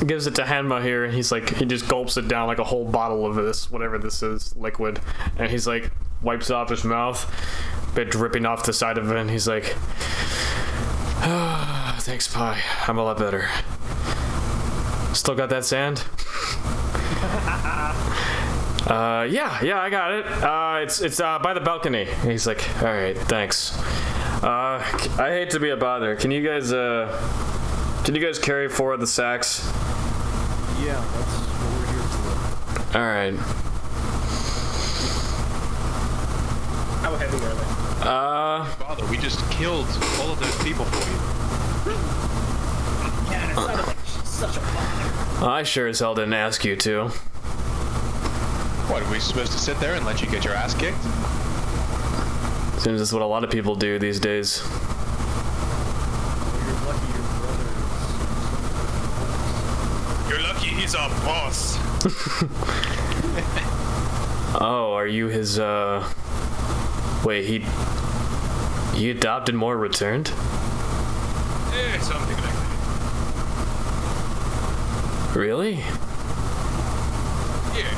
Hanma here, and he's like, he just gulps it down like a whole bottle of this, whatever this is, liquid. And he's like, wipes it off his mouth, bit dripping off the side of it, and he's like, oh, thanks, Pie. I'm a lot better. Still got that sand? Yeah, I got it. It's by the balcony. And he's like, all right, thanks. I hate to be a bother. Can you guys carry 4 of the sacks? Yeah, that's what we're here for. All right. How heavy are they? Father, we just killed all of those people for you. Yeah, and it sounded like such a bother. I sure as hell didn't ask you to. What, are we supposed to sit there and let you get your ass kicked? Seems that's what a lot of people do these days. You're lucky your brother You're lucky he's our boss. Oh, are you his, Wait, he adopted more returned? Something like that. Really? Yeah,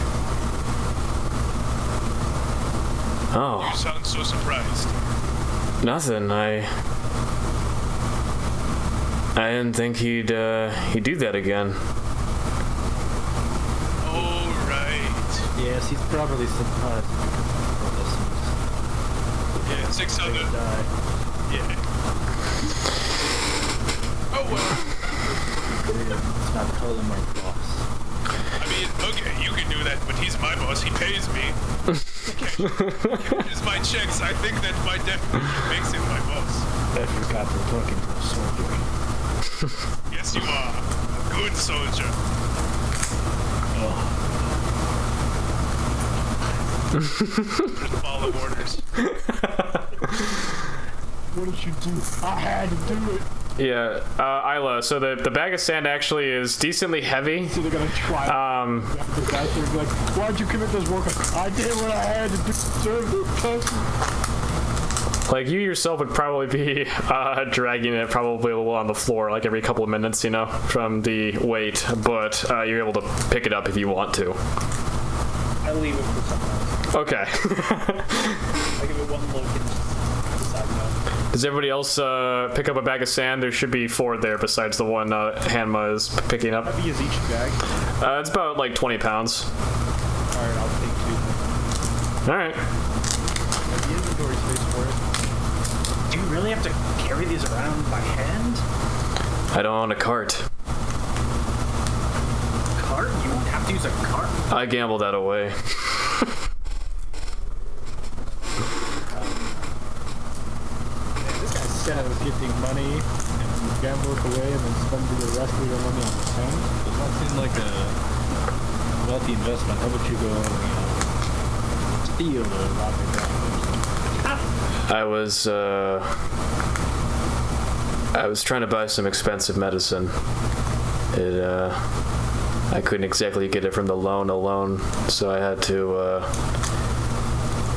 Oh, you sound so surprised. nothing. I didn't think he'd do that again. All right. Yes, he's probably surprised. Yeah, 600. Yeah. Oh well. Let's not call him our boss. I mean, okay, you can do that, but he's my boss. He pays me. Here's my checks. I think that my definition makes him my boss. I forgot we're talking to a soldier. Yes, you are. A good soldier. Just follow orders. What did you do? I had to do it. Yeah, Isla, so the bag of sand actually is decently heavy. So they're gonna try. The guys are like, why'd you commit this work? I did what I had to do. Serve the customer. Like, you yourself would probably be dragging it probably a little on the floor, like every couple of minutes, you know, from the weight, but you're able to pick it up if you want to. I leave it for someone else. Okay. I give it one look and decide no. Does everybody else pick up a bag of sand? There should be 4 there besides the one Hanma is picking up. How big is each bag? It's about like 20 pounds. Alright, I'll take 2. All right. Have the inventory space for it. Do you really have to carry these around by hand? I don't own a cart. Cart? You have to use a cart? I gambled that away. This guy said I was getting money and you gamble it away and then spend the rest of your money on the sand. Does not seem like a wealthy investment. How about you go, steal or rob it down? I was trying to buy some expensive medicine. It I couldn't exactly get it from the loan alone, so I had to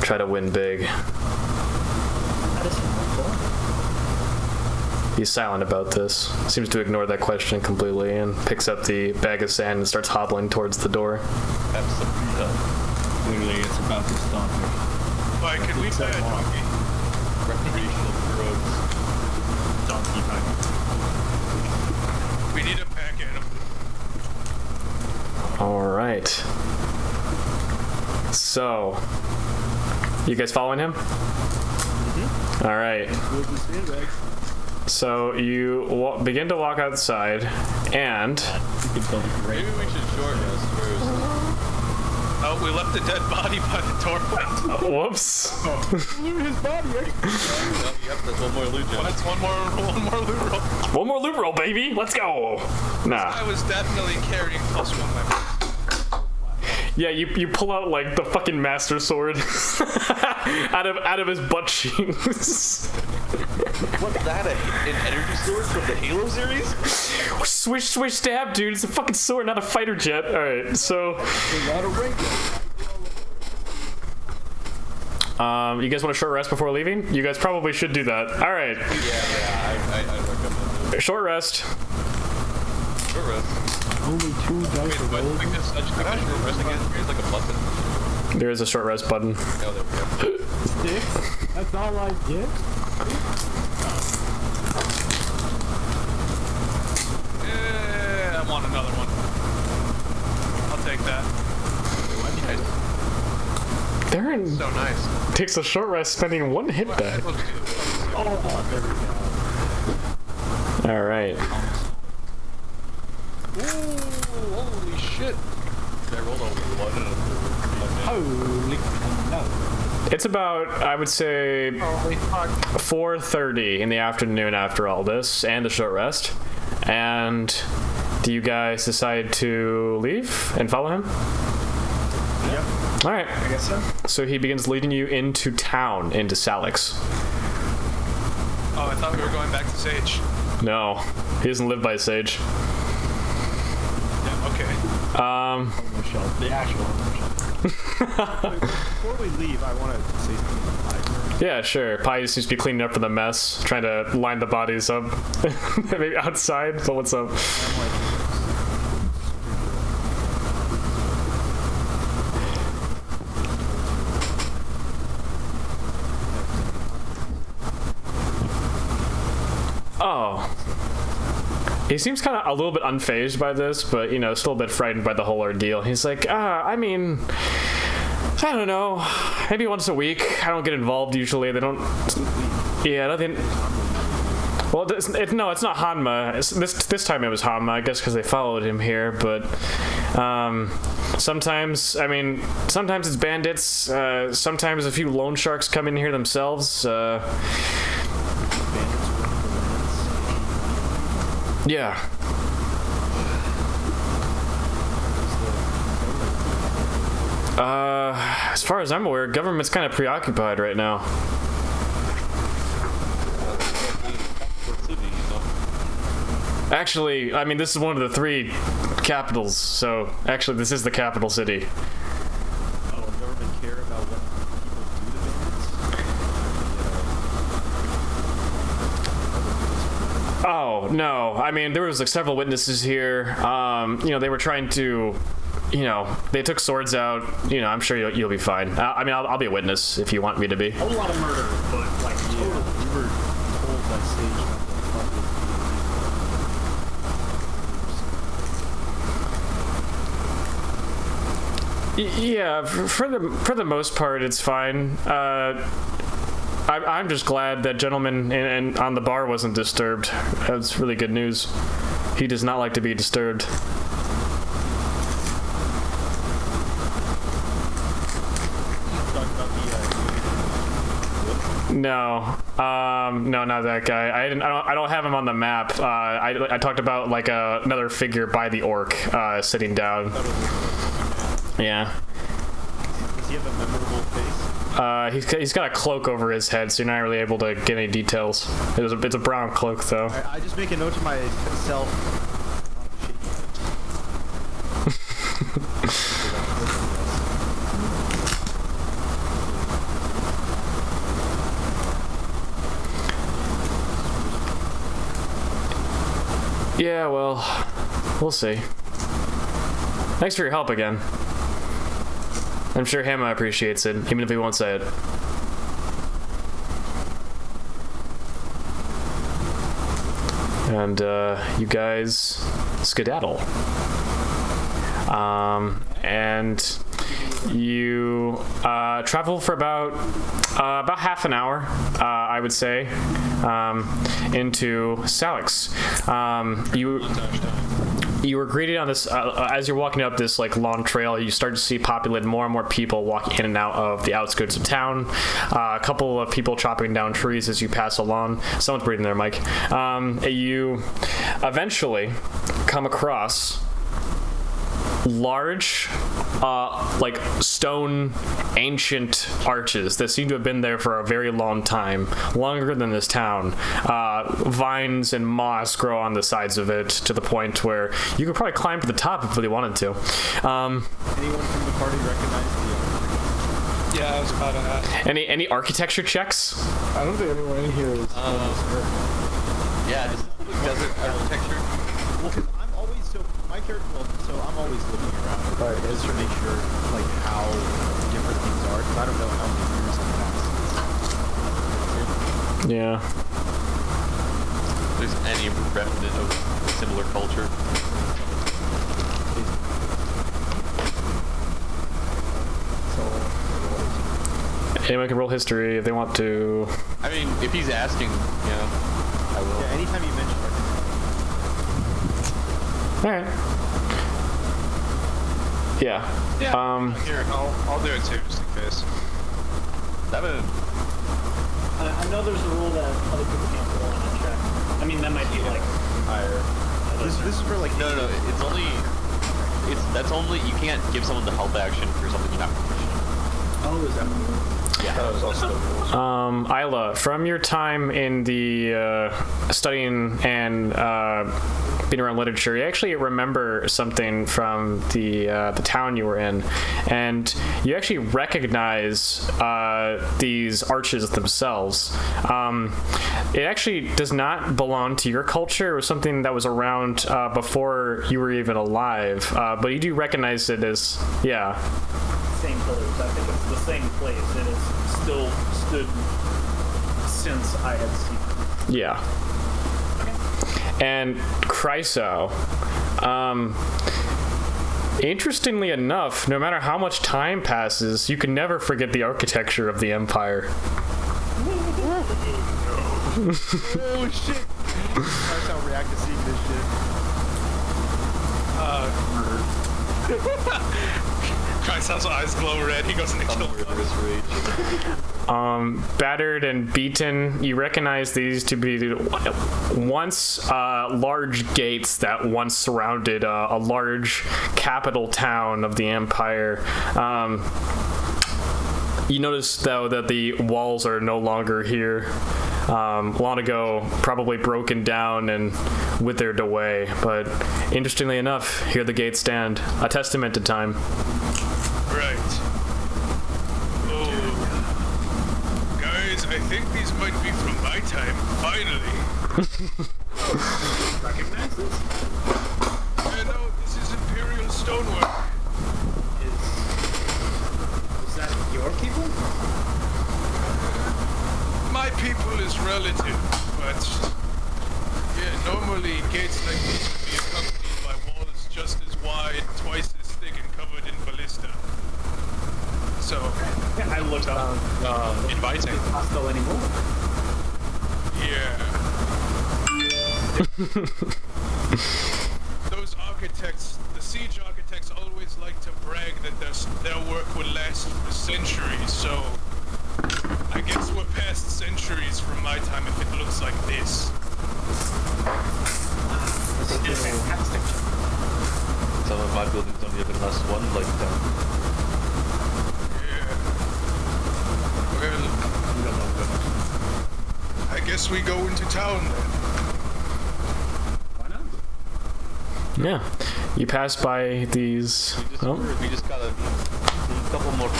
try to win big. That is helpful. He's silent about this. Seems to ignore that question completely and picks up the bag of sand and starts hobbling towards the door. Absolutely. Literally, it's about to stop me. Why, could we play a donkey? Recreational drugs. Donkey time. We need a pack animal. All right. So, you guys following him? Mm-hmm. All right. So you begin to walk outside, and Maybe we should short rest first. Oh, we left a dead body by the doorway. whoops. Yep, that's one more loot jump. That's one more loot roll. One more loot roll, baby. Let's go. I Nah. was definitely carrying +1 weapon. Yeah, you pull out like the fucking master sword out of his butt cheeks. What's that? An energy sword from the Halo series? Swish, swish, stab, dude. It's a fucking sword, not a fighter jet. All right, so. You guys want a short rest before leaving? You guys probably should do that. All right. Yeah, I recommend it. Short rest. Short rest. Only 2 dice Wait, what? Like this? I just got short rest again. Here's like a button. There is a short rest button. Oh, there we go. sticks. That's all I get. Yeah, I want another one. I'll take that. Darren So nice. takes a short rest, spending 1 hit die. Oh, There we go. All right. ooh, holy shit. I rolled a 1 and a 4. Holy no. It's about, I would say, Holy fuck. 4:30 in the afternoon after all this and the short rest. And do you guys decide to leave and follow him? Yep. All right. I guess so. So he begins leading you into town, into Salix. Oh, I thought we were going back to Sage. No, he doesn't live by Sage. Yeah, okay. The actual Before we leave, I want to say something about Piper. Yeah, sure. Pi seems to be cleaning up for the mess, trying to line the bodies up. Maybe outside, but what's up? I'm like, Oh. He seems kind of a little bit unfazed by this, but, you know, still a bit frightened by the whole ordeal. He's like, I mean, I don't know. Maybe once a week. I don't get involved usually. They don't... Yeah, nothing... Well, no, it's not Hanma. This time it was Hanma, I guess, because they followed him here, but... sometimes, I mean, sometimes it's bandits. Sometimes a few loan sharks come in here themselves. Yeah. As far as I'm aware, government's kind of preoccupied right now. Actually, I mean, this is one of the 3 capitals, so actually this is the capital city. oh, government care about what people do to bandits? Oh, no. I mean, there was like several witnesses here. You know, they were trying to, you know, they took swords out. You know, I'm sure you'll be fine. I mean, I'll be a witness if you want me to be. A whole lot of murder, but like Yeah, totally. we were told by Sage not to fuck with Yeah, for the most part, it's fine. I'm just glad that gentleman and on the bar wasn't disturbed. That's really good news. He does not like to be disturbed. No, no, not that guy. I don't have him on the map. I talked about like another figure by the orc, sitting down. Yeah. Does he have a memorable face? He's got a cloak over his head, so you're not really able to get any details. It's a brown cloak, though. I just make a note to myself. Yeah, well, we'll see. Thanks for your help again. I'm sure Hama appreciates it, even if he won't say it. And you guys skedaddle. And you travel for about half an hour, I would say, into Salix. You were greeted on this as you're walking up this like long trail. You start to see populated more and more people walking in and out of the outskirts of town. A couple of people chopping down trees as you pass along. Someone's breathing there, Mike. You eventually come across large like stone ancient arches that seem to have been there for a very long time, longer than this town. Vines and moss grow on the sides of it to the point where you could probably climb to the top if you really wanted to. Anyone from the party recognize the Yeah, I was about to ask. Any architecture checks? I don't think anyone in here is. Yeah, this is like desert architecture. Well, because I'm always my character. Well, so I'm always looking around just to make sure like how different things are. Because I don't know how many years have passed. Yeah. If there's any remnant of similar culture. Anyone can roll history if they want to. I mean, if he's asking, I will. Yeah, anytime you mention it. All right. Yeah. Yeah. Here, I'll do it too, just in case. I know there's a rule that other people can't roll on a check. I mean, that might be like higher. This is for like No. It's only. That's only. You can't give someone the help action for something you're not proficient. Oh, is that one? Yeah. That was also the rules. Isla, from your time in the studying and being around literature, you actually remember something from the town you were in, and you actually recognize these arches themselves. It actually does not belong to your culture. It was something that was around before you were even alive, but you do recognize it as, yeah. Same pillars. I think it's the same place, and it's still stood since I had seen it. Yeah. And Chryso, interestingly enough, no matter how much time passes, you can never forget the architecture of the Empire. oh shit! That's how I react to seeing this shit. Christ's eyes glow red. He goes into kill mode. Battered and beaten, you recognize these to be once large gates that once surrounded a large capital town of the Empire. You notice, though, that the walls are no longer here. Long ago, probably broken down and withered away. But interestingly enough, here the gates stand, a testament to time. Right. Oh. Guys, I think these might be from my time, finally. Recognize this? No, this is Imperial stonework. Is that your people? My people is relative, but yeah, normally gates like these would be accompanied by walls just as wide, twice as thick, and covered in ballista. So, Yeah, I looked up. inviting. Hostile anymore. Yeah. Those architects, the siege architects, always like to brag that their work would last for centuries, so I guess we're past centuries from my time if it looks like this. This is fantastic. Some of my buildings only have last one lifetime. Yeah. Well, I guess we go into town then. Why not? Yeah. You pass by these... We just got a couple more.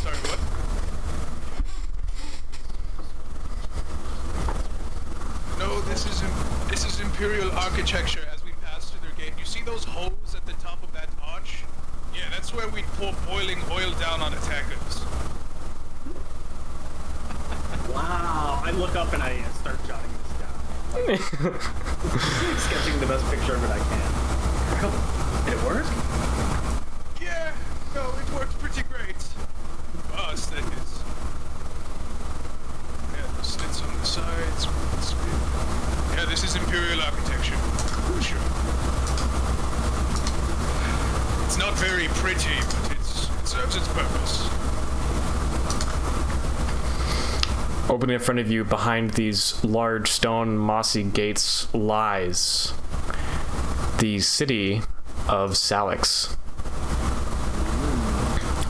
Sorry, what? No, this is Imperial architecture as we pass through their gate. You see those holes at the top of that arch? Yeah, that's where we'd pour boiling oil down on attackers. Wow. I look up and I start jotting this down. Like, sketching the best picture of it I can. Did it work? Yeah, no, it worked pretty great. For us, that is. Yeah, the slits on the sides. Yeah, this is Imperial architecture. For sure. It's not very pretty, but it serves its purpose. Opening in front of you, behind these large stone mossy gates, lies the city of Salix.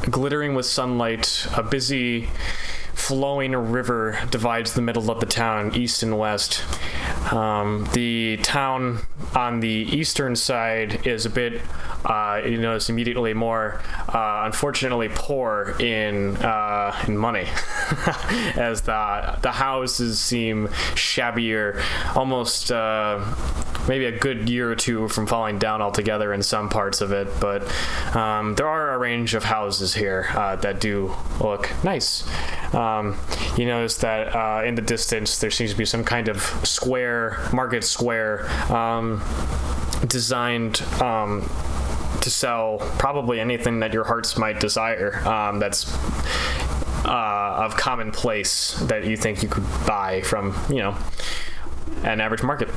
Glittering with sunlight, a busy flowing river divides the middle of the town, east and west. The town on the eastern side is a bit, you notice immediately more, unfortunately, poor in money, as the houses seem shabbier, almost maybe a good year or two from falling down altogether in some parts of it. But there are a range of houses here that do look nice. You notice that in the distance there seems to be some kind of market square, designed to sell probably anything that your hearts might desire, that's of commonplace that you think you could buy from, an average market.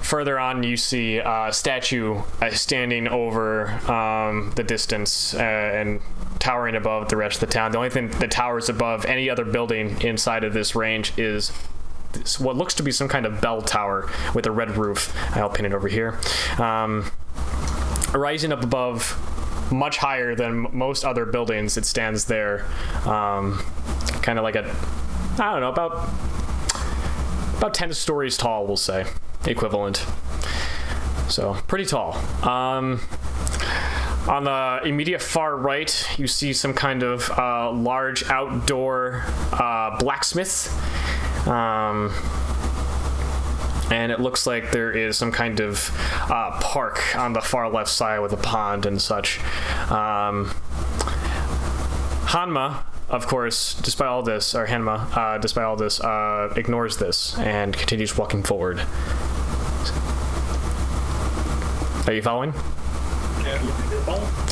Further on, you see a statue standing over the distance and towering above the rest of the town. The only thing that towers above any other building inside of this range is what looks to be some kind of bell tower with a red roof. I'll pin it over here. Rising up above, much higher than most other buildings, it stands there, kind of like about 10 stories tall, we'll say, equivalent. So pretty tall. On the immediate far right, you see some kind of large outdoor blacksmith. And it looks like there is some kind of park on the far left side with a pond and such. Hanma, of course, despite all this, ignores this and continues walking forward. Are you following? Yeah.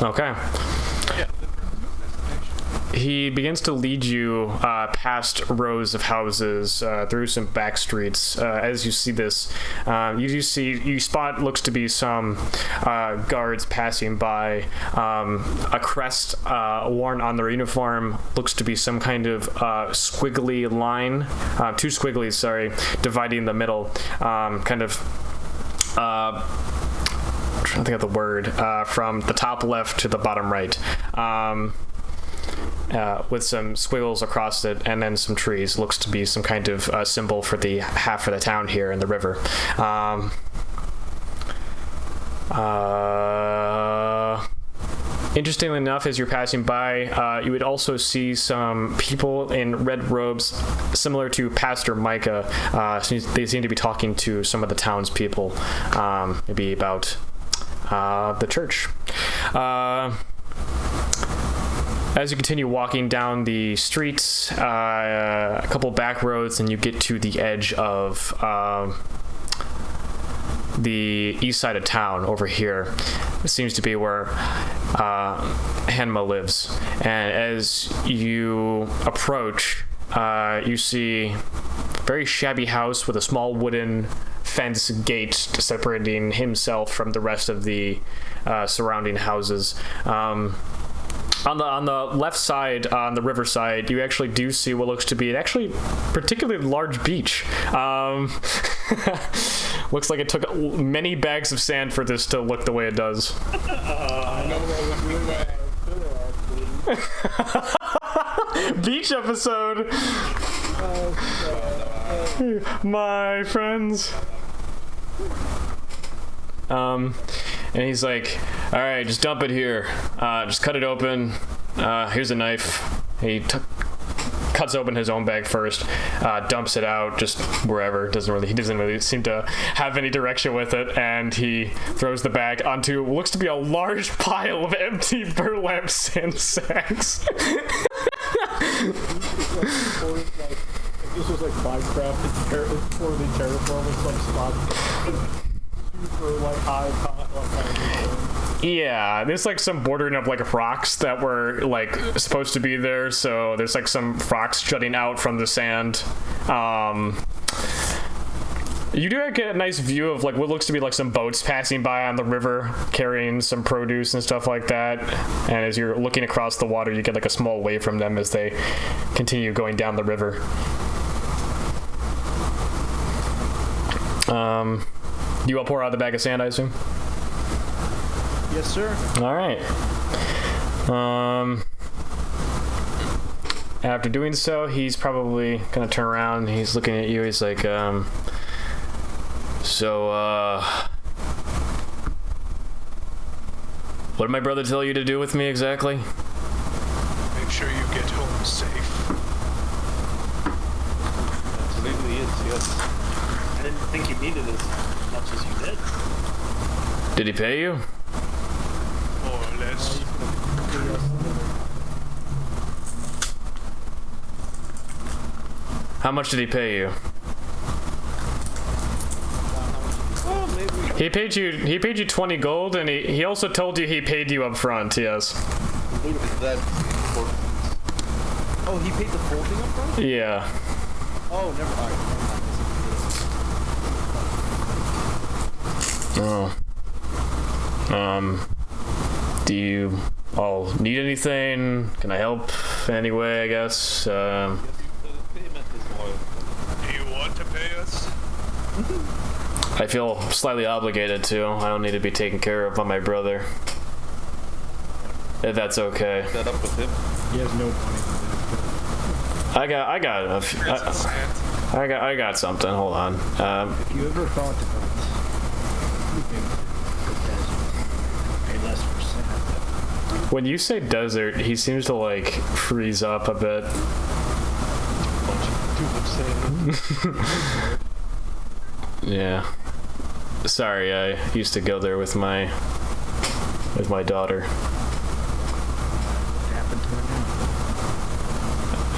Okay. Yeah. He begins to lead you past rows of houses, through some back streets. As you see this, you spot looks to be some guards passing by. A crest worn on their uniform looks to be some kind of squiggly line, two squigglies, sorry, dividing the middle. I'm trying to think of the word, from the top left to the bottom right. With some squiggles across it, and then some trees. Looks to be some kind of symbol for the half of the town here in the river. Interestingly enough, as you're passing by, you would also see some people in red robes, similar to Pastor Micah. They seem to be talking to some of the townspeople, maybe about the church. As you continue walking down the streets, a couple back roads, and you get to the edge of the east side of town over here. It seems to be where Hanma lives. And as you approach, you see a very shabby house with a small wooden fence gate separating himself from the rest of the surrounding houses. On the left side, on the river side, you actually do see what looks to be an actually particularly large beach. Looks like it took many bags of sand for this to look the way it does. I know what Beach episode! My friends. And he's like, all right, just dump it here. Just cut it open. Here's a knife. He cuts open his own bag first, dumps it out just wherever. He doesn't really seem to have any direction with it, and he throws the bag onto what looks to be a large pile of empty burlap sand sacks. If this was like Minecraft, it's poorly terraforming some spots. Super like high. Yeah, there's like some bordering of like rocks that were like supposed to be there, so there's like some rocks jutting out from the sand. You do get a nice view of like what looks to be like some boats passing by on the river carrying some produce and stuff like that, and as you're looking across the water you get like a small wave from them as they continue going down the river. You all pour out the bag of sand, I assume? Yes, sir. All right. After doing so, he's probably gonna turn around. He's looking at you. He's like, what did my brother tell you to do with me exactly? Make sure you get home safe. Absolutely is, yes. I didn't think you needed as much as you did. Did he pay you? More or less. How much did he pay you? Well, maybe. He paid you 20 gold, and he also told you he paid you up front. Yes. That important. Oh, he paid the full thing up front? Yeah. Oh, never mind. Oh. Do you all need anything? Can I help in any way, I guess? The payment is more. Do you want to pay us? I feel slightly obligated to. I don't need to be taken care of by my brother. If that's okay. Set up with him. He has no money. I got something. Hold on. If you ever thought about pay less for sand. When you say desert, he seems to like freeze up a bit. Too much sand. Yeah. Sorry, I used to go there with my daughter. What happened to her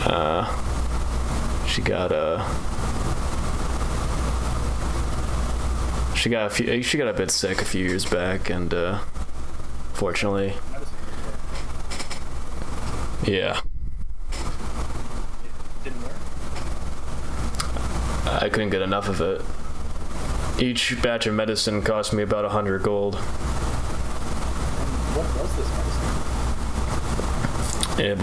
now? She got a bit sick a few years back, and fortunately, yeah. Didn't work. I couldn't get enough of it. Each batch of medicine cost me about 100 gold. What was this medicine? It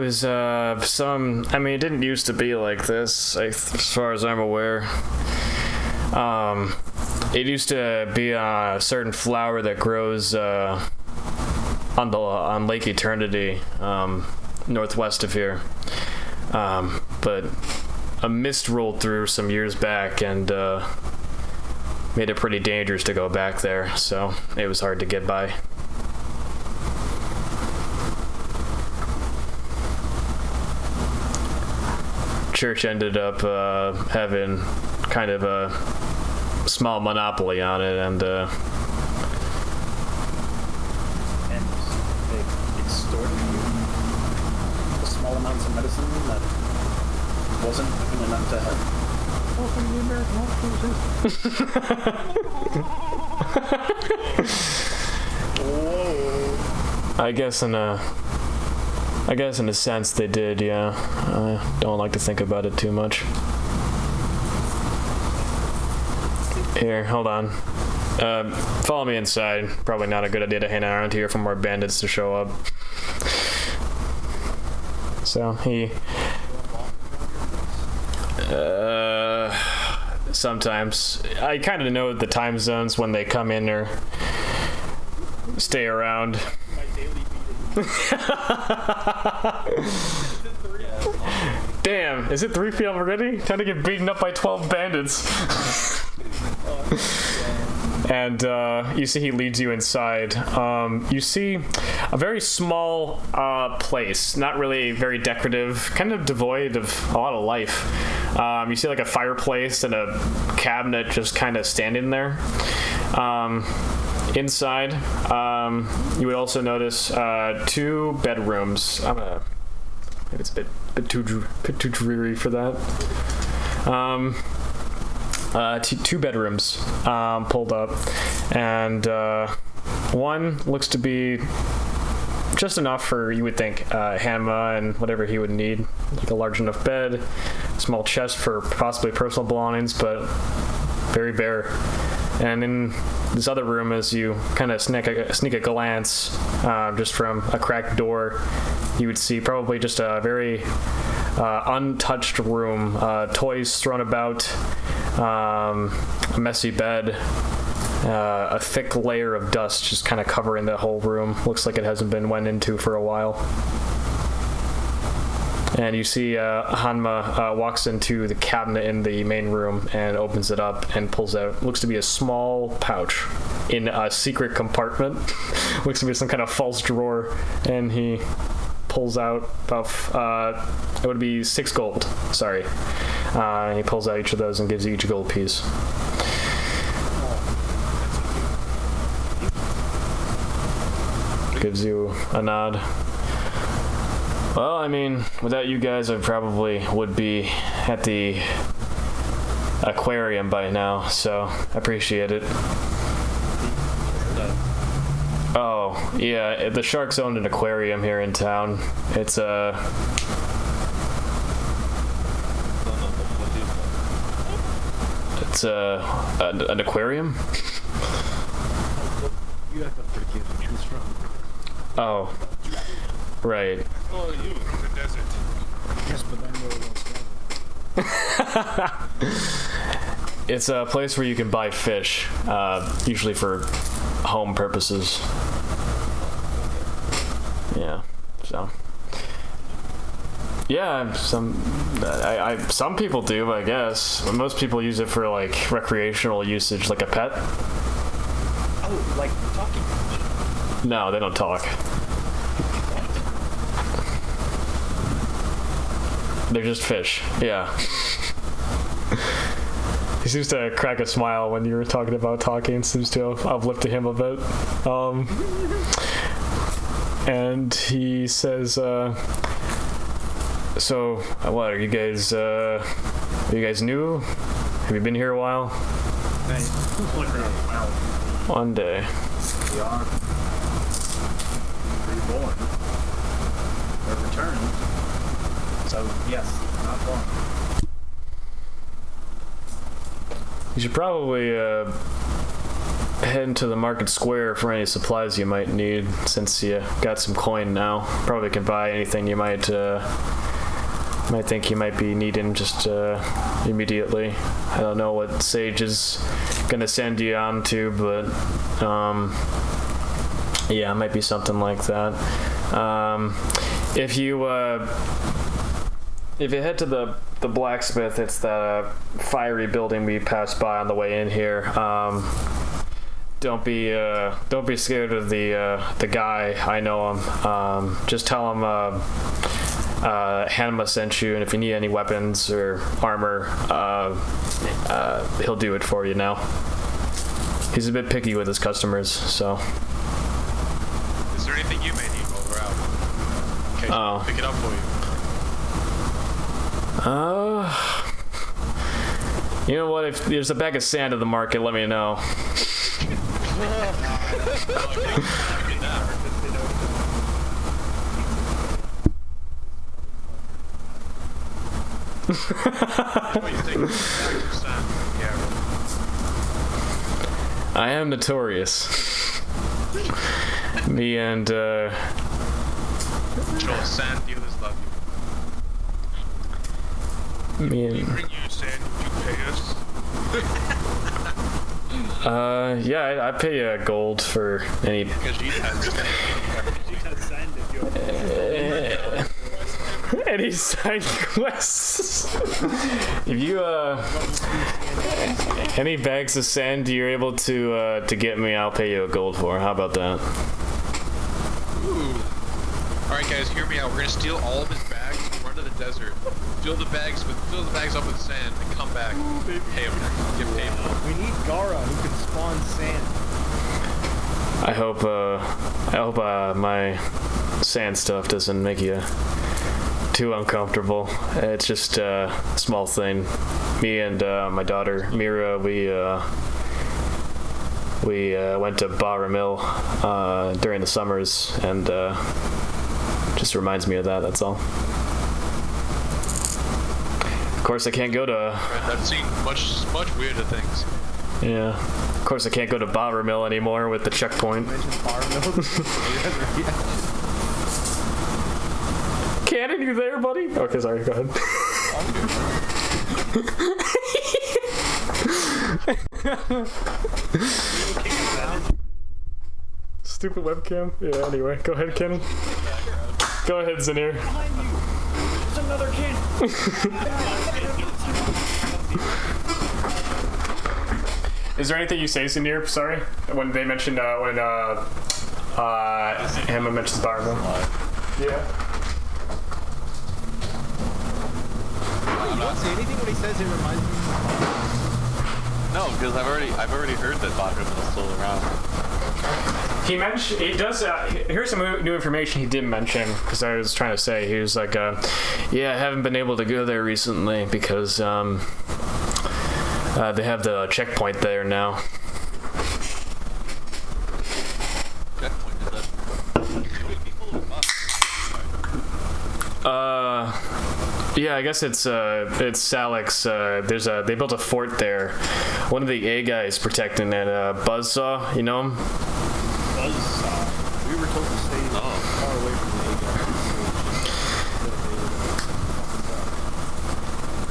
was it didn't used to be like this, as far as I'm aware. It used to be a certain flower that grows on Lake Eternity, northwest of here. But a mist rolled through some years back and made it pretty dangerous to go back there, so it was hard to get by. Church ended up having kind of a small monopoly on it, and And they extorted you for small amounts of medicine that wasn't even enough to help. Welcome to the American Whoa. I guess in a sense they did, yeah. I don't like to think about it too much. Here, hold on. Follow me inside. Probably not a good idea to hang around here for more bandits to show up. So he... sometimes. I kind of know the time zones when they come in or stay around. My daily beating. Damn, is it 3 p.m. already? Time to get beaten up by 12 bandits. And you see he leads you inside. You see a very small place, not really very decorative, kind of devoid of a lot of life. You see like a fireplace and a cabinet just kind of standing there. Inside, you would also notice 2 bedrooms. Maybe it's a bit too dreary for that. 2 bedrooms pulled up, and one looks to be just enough for, you would think, Hanma and whatever he would need, like a large enough bed, small chest for possibly personal belongings, but very bare. And in this other room, as you kind of sneak a glance just from a cracked door, you would see probably just a very untouched room, toys thrown about, a messy bed, a thick layer of dust just kind of covering the whole room. Looks like it hasn't been went into for a while. And you see Hanma walks into the cabinet in the main room and opens it up and pulls out, looks to be a small pouch in a secret compartment. Looks to be some kind of false drawer, and he pulls out about, it would be 6 gold, sorry. He pulls out each of those and gives you each a gold piece. Gives you a nod. Well, I mean, without you guys, I probably would be at the aquarium by now, so I appreciate it. Oh, yeah, the Sharks owned an aquarium here in town. It's an aquarium? You have to forgive me. Who's from? Oh, right. Oh, you from the desert. Yes, but then we'll It's a place where you can buy fish, usually for home purposes. Yeah, so. Yeah, some people do, I guess. Most people use it for like recreational usage, like a pet. Oh, like talking fish. No, they don't talk. They're just fish. Yeah. He seems to crack a smile when you were talking about talking. Seems to have uplifted him a bit. And he says, so, what, are you guys new? Have you been here a while? One day. We are reborn. We're returned. So, yes, not long. You should probably head into the market square for any supplies you might need, since you got some coin now. Probably can buy anything you might think you might be needing just immediately. I don't know what Sage is gonna send you on to, but yeah, it might be something like that. If you head to the blacksmith, it's that fiery building we passed by on the way in here. Don't be scared of the guy. I know him. Just tell him Hanma sent you, and if you need any weapons or armor, he'll do it for you now. He's a bit picky with his customers, so. Is there anything you may need while we're out? Okay, I'll pick it up for you. You know what? If there's a bag of sand at the market, let me know. I am notorious. Me and Sure, sand dealers love you. me and Bring you sand, would you pay us? yeah, I pay you gold for any. Because you had You had sand if you're any side quests. If you any bags of sand you're able to get me, I'll pay you a gold for. How about that? Ooh. Alright guys, hear me out. We're gonna steal all of his bags, run to the desert, fill the bags up with sand, and come back. Pay him. Get paid. We need Gara who can spawn sand. I hope my sand stuff doesn't make you too uncomfortable. It's just a small thing. Me and my daughter Mira, we went to Baramil during the summers, and just reminds me of that. That's all. Of course, I can't go to. I've seen much weirder things. Yeah. Of course, I can't go to Baramil anymore with the checkpoint. Cannon, you there, buddy? Okay, sorry. Go ahead. Stupid webcam. Yeah. Anyway, go ahead, Cannon. Go ahead, Zanir. There's another kid. Is there anything you say, Zanir? Sorry, when they mentioned Emma mentions Baramil. Yeah. You don't say anything when he says it reminds me. No, because I've already heard that Vodka is still around. He does, here's some new information he didn't mention, because I was trying to say, he was like, yeah, I haven't been able to go there recently, because, they have the checkpoint there now. Checkpoint, is that people or not? Yeah, I guess it's Salix. They built a fort there. One of the A guys protecting it, Buzzsaw, you know him? Buzzsaw. We were told to stay far away from the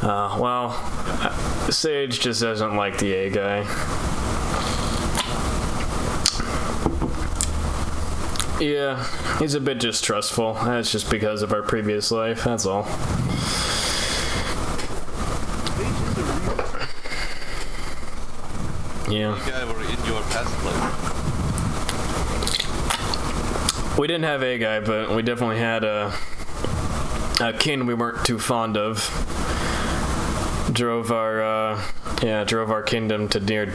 A guy. Well, Sage just doesn't like the A guy. Yeah, he's a bit distrustful. That's just because of our previous life, that's all. Yeah. You guys were in your past life. We didn't have a guy, but we definitely had a kin we weren't too fond of. Drove our kingdom to near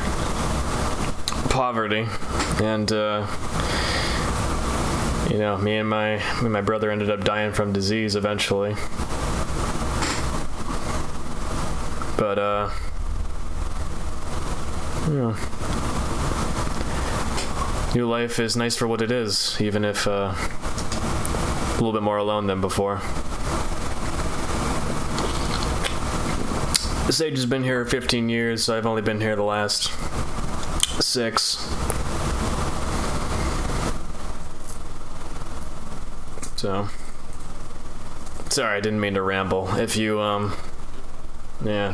poverty, and you know, me and my brother ended up dying from disease eventually. But yeah. New life is nice for what it is, even if a little bit more alone than before. Sage has been here 15 years, so I've only been here the last 6. So, sorry, I didn't mean to ramble. If you, yeah.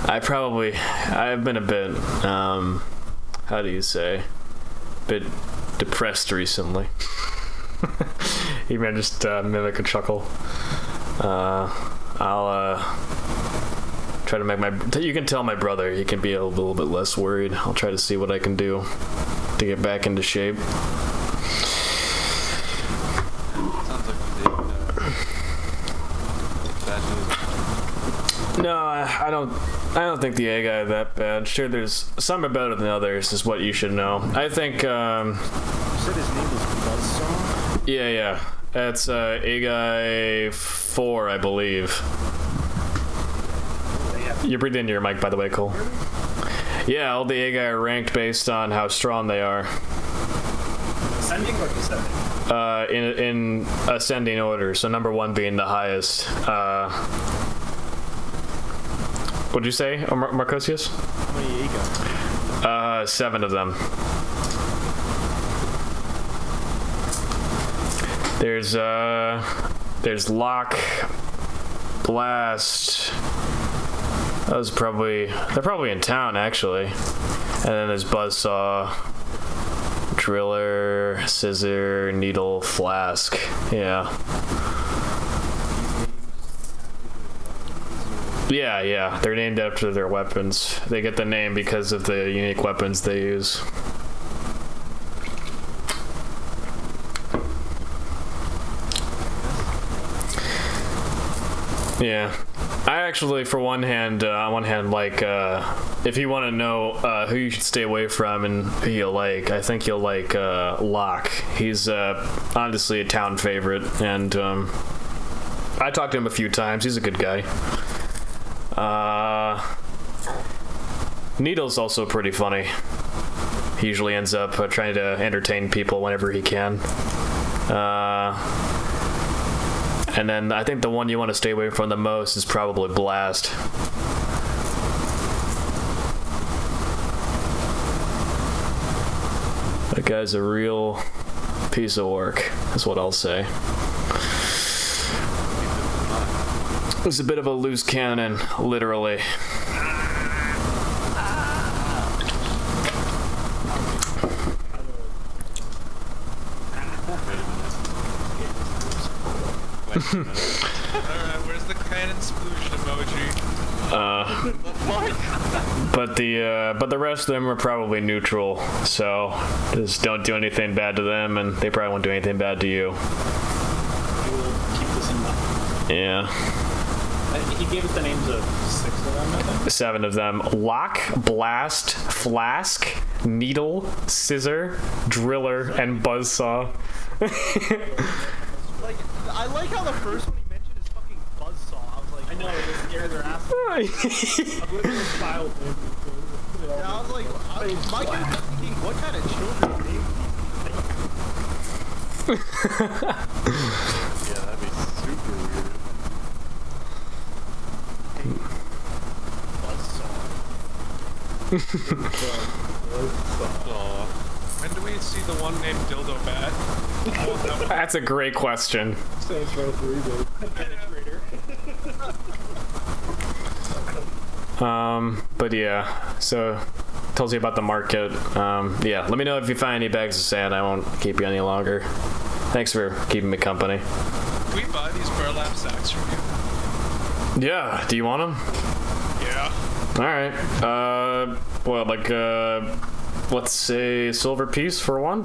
I've been a bit, how do you say, bit depressed recently. You may just mimic a chuckle. I'll try to make you can tell my brother he can be a little bit less worried. I'll try to see what I can do to get back into shape. Sounds like you did bad news. No, I don't think the A guy that bad. Sure, there's some are better than others, is what you should know. I think, You said his name was Buzzsaw? yeah. That's A guy 4, I believe. You're breathing into your mic, by the way, Cole. Yeah, all the A guy are ranked based on how strong they are. Ascending or descending? In ascending order, so number 1 being the highest. What'd you say, Marcosius? How many A guys? 7 of them. There's Lock, Blast. They're probably in town actually. And then there's Buzzsaw, driller, scissor, needle, flask. Yeah. Yeah. They're named after their weapons. They get the name because of the unique weapons they use. Yeah. I actually, on one hand, like, if you want to know who you should stay away from and who you'll like, I think you'll like Locke. He's honestly a town favorite, and I talked to him a few times. He's a good guy. Needle's also pretty funny. He usually ends up trying to entertain people whenever he can. And then I think the one you want to stay away from the most is probably Blast. That guy's a real piece of work, is what I'll say. He's a bit of a loose cannon, literally. Alright, where's the cannon sploosh emoji? But the rest of them are probably neutral, so just don't do anything bad to them, and they probably won't do anything bad to you. We will keep this in mind. Yeah. He gave us the names of 6 of them, I think. 7 of them. Lock, Blast, Flask, Needle, Scissor, Driller, and Buzzsaw. Like, I like how the first one he mentioned is fucking Buzzsaw. I was like, I know, it was scared their ass. Oblivious style thing. yeah, I was like, my kid was thinking, what kind of children name Yeah, that'd be super weird. Aw. When do we see the one named Dildo Bat? That's a great question. Saints Row 3, dude. But yeah, so tells you about the market. Yeah, let me know if you find any bags of sand. I won't keep you any longer. Thanks for keeping me company. Can we buy these burlap sacks from you? Yeah, do you want them? Yeah. Alright, let's say a silver piece for one?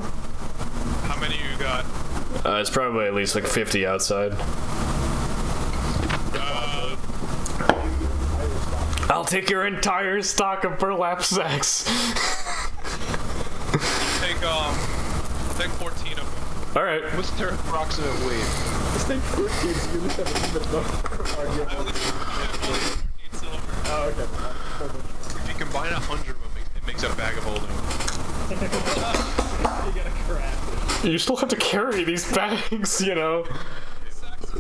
How many you got? It's probably at least like 50 outside. I'll take your entire stock of burlap sacks. Take 14 of them. Alright. What's their approximate weight? This thing 14, so you just have a bit of I only have 14 silver. Oh, okay. If you combine 100 of them, it makes a bag of holding. You gotta craft it. You still have to carry these bags, you know. Sacks of the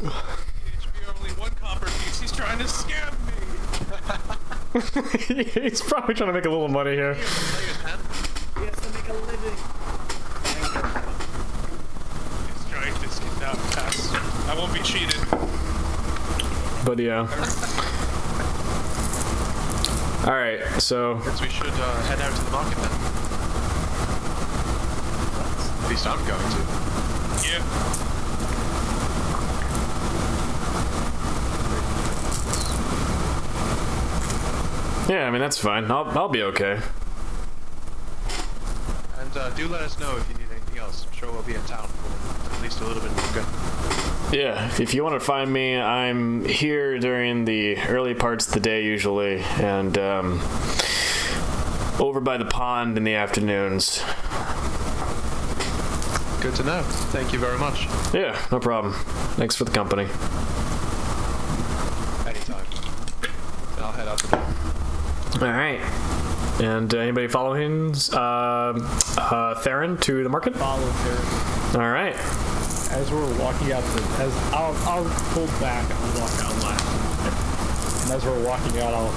HP only 1 copper piece. He's trying to scam me. He's probably trying to make a little money here. He has to make a living. He's trying to skip out past. I won't be cheated. But yeah. Alright, so Guess we should head out to the market then. At least I'm going to. Yeah. yeah, I mean that's fine. I'll be okay. And do let us know if you need anything else. I'm sure we'll be in town for at least a little bit longer. Yeah, if you want to find me, I'm here during the early parts of the day usually, and over by the pond in the afternoons. Good to know. Thank you very much. Yeah, no problem. Thanks for the company. Anytime. I'll head out the door. Alright. And anybody following Theron to the market? Follow there. Alright. As we're walking out, I'll pull back and I'll walk out last. And as we're walking out, I'll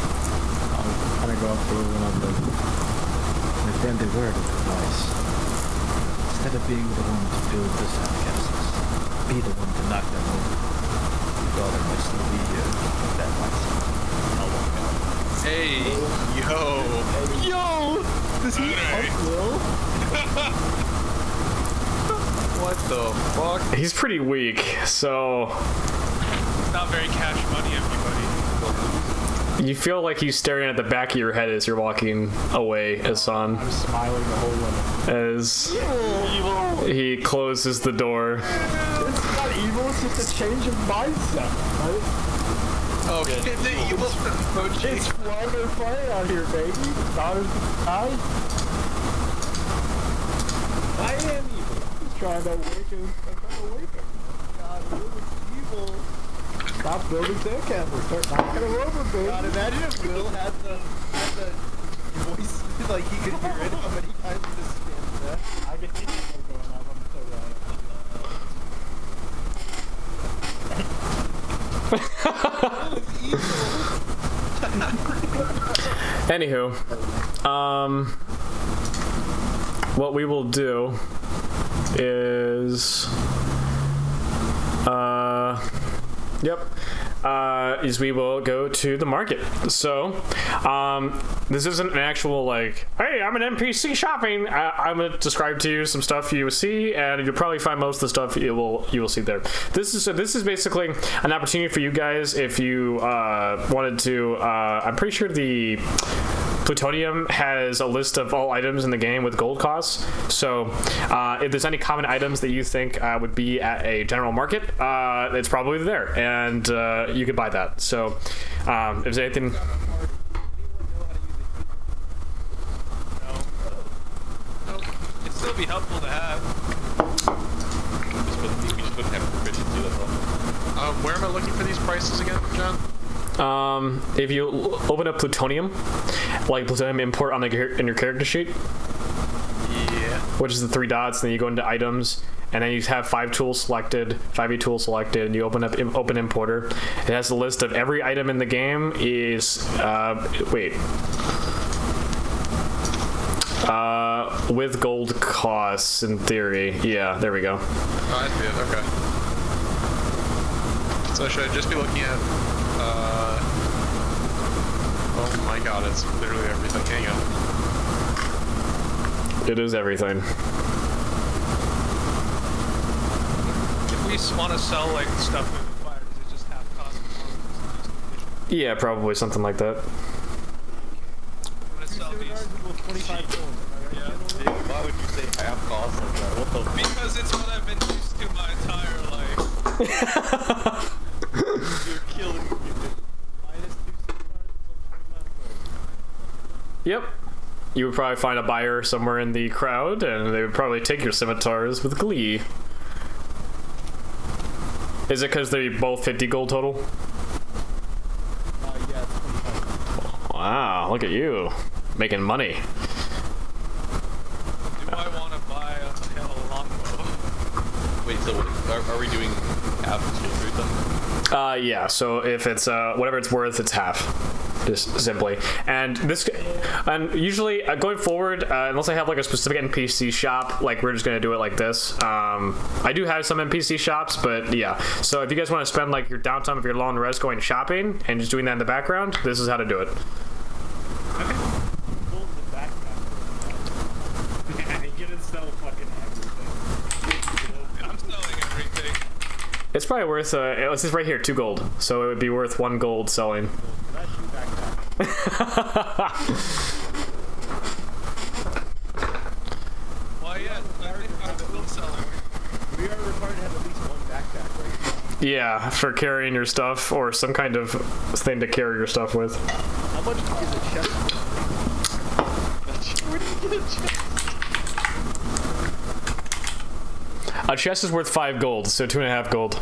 kind of go up to one of them. My friend, a word of advice. Instead of being the one to build the sandcastles, be the one to knock them over. Your daughter might still be here. That might. I'll walk out. Hey, yo. Yo! Does he Alright. Will? What the fuck? He's pretty weak, so Not very cash money, everybody. you feel like he's staring at the back of your head as you're walking away, Hassan, I'm smiling the whole way. as he closes the door. It's not evil, it's just a change of mindset, right? Oh, the evil emoji. It's fun or fun out here, baby. Daughters die. I am evil. Just trying to awaken. God, it's evil. Stop building sandcastles. Start knocking them over, baby. God, imagine if Will had the voice, like he could hear it, how many times he just stands there. I can see people going on. I'm so Anywho, what we will do is, is we will go to the market. So, this isn't an actual like, hey, I'm an NPC shopping. I'm gonna describe to you some stuff you will see, and you'll probably find most of the stuff you will see there. This is basically an opportunity for you guys if you wanted to. I'm pretty sure the Plutonium has a list of all items in the game with gold costs. So if there's any common items that you think would be at a general market, it's probably there, and you could buy that. So if there's anything... It'd still be helpful to have. We just wouldn't have proficiency, that's all. Where am I looking for these prices again, John? If you open up Plutonium, like Plutonium import on in your character sheet, which is the 3 dots, then you go into items, and then you have 5 tools selected, 5e tools selected, and you open up open importer. It has a list of every item in the game is with gold costs in theory. Yeah, there we go. Oh, I see it. Okay. So should I just be looking at? Oh my god, it's literally everything. Hang on. It is everything. If we want to sell like stuff moving fire, does it just have cost? Yeah, probably something like that. I'm gonna sell these. 25 gold. Yeah. Why would you say half cost like that? What the Because it's what I've been used to my entire life. You're killing me. Minus 2 cards, 25 gold. Yep. You would probably find a buyer somewhere in the crowd, and they would probably take your scimitars with glee. Is it because they're both 50 gold total? Yeah, it's 25. Wow, look at you. Making money. Do I want to buy a longbow? Wait, so are we doing half exchange rate then? Yeah, so if it's whatever it's worth, it's half. Just simply. And usually going forward, unless I have like a specific NPC shop, like we're just gonna do it like this. I do have some NPC shops, but yeah. So if you guys want to spend like your downtime, if you're long rest going shopping and just doing that in the background, this is how to do it. I'm selling everything. It's probably worth, it's just right here, 2 gold. So it would be worth 1 gold selling. Why, yeah, I will sell it. We are required to have at least 1 backpack right now. Yeah, for carrying your stuff, or some kind of thing to carry your stuff with. How much is a chest? Where did you get a chest? A chest is worth 5 gold, so 2.5 gold. 2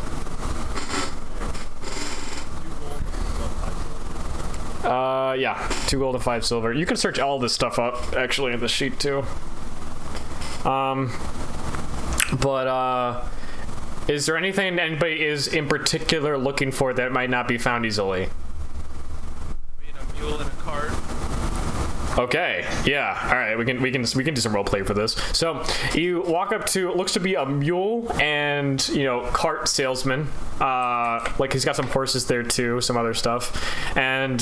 gold, 5 Yeah, 2 gold and 5 silver. You can search all this stuff up, actually, in the sheet, too. Is there anything anybody is in particular looking for that might not be found easily? I mean, a mule and a cart. Okay, yeah, all right, we can do some role play for this. So you walk up to, it looks to be a mule and, you know, cart salesman. Like he's got some horses there too, some other stuff. And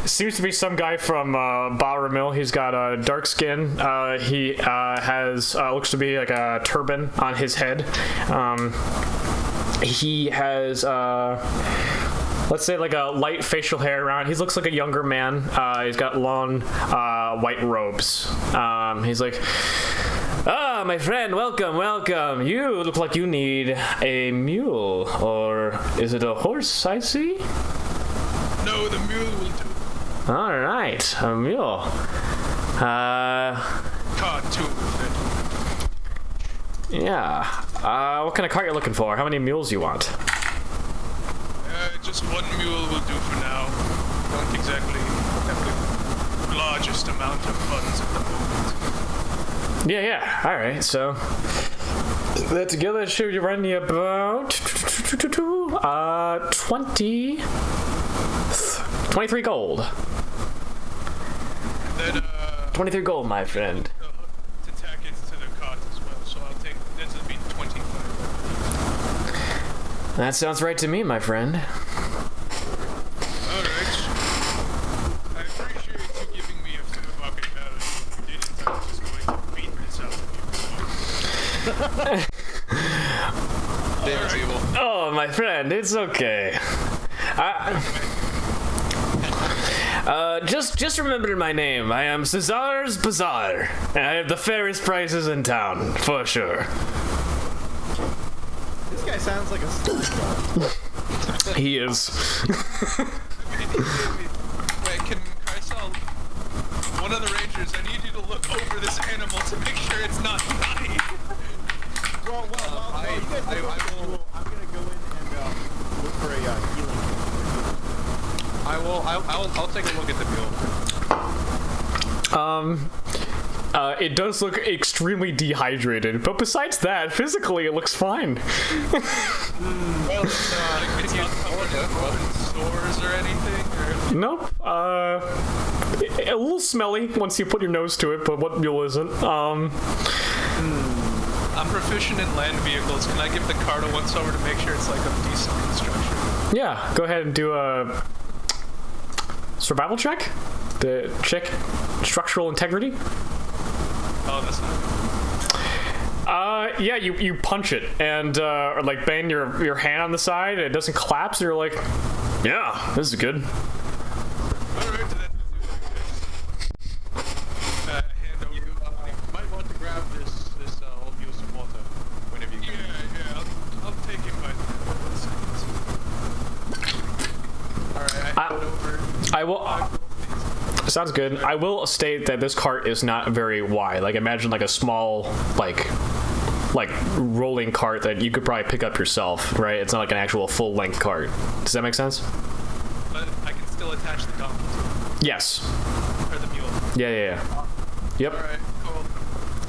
seems to be some guy from Balramil. He's got dark skin. He has looks to be like a turban on his head. He has let's say like a light facial hair around. He looks like a younger man. He's got long white robes. He's like, "Ah, my friend, welcome, welcome. You look like you need a mule, or is it a horse I see?" No, the mule will do. All right, a mule. Cart too, friend. Yeah. What kind of cart you looking for? How many mules you want? Just one mule will do for now. Don't exactly have the largest amount of funds at the moment. Yeah. All right. So that together should run you about 23 gold. And then 23 gold, my friend. to tack it to the cart as well. So I'll take that'll be 25. That sounds right to me, my friend. Alright. I appreciate you giving me a fair market value. If you didn't, I was going to beat this out of you. Damon's evil. Oh, my friend, it's okay. Just remember my name. I am Cesar's Bazaar, and I have the fairest prices in town, for sure. This guy sounds like a stunt. He is. Wait, can Kaisal, one of the rangers, I need you to look over this animal to make sure it's not dying. Well, you guys look at the mule. I'm gonna go in and look for a healing. I'll take a look at the mule. It does look extremely dehydrated, but besides that, physically it looks fine. Well, it's not covered in sores or anything? Or... Nope. A little smelly once you put your nose to it, but what mule isn't? I'm proficient in land vehicles. Can I give the cart a once over to make sure it's like of decent construction? Yeah, go ahead and do a survival check. To check structural integrity. Oh, that's not good. Yeah, you punch it and or like bang your hand on the side and it doesn't collapse and you're like, yeah, this is good. Alright, so that's hand over. You might want to grab this old mule some water whenever you can. Yeah, I'll take him by 1 second. Alright, I head over. I will. Sounds good. I will state that this cart is not very wide. Like imagine like a small like rolling cart that you could probably pick up yourself, right? It's not like an actual full length cart. Does that make sense? But I can still attach the donkey to Yes. it, or the mule. Yeah. Yep. Alright, cool.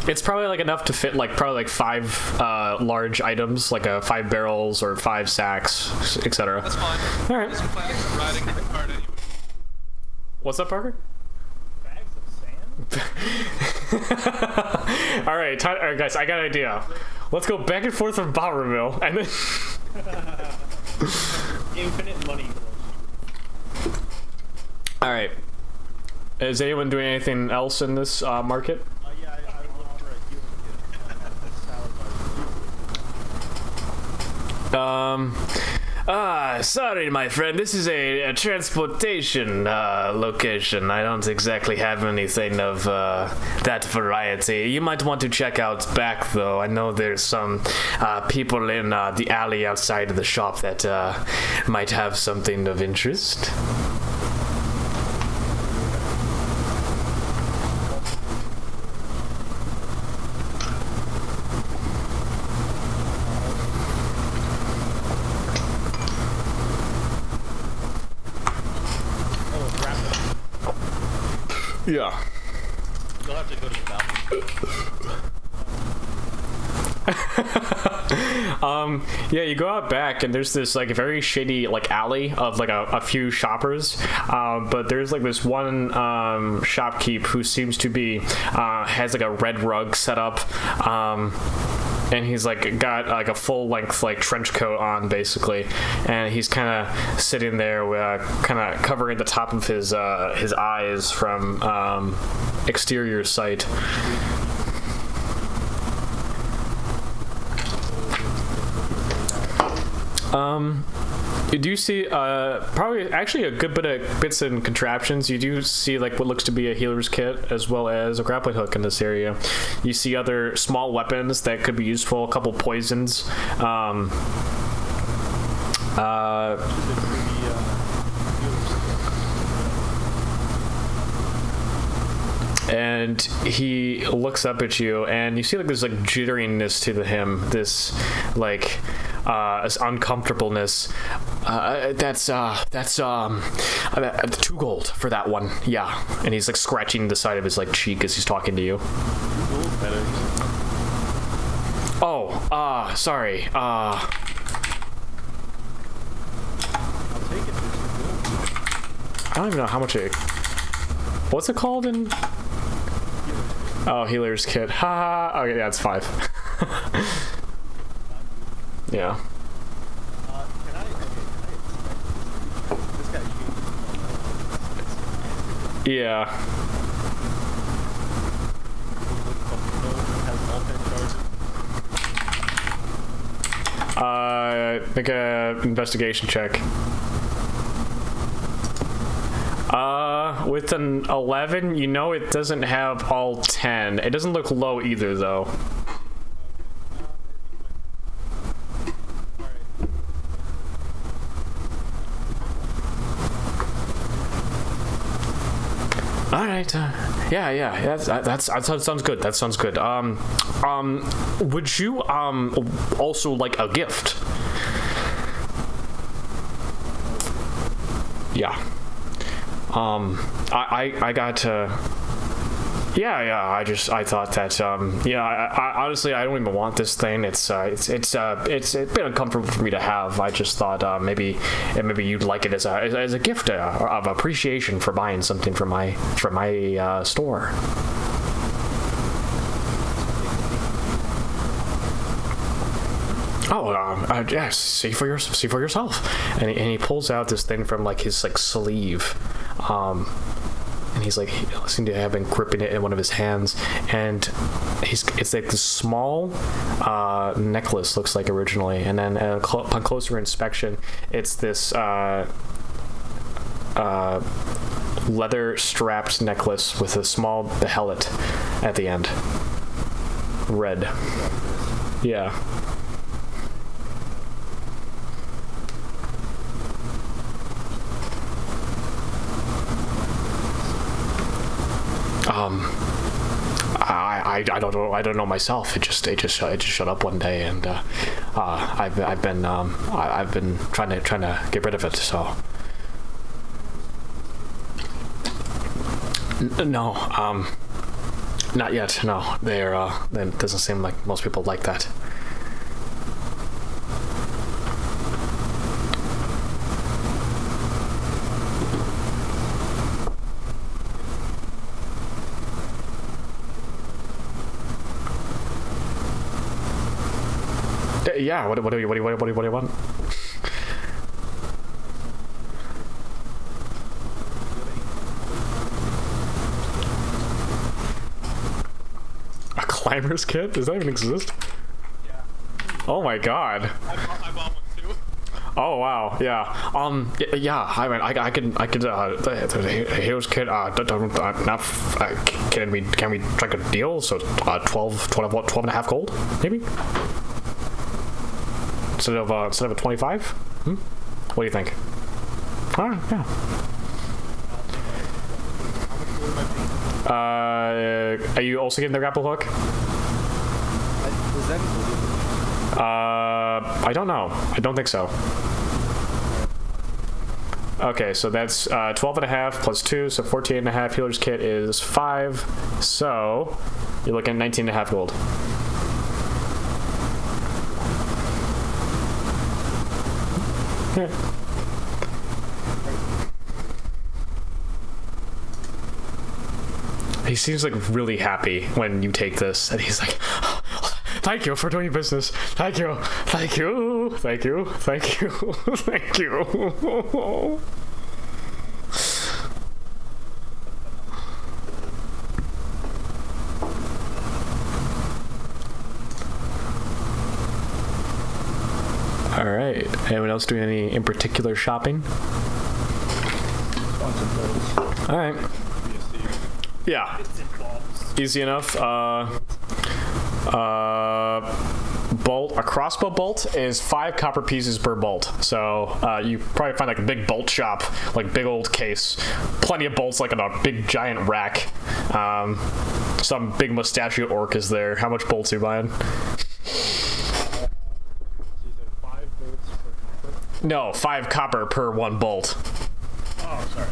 It's probably like enough to fit like probably like 5 large items, like 5 barrels or 5 sacks, etc. That's fine. All right. I wasn't planning on riding the cart anyway. What's up, Parker? Bags of sand? All right, guys, I got an idea. Let's go back and forth from Balramil, and then Infinite money. all right. Is anyone doing anything else in this market? Yeah, I looked for a healing kit. Sorry, my friend. This is a transportation location. I don't exactly have anything of that variety. You might want to check out back, though. I know there's some people in the alley outside of the shop that might have something of interest. Yeah. You'll have to go to the balcony. Yeah, you go out back and there's this like very shady like alley of like a few shoppers, but there's like this one shopkeep who seems to be has like a red rug set up, and he's like got like a full length like trench coat on basically, and he's kind of sitting there, kind of covering the top of his eyes from exterior sight. You do see probably actually a good bit of bits and contraptions. You do see like what looks to be a healer's kit as well as a grappling hook in this area. You see other small weapons that could be useful, a couple poisons. And he looks up at you, and you see like there's like jitteriness to him, this like this uncomfortableness. That's 2 gold for that one. Yeah. And he's like scratching the side of his like cheek as he's talking to you. Oh, sorry. I'll take it. I don't even know how much it. What's it called in? Oh, healer's kit. Ha. Okay, yeah, it's 5. Yeah. Can I this guy Yeah. Make a investigation check. With an 11, you know it doesn't have all 10. It doesn't look low either, though. All right. Yeah. That sounds good. That sounds good. Would you also like a gift? Yeah. I got to. Yeah. I thought that. I honestly, I don't even want this thing. It's been uncomfortable for me to have. I just thought maybe you'd like it as a gift of appreciation for buying something from my store. Oh, yes. See for yourself. And he pulls out this thing from like his like sleeve. And he's like, he seemed to have been gripping it in one of his hands, and it's like this small necklace, looks like originally, and then upon closer inspection, it's this leather strapped necklace with a small behelit at the end. Red. Yeah. I don't know myself. It just shut up one day, and I've been trying to get rid of it. So no, not yet. No, it doesn't seem like most people like that. Yeah, what do you want? A climber's kit? Does that even exist? Yeah. Oh my god. I bought one too. Oh wow, yeah. Yeah. I mean, I could. The hero's kit. Can we strike a deal? So 12 and a half gold, maybe. Instead of a 25? What do you think? Alright, yeah. Are you also getting the grapple hook? I don't know. I don't think so. Okay, so that's 12 and a half plus 2, so 14 and a half. Healer's kit is 5, so you're looking at 19 and a half gold. He seems like really happy when you take this, and he's like, Thank you for doing business. Thank you. Thank you. Thank you. Thank you. Thank you. All right. Anyone else doing any in particular shopping? All right. Yeah. Easy enough. Bolt. A crossbow bolt is 5 copper pieces per bolt. So you probably find like a big bolt shop, like big old case, plenty of bolts like on a big giant rack. Some big mustachio orc is there. How much bolts are you buying? No, 5 copper per 1 bolt. Oh, sorry.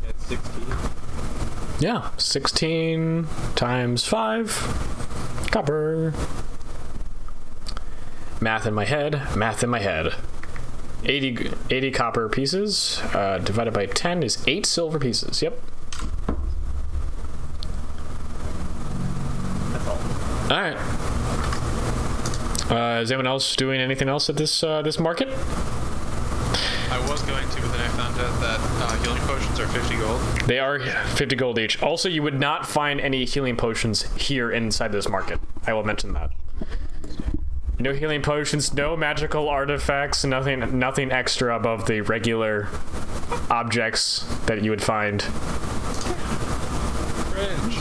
It's 16. Yeah, 16 times 5 copper. Math in my head. Math in my head. 80 copper pieces divided by 10 is 8 silver pieces. Yep. That's all. All right. Is anyone else doing anything else at this market? I was going to, but then I found out that healing potions are 50 gold. They are 50 gold each. Also, you would not find any healing potions here inside this market. I will mention that. No healing potions, no magical artifacts, nothing extra above the regular objects that you would find. Fringe.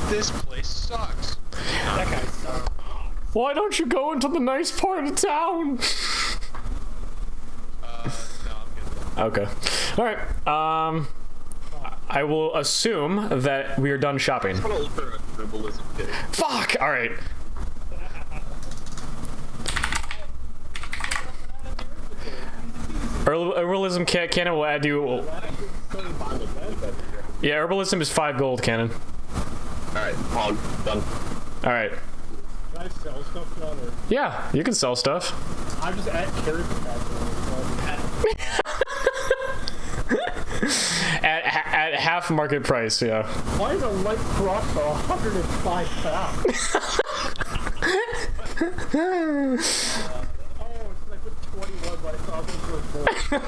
This place sucks. That guy sucks. Why don't you go into the nice part of town? No, I'm good. Okay. All right. I will assume that we are done shopping. Fuck! All right. Herbalism Cannon will add you. Yeah, herbalism is 5 gold, Cannon. Alright, done. All right. Can I sell stuff, John? Or Yeah, you can sell stuff. I'm just at carry capacity. At half market price, yeah. Why is a light crossbow 105 pounds? Oh, it's like with 21, but I thought it was 4.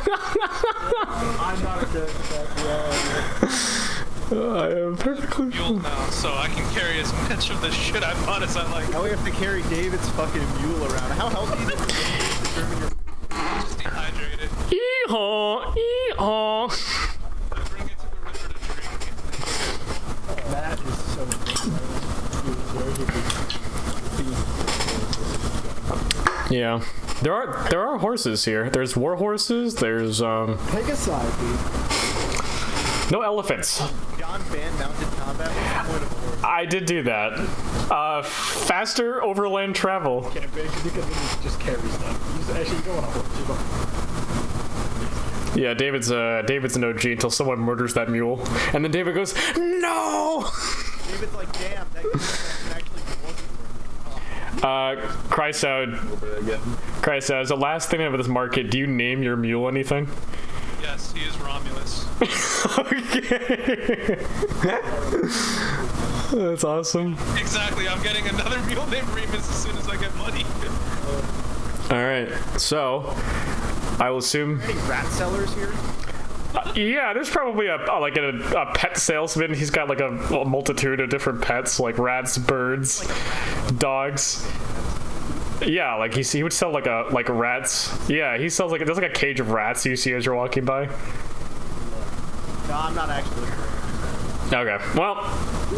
I'm not a good at that. I am perfectly Mule now, so I can carry as much of the shit I bought as I like. Now we have to carry David's fucking mule around. How healthy is it to determine your... Just dehydrated. Eehaw! Eehaw! I bring it to the river to drink. That is so Yeah. There are horses here. There's war horses, there's Take a side, dude. no elephants. John banned mounted combat. What's the point of a horse? I did do that. Faster overland travel. Can't basically because then you just carry stuff. Actually, you go on a horse. You go. Yeah, David's an OG until someone murders that mule, and then David goes, "No!" David's like, damn, that actually wasn't working. Christ out. As the last thing of this market, do you name your mule anything? Yes, he is Romulus. Okay. That's awesome. Exactly, I'm getting another mule named Remus as soon as I get money. All right, so I will assume. Any rat sellers here? Yeah, there's probably a pet salesman. He's got like a multitude of different pets, like rats, birds, dogs. Yeah, like he would sell like rats. Yeah, he sells there's like a cage of rats you see as you're walking by. No, I'm not actually sure. Okay, well,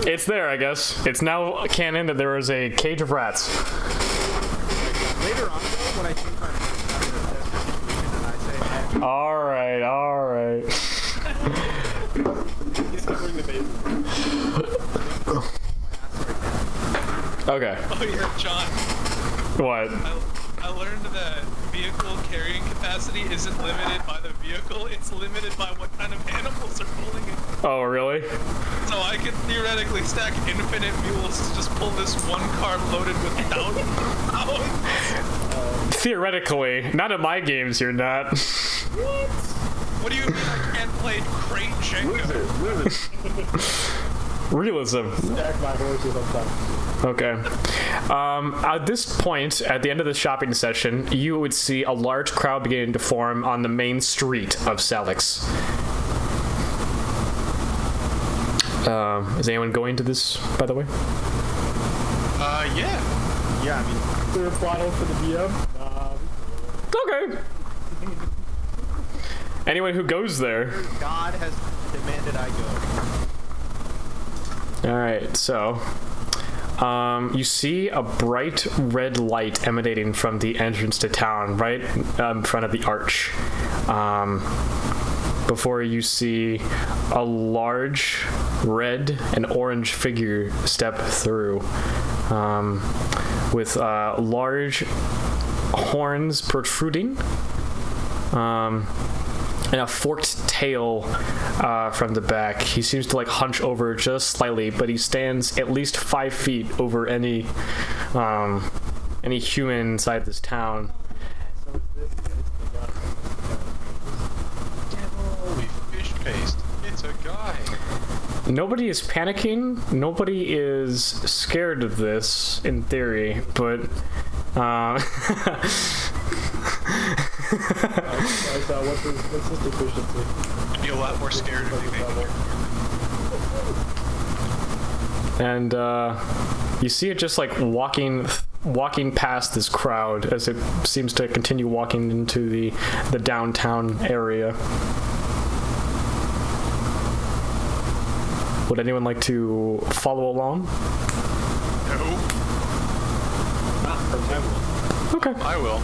it's there, I guess. It's now canon that there is a cage of rats. Later on, though, when I change my mind after the desperate situation and I say, hey, All right. He's covering the base. Okay. Oh, you're John. What? I learned that vehicle carrying capacity isn't limited by the vehicle, it's limited by what kind of animals are pulling it. Oh, really? So I could theoretically stack infinite mules to just pull this one car loaded with thousands of pounds. Theoretically. Not at my games, you're not. What? What do you mean I can't play crate Jenga? Realism. Stack my horses on top. Okay. At this point, at the end of the shopping session, you would see a large crowd beginning to form on the main street of Salix. Is anyone going to this, by the way? Yeah. Yeah, I mean, Clear throttle for the BM. Okay. Anyone who goes there. God has demanded I go. Alright, so you see a bright red light emanating from the entrance to town, right in front of the arch. Before you see a large red and orange figure step through, with large horns protruding, and a forked tail from the back. He seems to like hunch over just slightly, but he stands at least 5 feet over any human inside this town. Holy fish paste. It's a guy. Nobody is panicking. Nobody is scared of this, in theory, but What's his deficiency? I'd be a lot more scared if they make it. and you see it just like walking past this crowd as it seems to continue walking into the downtown area. Would anyone like to follow along? No. Okay. I will.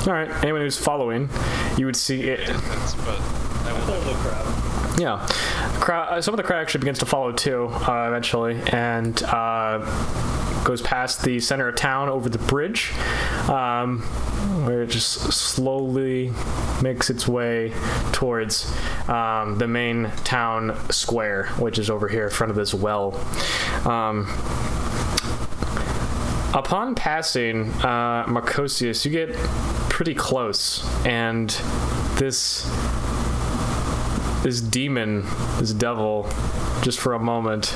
All right. Anyone who's following, you would see it. Distance, but I will. Follow the crowd. Yeah, some of the crowd actually begins to follow too, eventually, and goes past the center of town over the bridge, where it just slowly makes its way towards the main town square, which is over here in front of this well. Upon passing Marcosius, you get pretty close, and this demon, this devil, just for a moment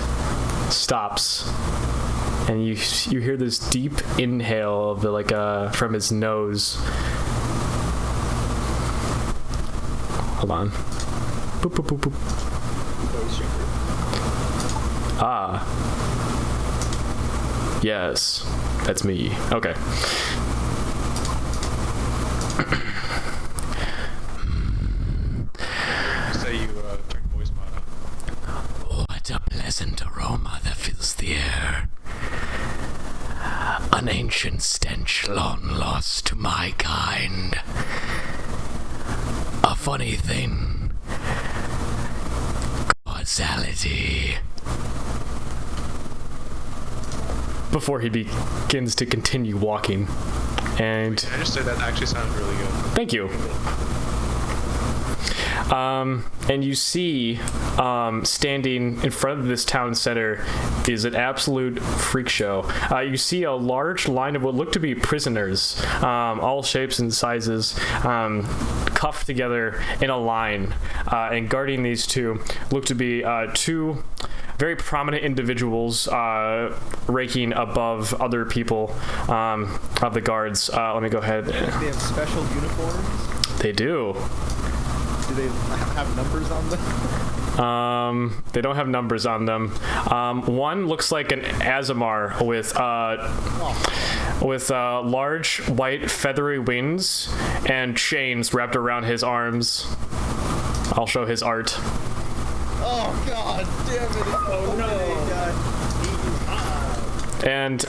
stops, and you hear this deep inhale of from his nose. Hold on. Boop, boop, boop, boop. Ah. Yes, that's me. Okay. Say you turn voice mod on. What a pleasant aroma that fills the air. An ancient stench long lost to my kind. A funny thing. Causality. Before he begins to continue walking. And Can I just say that actually sounded really good? thank you. And you see, standing in front of this town center is an absolute freak show. You see a large line of what look to be prisoners, all shapes and sizes, cuffed together in a line. And guarding these two look to be two very prominent individuals raking above other people of the guards. Let me go ahead. They have special uniforms. They do. Do they have numbers on them? They don't have numbers on them. One looks like an Azamar with large white feathery wings and chains wrapped around his arms. I'll show his art. Oh God, damn it! Oh no! And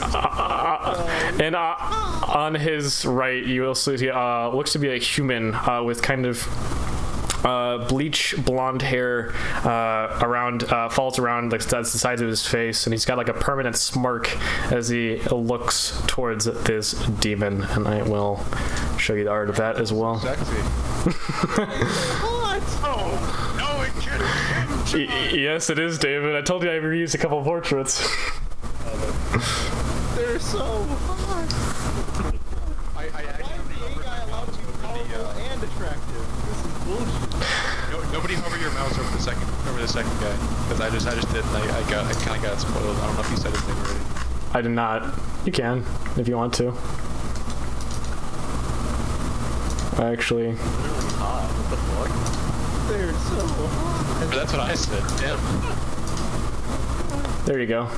on his right, you will see looks to be a human with kind of bleach blonde hair falls around like the sides of his face, and he's got like a permanent smirk as he looks towards this demon. And I will show you the art of that as well. Oh, no, it can't. Yes, it is, David. I told you I reused a couple of portraits. They're so hot. I actually remember AI allowed to be powerful and attractive. This is bullshit. nobody hover your mouse over the second guy, because I just did. And I kind of got spoiled. I don't know if you said his name already. I did not. You can if you want to. Actually. What the fuck? They're so hot. But that's what I said. Damn. There you go.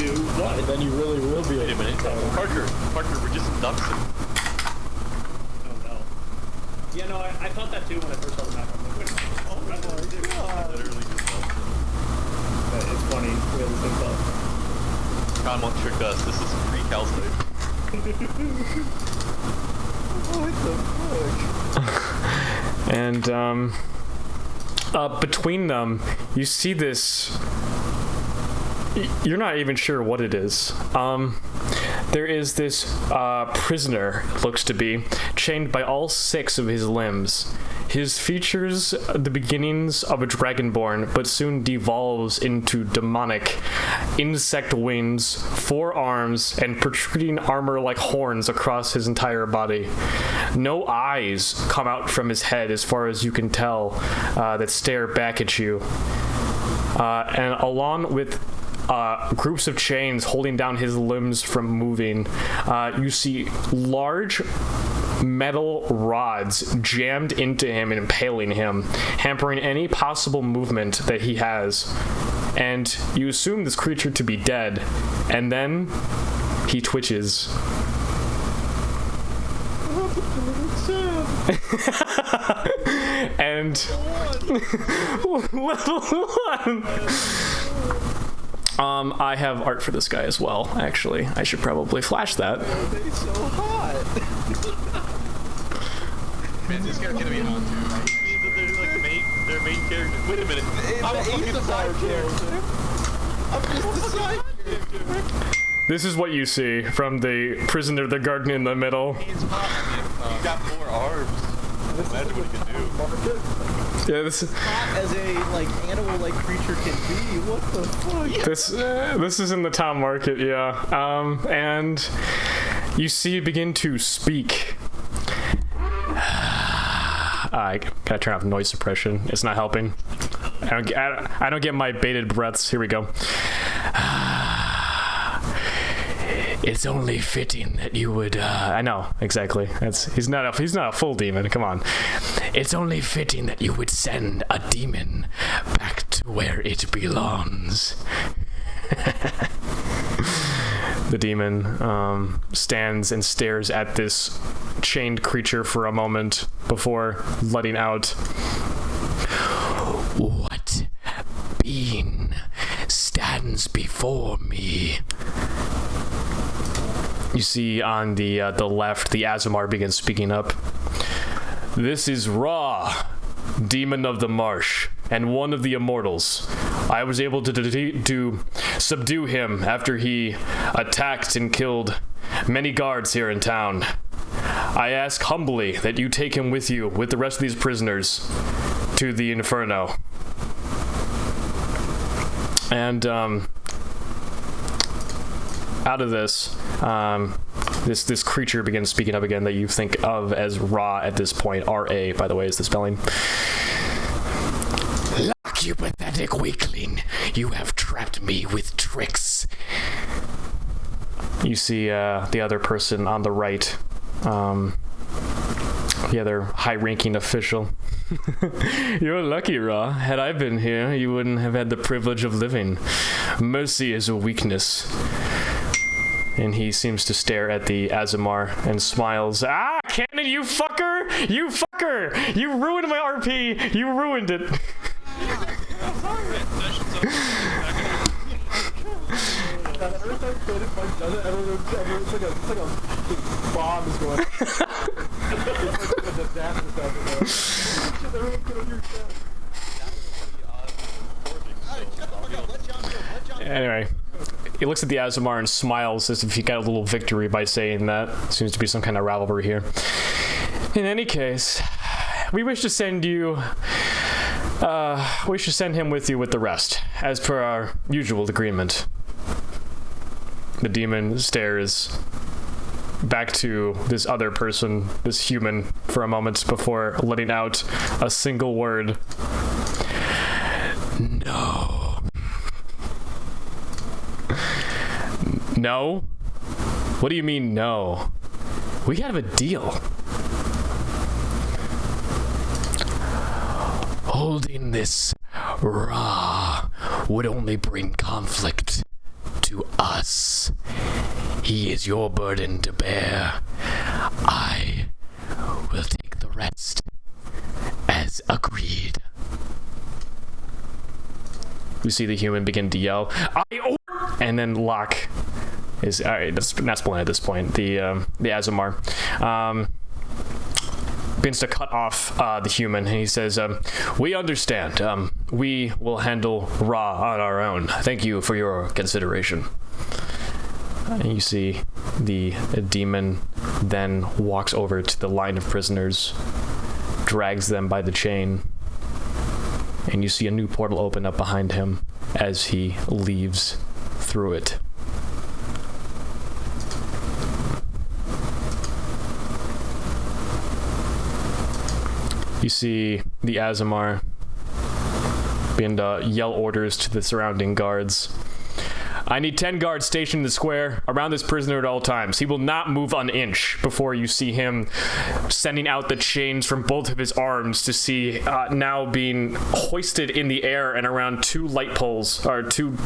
And then you really will be Wait a minute. Parker, we're just inducting. Oh no. Yeah, no, I thought that too when I first saw the map. I'm like, wait a minute. Oh my god. Literally just inducting. It's funny. We have the same thought. Con won't trick us. This is pre-Cal safe. What the fuck? And between them, you see this. You're not even sure what it is. There is this prisoner, looks to be, chained by all 6 of his limbs. His features the beginnings of a dragonborn, but soon devolves into demonic insect wings, 4 arms, and protruding armor-like horns across his entire body. No eyes come out from his head, as far as you can tell, that stare back at you. And along with groups of chains holding down his limbs from moving, you see large metal rods jammed into him and impaling him, hampering any possible movement that he has. And you assume this creature to be dead, and then he twitches. And level 1. I have art for this guy as well, actually. I should probably flash that. They're so hot. Man, this guy's gonna be hot too. I mean that they're like their main character. Wait a minute. I'm a He's fucking a side side character. I'm just a side character. This is what you see from the prisoner, the garden in the middle. He's hot. He got 4 arms. Imagine what he can do. Yeah, this is Hot as a like animal-like creature can be. What the fuck? this is in the town market, yeah. And you see it begin to speak. I gotta turn off noise suppression. It's not helping. I don't get my bated breaths. Here we go. It's only fitting that you would. I know exactly. He's not a full demon. Come on. It's only fitting that you would send a demon back to where it belongs. The demon stands and stares at this chained creature for a moment before letting out. What being stands before me? You see on the left, the Azamar begins speaking up. This is Ra, demon of the marsh, and one of the immortals. I was able to subdue him after he attacked and killed many guards here in town. I ask humbly that you take him with you, with the rest of these prisoners, to the Inferno. And, out of this, this creature begins speaking up again that you think of as Ra at this point. R-A, by the way, is the spelling. Look, you pathetic weakling. You have trapped me with tricks. You see the other person on the right, the other high-ranking official. You're lucky, Ra. Had I been here, you wouldn't have had the privilege of living. Mercy is a weakness. And he seems to stare at the Azamar and smiles. Ah, Cannon, you fucker! You fucker! You ruined my RP! You ruined it! Every time Pitfall does it, everyone's like a bomb is going. It's like the dappers out there. Should everyone put on your chest? Anyway, he looks at the Azamar and smiles as if he got a little victory by saying that. Seems to be some kind of rivalry here. In any case, we wish to send you... we should send him with you with the rest, as per our usual agreement. The demon stares back to this other person, this human, for a moment before letting out a single word. No. No? What do you mean, no? We have a deal. Holding this Ra would only bring conflict to us. He is your burden to bear. I will take the rest, as agreed. You see the human begin to yell, and then Locke is not Splint at this point. The Azamar begins to cut off the human, and he says, "We understand. We will handle Ra on our own. Thank you for your consideration." And you see the demon then walks over to the line of prisoners, drags them by the chain, and you see a new portal open up behind him as he leaves through it. You see the Azamar begin to yell orders to the surrounding guards. I need 10 guards stationed in the square around this prisoner at all times. He will not move an inch before you see him sending out the chains from both of his arms to see now being hoisted in the air and around two light poles, or two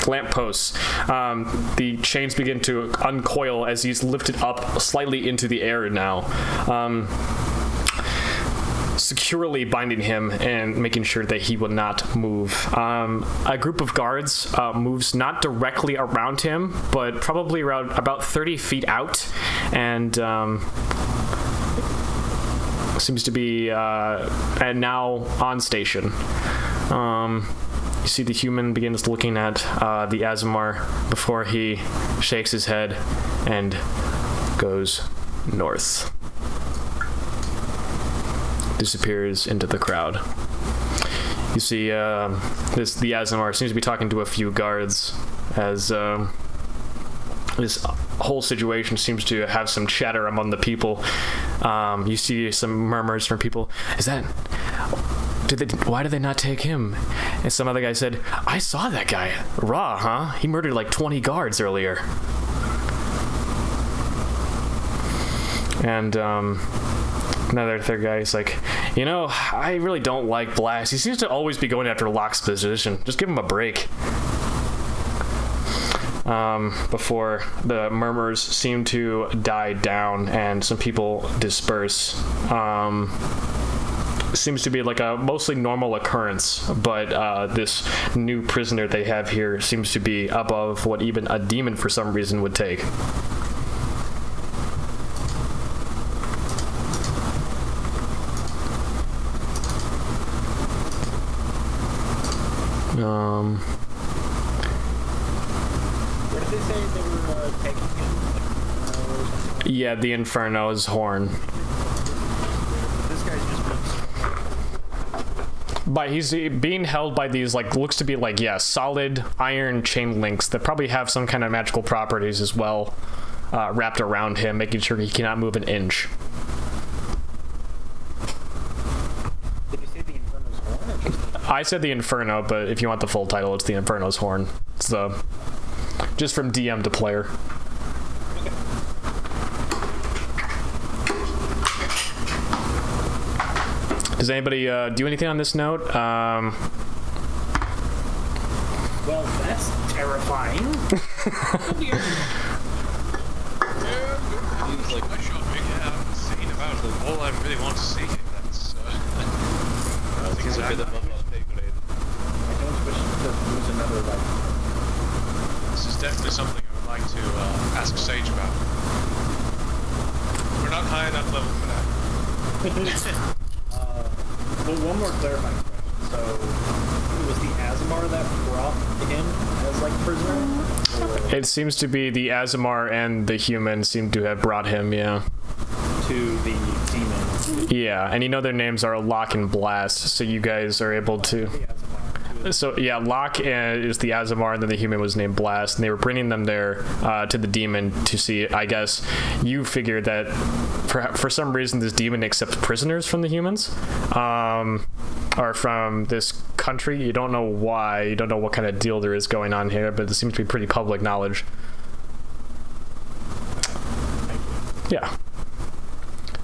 lamp posts. The chains begin to uncoil as he's lifted up slightly into the air now. Securely binding him and making sure that he will not move. A group of guards moves not directly around him, but probably around about 30 feet out, and seems to be and now on station. You see the human begins looking at the Azamar before he shakes his head and goes north. Disappears into the crowd. You see the Azamar seems to be talking to a few guards as this whole situation seems to have some chatter among the people. You see some murmurs from people. Why did they not take him? And some other guy said, I saw that guy. Ra, huh? He murdered like 20 guards earlier. And another third guy is like, I really don't like Blast. He seems to always be going after Locke's position. Just give him a break. Before the murmurs seem to die down and some people disperse. Seems to be like a mostly normal occurrence, but this new prisoner they have here seems to be above what even a demon for some reason would take. Where did they say they were taking him? Yeah, the Inferno's horn. This guy's just But he's being held by these, looks to be solid iron chain links that probably have some kind of magical properties as well, wrapped around him, making sure he cannot move an inch. Did you say the Inferno's horn or just the... I said the Inferno, but if you want the full title, it's the Inferno's horn. It's just from DM to player. Does anybody do anything on this note? Well, that's terrifying. I shot big haven't seen about all I really want to see. That's Seems a bit above our pay grade. I don't wish to lose another life. This is definitely something I would like to ask Sage about. We're not high enough level for that. Well, one more clarifying question. So, it was the Azamar that brought him as, like, prisoner? Or It seems to be the Azamar and the human seem to have brought him, yeah. to the demon? Yeah, and you know their names are Locke and Blast, so you guys are able to... The Azamar. So, yeah, Locke is the Azamar, and then the human was named Blast, and they were bringing them there to the demon to see, I guess, you figured that for some reason this demon accepts prisoners from the humans, or from this country. You don't know why, you don't know what kind of deal there is going on here, but it seems to be pretty public knowledge. Yeah.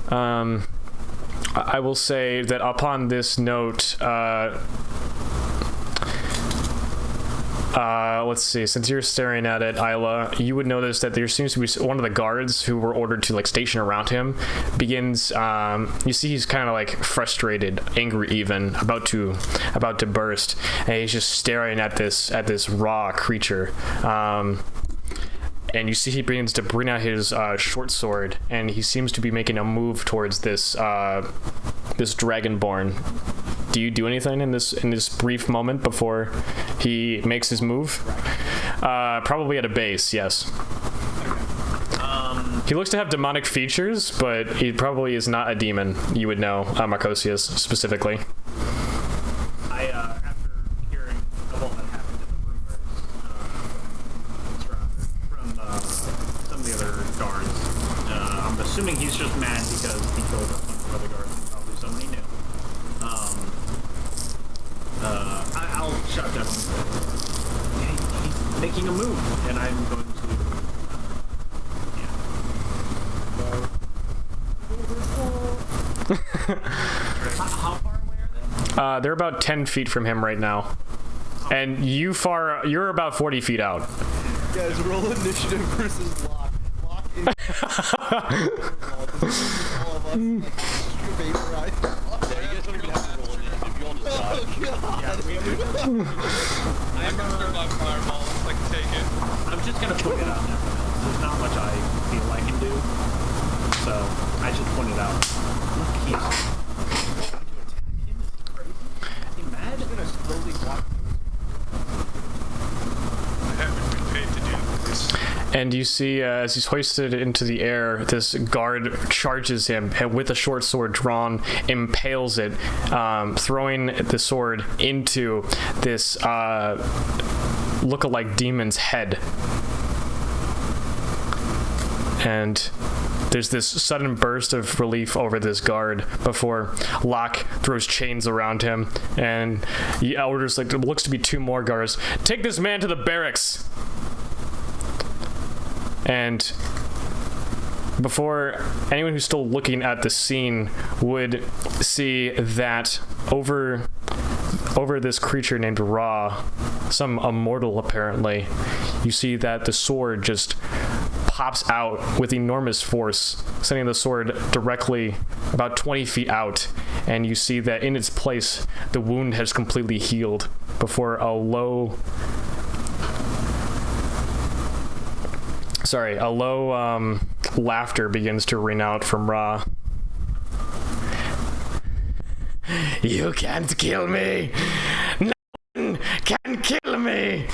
I will say that upon this note, let's see, since you're staring at it, Isla, you would notice that there seems to be one of the guards who were ordered to like station around him begins, you see he's kind of like frustrated, angry even, about to burst, and he's just staring at this raw creature. And you see he begins to bring out his short sword, and he seems to be making a move towards this dragonborn. Do you do anything in this brief moment before he makes his move? Probably at a base, yes. He looks to have demonic features, but he probably is not a demon. You would know, Marcosius specifically. After hearing all that happened in the rumors from some of the other guards, I'm assuming he's just mad because he killed a bunch of other guards and probably somebody new. I'll shout down on him. He's making a move, and I'm going to, How far away are they? They're about 10 feet from him right now. And you're about 40 feet out. Guys, roll initiative versus Locke. Locke in all of us, like, vaporize. Yeah, you guys don't even have to roll initiative. You all just dodge. I'm gonna start my fireball. I can take it. I'm just gonna put it out there. There's not much I feel I can do, so I just point it out. Look, he's trying to attack him. Is he crazy? Is he mad? I'm gonna slowly walk. I haven't been paid to do this. And you see, as he's hoisted into the air, this guard charges him and with a short sword drawn, impales it, throwing the sword into this look-alike demon's head. And there's this sudden burst of relief over this guard before Locke throws chains around him, and he orders, like, it looks to be two more guards, "Take this man to the barracks!" And before anyone who's still looking at the scene would see that over this creature named Ra, some immortal apparently, you see that the sword just pops out with enormous force, sending the sword directly about 20 feet out, and you see that in its place the wound has completely healed before a low laughter begins to ring out from Ra. "You can't kill me! No one can kill me!"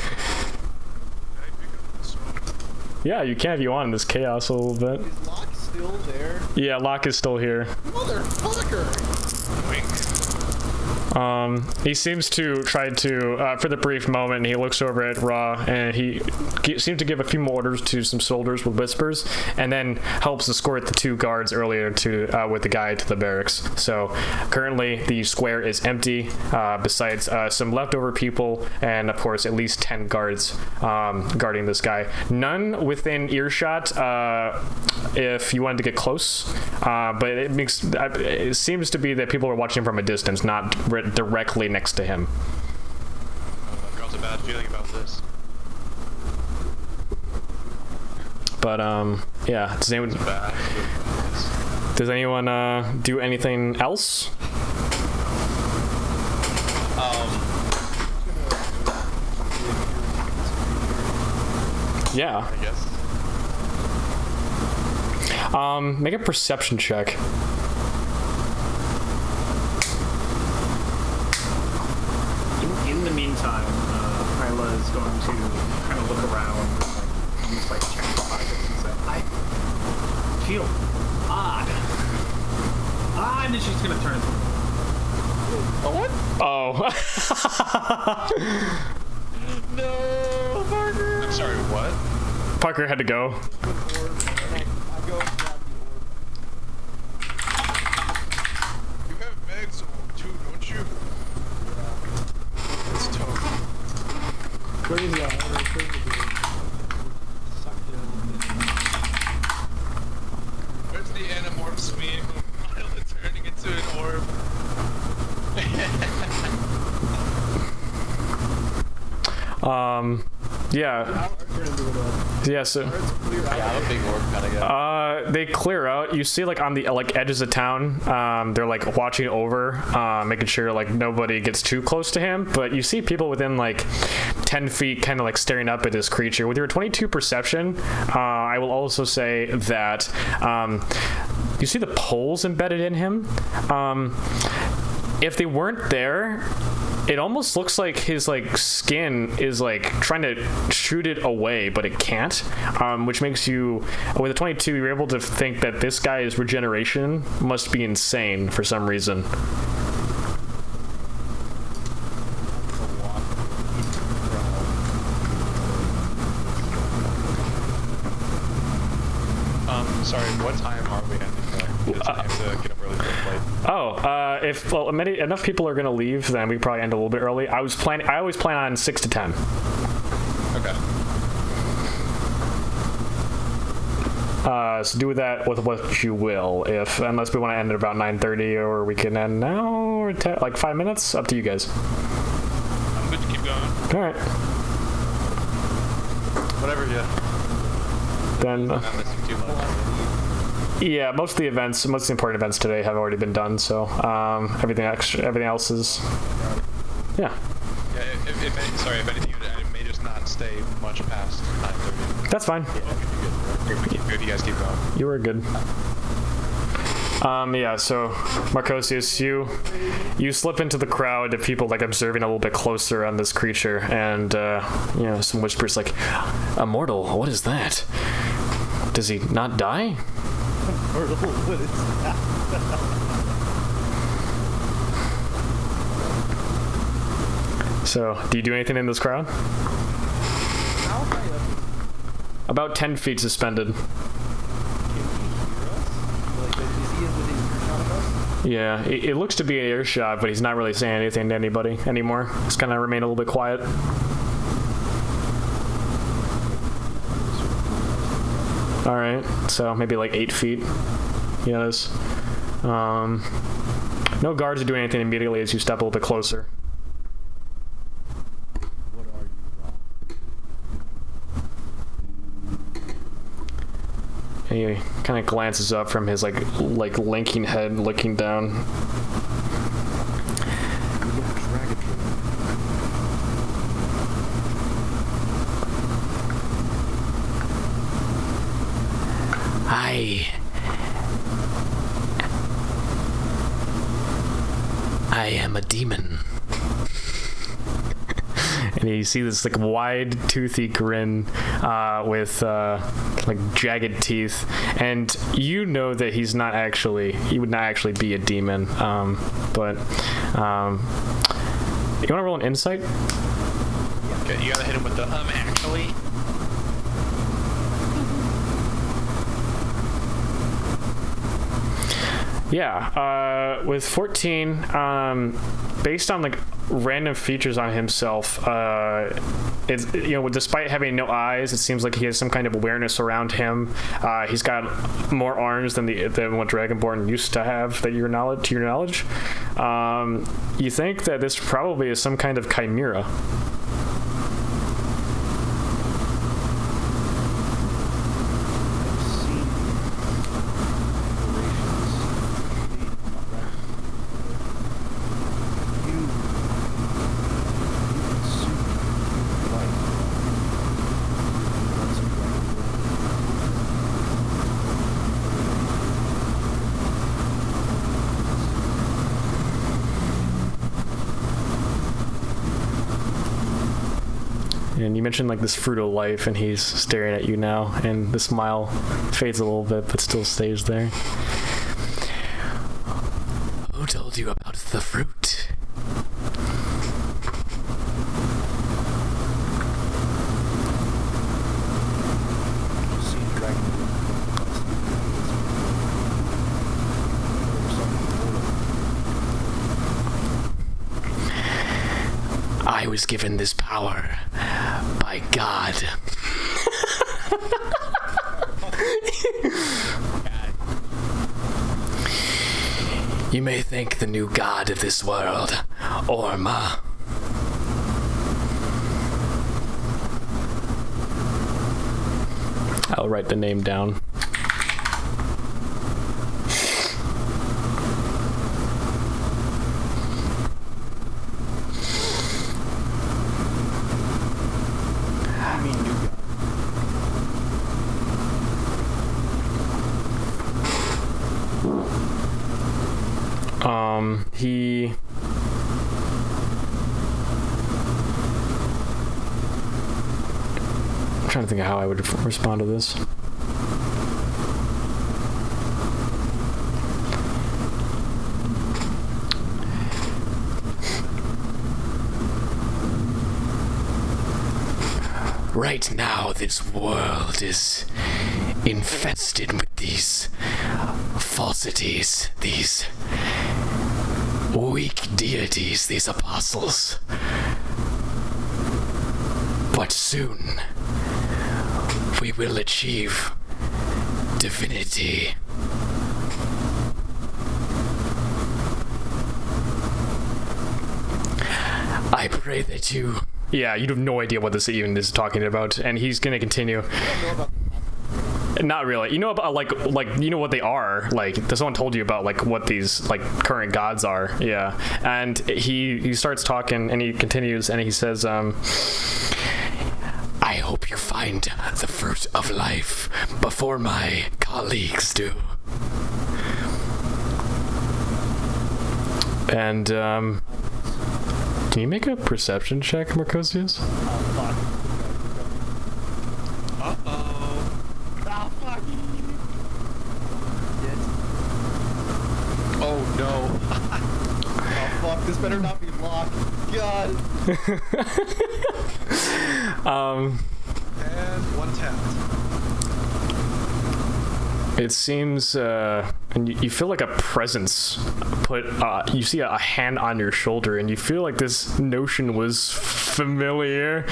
Yeah, you can if you want in this chaos a little bit. Is Locke still there? Yeah, Locke is still here. Motherfucker! He seems to try to, for the brief moment, he looks over at Ra, and he seems to give a few more orders to some soldiers with whispers, and then helps escort the two guards earlier to with the guy to the barracks. So currently the square is empty, besides some leftover people, and of course at least 10 guards guarding this guy. None within earshot if you wanted to get close, but it seems to be that people are watching from a distance, not directly next to him. I've got a bad feeling about this. But yeah, does anyone do anything else? Yeah. I guess. time, Isla is going to kind of look around and almost check the pockets and say, I feel odd. And then she's gonna turn into What? Oh. No, Parker. I'm sorry, what? Parker had to go. I go and grab the orb. You have Meg's orb too, don't you? That's tough. Crazy, I never crazy. Sucked in. Where's the Animorphs meme of Isla turning into an orb? Yeah. Yeah, so Yeah, I'm a big orb kind of guy. they clear out. You see on the edges of town, they're watching over, making sure nobody gets too close to him, but you see people within 10 feet kind of staring up at this creature. With your 22 perception, I will also say that you see the poles embedded in him. If they weren't there, it almost looks like his skin is trying to shoot it away, but it can't, which makes you, with a 22, you're able to think that this guy's regeneration must be insane for some reason. Sorry, what time are we ending there? Because I have to get up early for the flight. If enough people are going to leave, then we probably end a little bit early. I always plan on 6 to 10. Okay. So do with that with what you will. Unless we want to end at about 9:30, or we can end now, or 5 minutes. Up to you guys. I'm good to keep going. All right. Whatever, yeah. Then. Not missing too much. Yeah, most of the important events today have already been done. So everything else is. Yeah. Yeah, if anything, I may just not stay much past 9:30. That's fine. If you guys keep going. You were good. Yeah, so Marcosius, you slip into the crowd of people observing a little bit closer on this creature, and some whispers "Immortal, what is that? Does he not die?" What is that? So, do you do anything in this crowd? How high up is About 10 feet suspended. Can he hear us? Is he within earshot of us? Yeah, it looks to be an earshot, but he's not really saying anything to anybody anymore. He's kind of remain a little bit quiet. All right, so maybe 8 feet. Yes. No guards are doing anything immediately as you step a little bit closer. What are you, And he kind of glances up from his linking head, looking down. I am a demon. And you see this wide, toothy grin with jagged teeth, and you know that he would not actually be a demon. But you want to roll an insight? Okay, you gotta hit him with the actually. Yeah, with 14, based on random features on himself, it's despite having no eyes, it seems like he has some kind of awareness around him. He's got more arms than what Dragonborn used to have. To your knowledge, you think that this probably is some kind of chimera. mentioned like this fruit of life, and he's staring at you now, and the smile fades a little bit, but still stays there. Who told you about the fruit? I was given this power by God. You may thank the new god of this world, Orma. I'll write the name down. He... I'm trying to think of how I would respond to this. Right now, this world is infested with these falsities, these weak deities, these apostles. But soon, we will achieve divinity. I pray that you... Yeah, you have no idea what this even is talking about, and he's gonna continue. Not really. You know about like you know what they are. Like someone told you about like what these like current gods are. Yeah, and he starts talking and he continues and he says, I hope you find the fruit of life before my colleagues do. And can you make a perception check, Mercosius? Oh no. Oh fuck, this better not be locked. God. And one tapped. It seems, and you feel like a presence put, you see a hand on your shoulder, and you feel like this notion was familiar.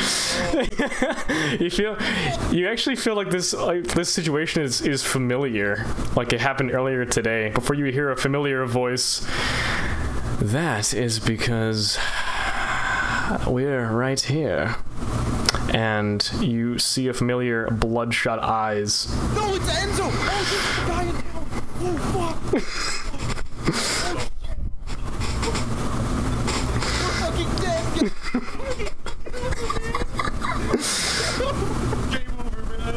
You actually feel like this situation is familiar, like it happened earlier today. Before you hear a familiar voice, that is because we're right here. And you see a familiar bloodshot eyes. No, it's Enzo! Oh, there's a guy in town! Oh, fuck! We're fucking dead! Game over, man!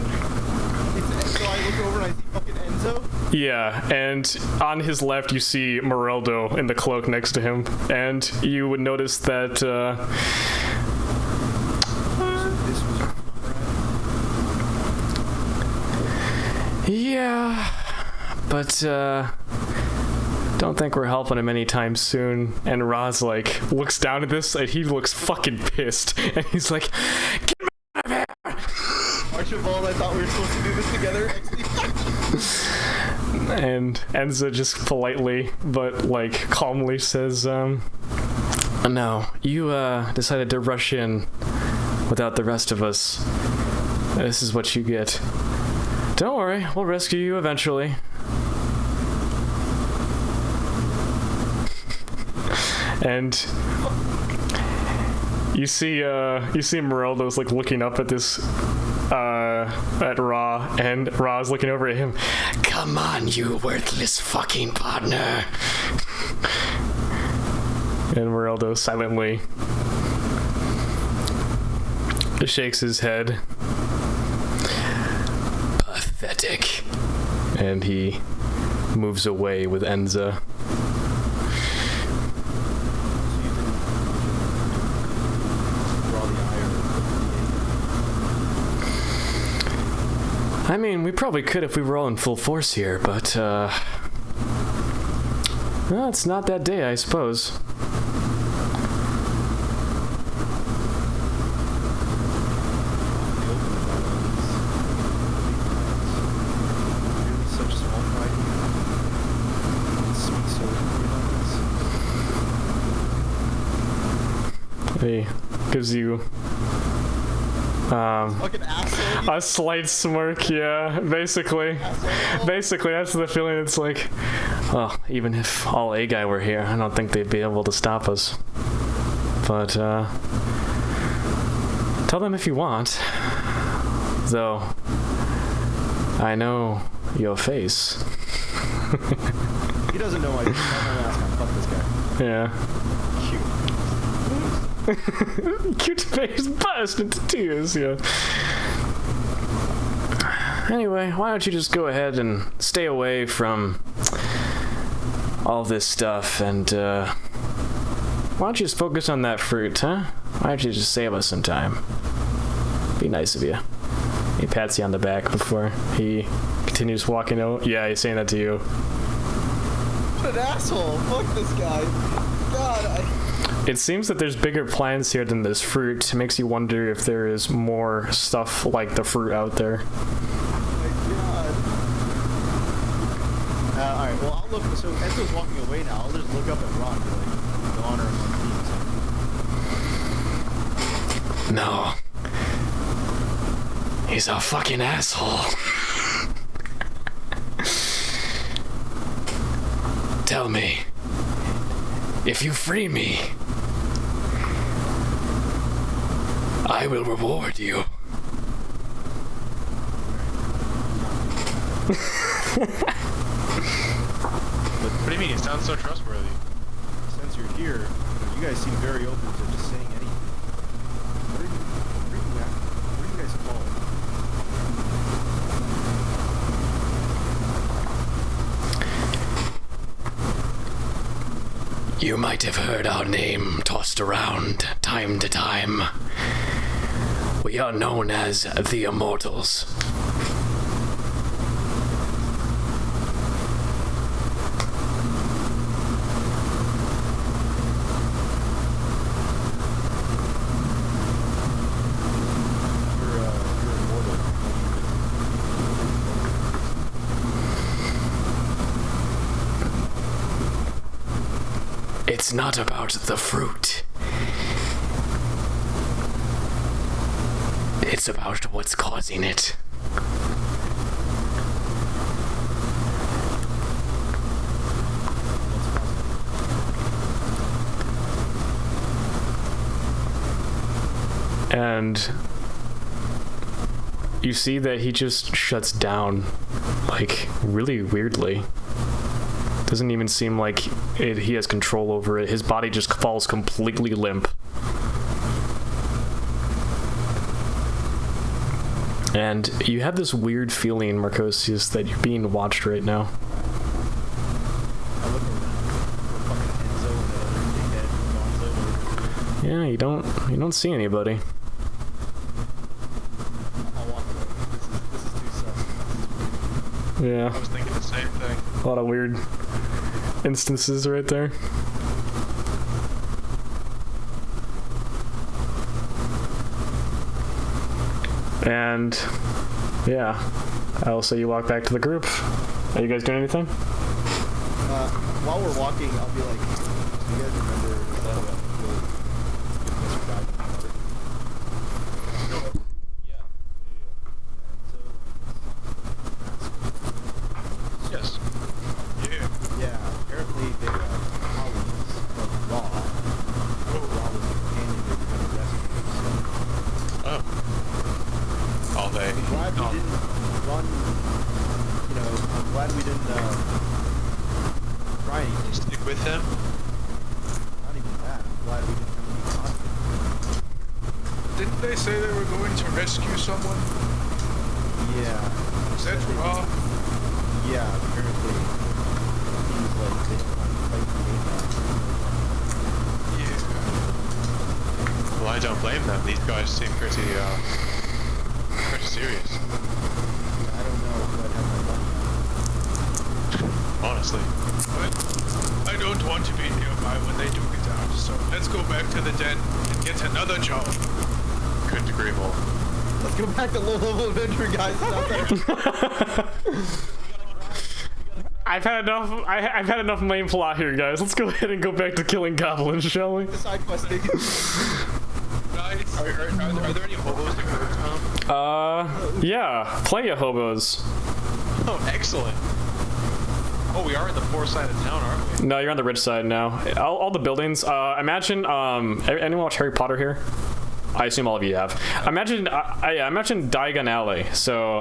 It's Enzo. I look over and I see fucking Enzo. Yeah, and on his left you see Moreldo in the cloak next to him. And you would notice that, yeah, but don't think we're helping him anytime soon. And Roz like looks down at this and he looks fucking pissed. And he's like, get me out of here! Archibald, I thought we were supposed to do this together. And Enza just politely but like calmly says, no, you decided to rush in without the rest of us. This is what you get. Don't worry, we'll rescue you eventually. And you see Moreldo's like looking up at this at Ra, and Ra's looking over at him. Come on, you worthless fucking partner. And Moreldo silently shakes his head. Pathetic. And he moves away with Enza. I mean, we probably could if we were all in full force here, but, well, it's not that day, I suppose. Such small pride. Speak so about this. He gives you Fucking asshole. a slight smirk, yeah. Basically, that's the feeling. It's like, well, even if all A guy were here, I don't think they'd be able to stop us. But tell them if you want. Though I know your face. He doesn't know why he's not fuck this guy. Yeah. Cute. Cute face burst into tears, yeah. Anyway, why don't you just go ahead and stay away from all this stuff, and why don't you just focus on that fruit, huh? Why don't you just save us some time? Be nice of you. He pats you on the back before he continues walking out. Yeah, he's saying that to you. What an asshole. Fuck this guy. God, It seems that there's bigger plans here than this fruit. It makes you wonder if there is more stuff like the fruit out there. my God. Alright, well, I'll look. So, Enzo's walking away now. I'll just look up at Ron for, like, the honor of my team. No. He's a fucking asshole. Tell me, if you free me, I will reward you. What do you mean? It sounds so trustworthy. Since you're here, you guys seem very open to just saying anything. Where are you guys called? You might have heard our name tossed around time to time. We are known as the Immortals. You're immortal. It's not about the fruit. It's about what's causing it. And you see that he just shuts down, like, really weirdly. Doesn't even seem like he has control over it. His body just falls completely limp. And you have this weird feeling, Marcosius, that you're being watched right now. I look around. Fucking Enzo and the other dickhead, Gonzo. Yeah, you don't see anybody. I'll walk away. This is too sus. Yeah, I was thinking the same thing. a lot of weird instances right there. And yeah, I'll say you walk back to the group. Are you guys doing anything? While we're walking, I'll be like, do you guys remember Mr. Guy? Yeah. Yes. Yeah. Yeah, apparently they are colleagues of Raw. Raw was the companion they were going to rescue. So All day. I'm glad we didn't run, I'm glad we didn't try anything. Stick with him. Not even that. I'm glad we didn't come into conflict. Didn't they say they were going to rescue someone? Yeah. Is that Raw? Yeah, apparently. He was like, they don't want to fight the main guy. Yeah. Well, I don't blame them. These guys seem pretty serious. I let's go back to the den and get another job. Couldn't agree more. Let's go back to low-level adventure, guys. I've had enough. I've had enough main plot here, guys. Let's go ahead and go back to killing goblins, shall we? Side questing. Nice. Are there any hobos to go, Tom? Yeah, plenty of hobos. Oh, excellent. Oh, we are in the poor side of town, aren't we? No, you're on the rich side now. All the buildings. Imagine. Anyone watch Harry Potter here? I assume all of you have. Imagine Diagon Alley. So,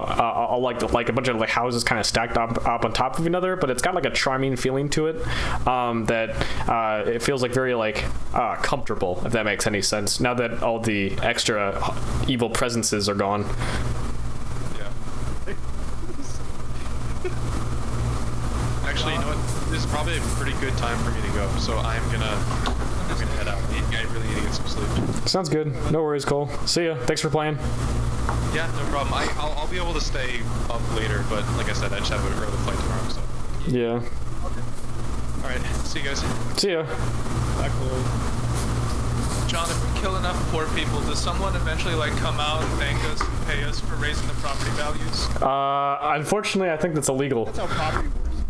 like a bunch of like houses kind of stacked up on top of another, but it's got like a charming feeling to it. That it feels like very like comfortable, if that makes any sense. Now that all the extra evil presences are gone. Yeah. Actually, you know what? This is probably a pretty good time for me to go. So I'm gonna head out. I really need to get some sleep. Sounds good. No worries, Cole. See ya. Thanks for playing. Yeah, no problem. I'll be able to stay up later, but like I said, I just have an early flight tomorrow, so. Yeah. Alright, see you guys. See ya. John, if we kill enough poor people, does someone eventually like come out and thank us and pay us for raising the property values? Unfortunately, I think that's illegal. That's how property works.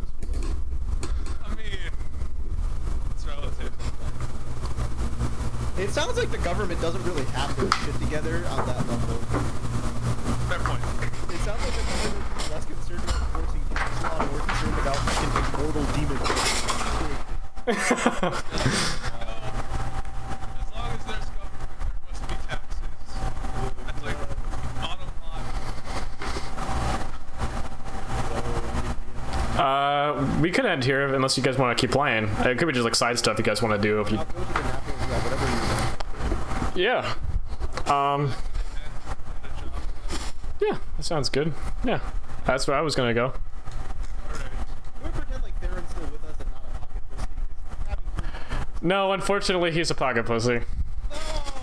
I mean, it's relative. It sounds like the government doesn't really have their shit together on that level. Fair point. It sounds like the government is less concerned about enforcing tax law and more concerned about fucking immortal demons. As long as there's government, there must be taxes. That's like bottom line. We could end here unless you guys want to keep playing. It could be just like side stuff you guys want to do if you. I'll go to the Napa and grab whatever you want. Yeah. Yeah, that sounds good. Yeah, that's where I was gonna go. Can we pretend like Theron's still with us and not a pocket pussy? 'Cause having three No, unfortunately, he's a pocket pussy.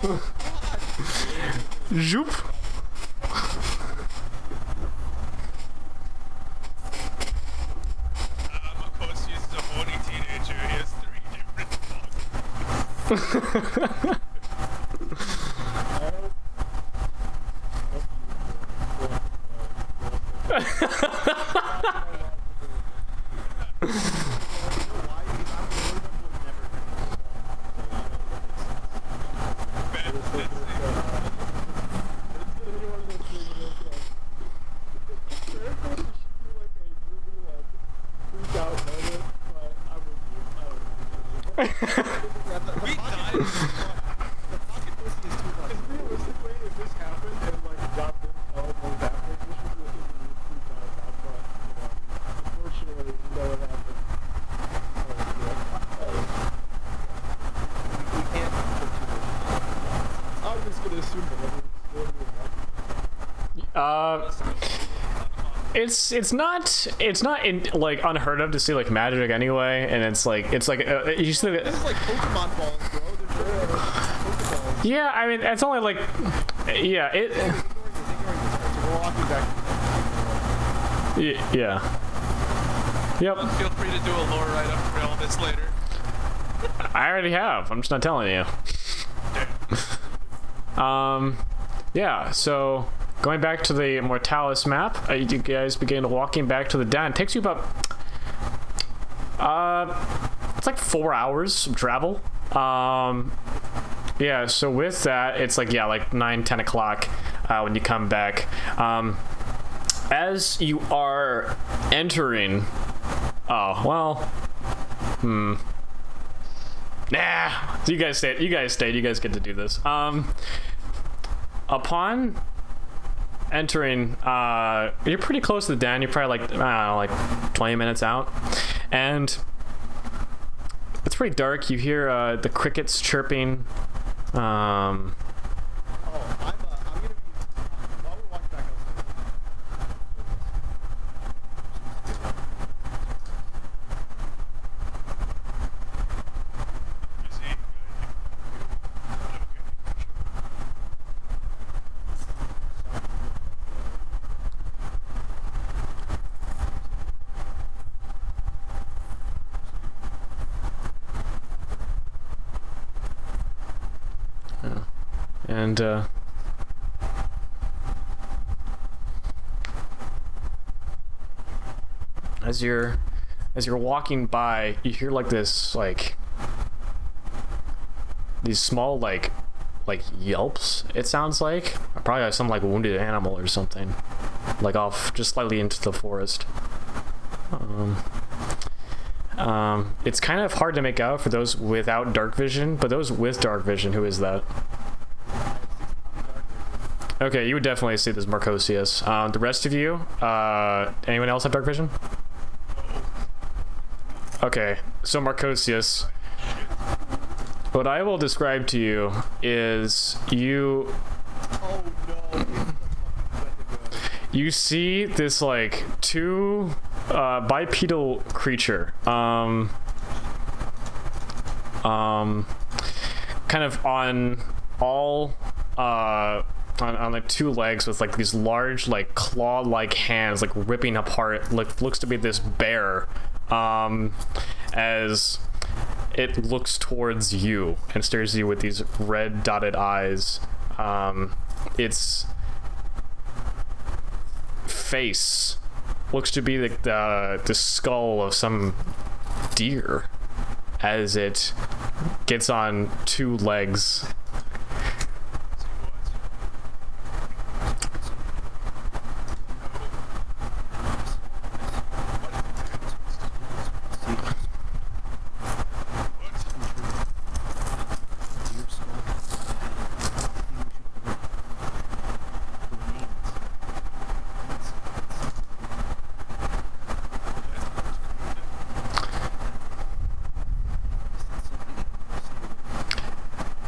No! Zoop. Of course, he's a horny teenager. He has 3 different dogs. It's not like unheard of to see like magic anyway, and it's like you see. This is like Pokemon balls, bro. They're Pokeballs. Yeah, I mean it's only like yeah it. Yeah. Yep. Feel free to do a lore write-up for all this later. I already have. I'm just not telling you. Yeah. So. Going back to the Mortalis map, you guys begin walking back to the den. It takes you about, it's like 4 hours of travel. Yeah, so with that, it's like, yeah, like 9, 10 o'clock when you come back. As you are entering, nah. So you guys stayed. You guys get to do this. Upon entering, you're pretty close to the den. You're probably like, I don't know, like 20 minutes out, and it's pretty dark. You hear the crickets chirping. I'm gonna be while we're walking back And as you're walking by, you hear like this these small like yelps, it sounds like. Probably like some like wounded animal or something. Like off just slightly into the forest. It's kind of hard to make out for those without dark vision, but those with dark vision, who is that? Okay, you would definitely see this Marcosius. The rest of you, anyone else have dark vision? Okay, so Marcosius, what I will describe to you is you see this like two bipedal creature kind of on all on like two legs with like these large like claw-like hands like ripping apart, like looks to be this bear, as it looks towards you and stares at you with these red dotted eyes. Its face looks to be like the skull of some deer as it gets on two legs.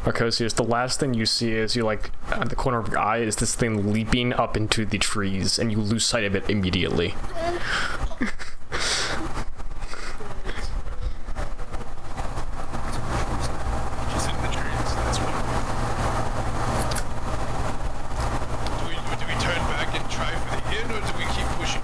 Marcosius, the last thing you see is you like at the corner of your eye is this thing leaping up into the trees, and you lose sight of it immediately. She's in the trees, that's why. Do we turn back and try for the inn, or do we keep pushing?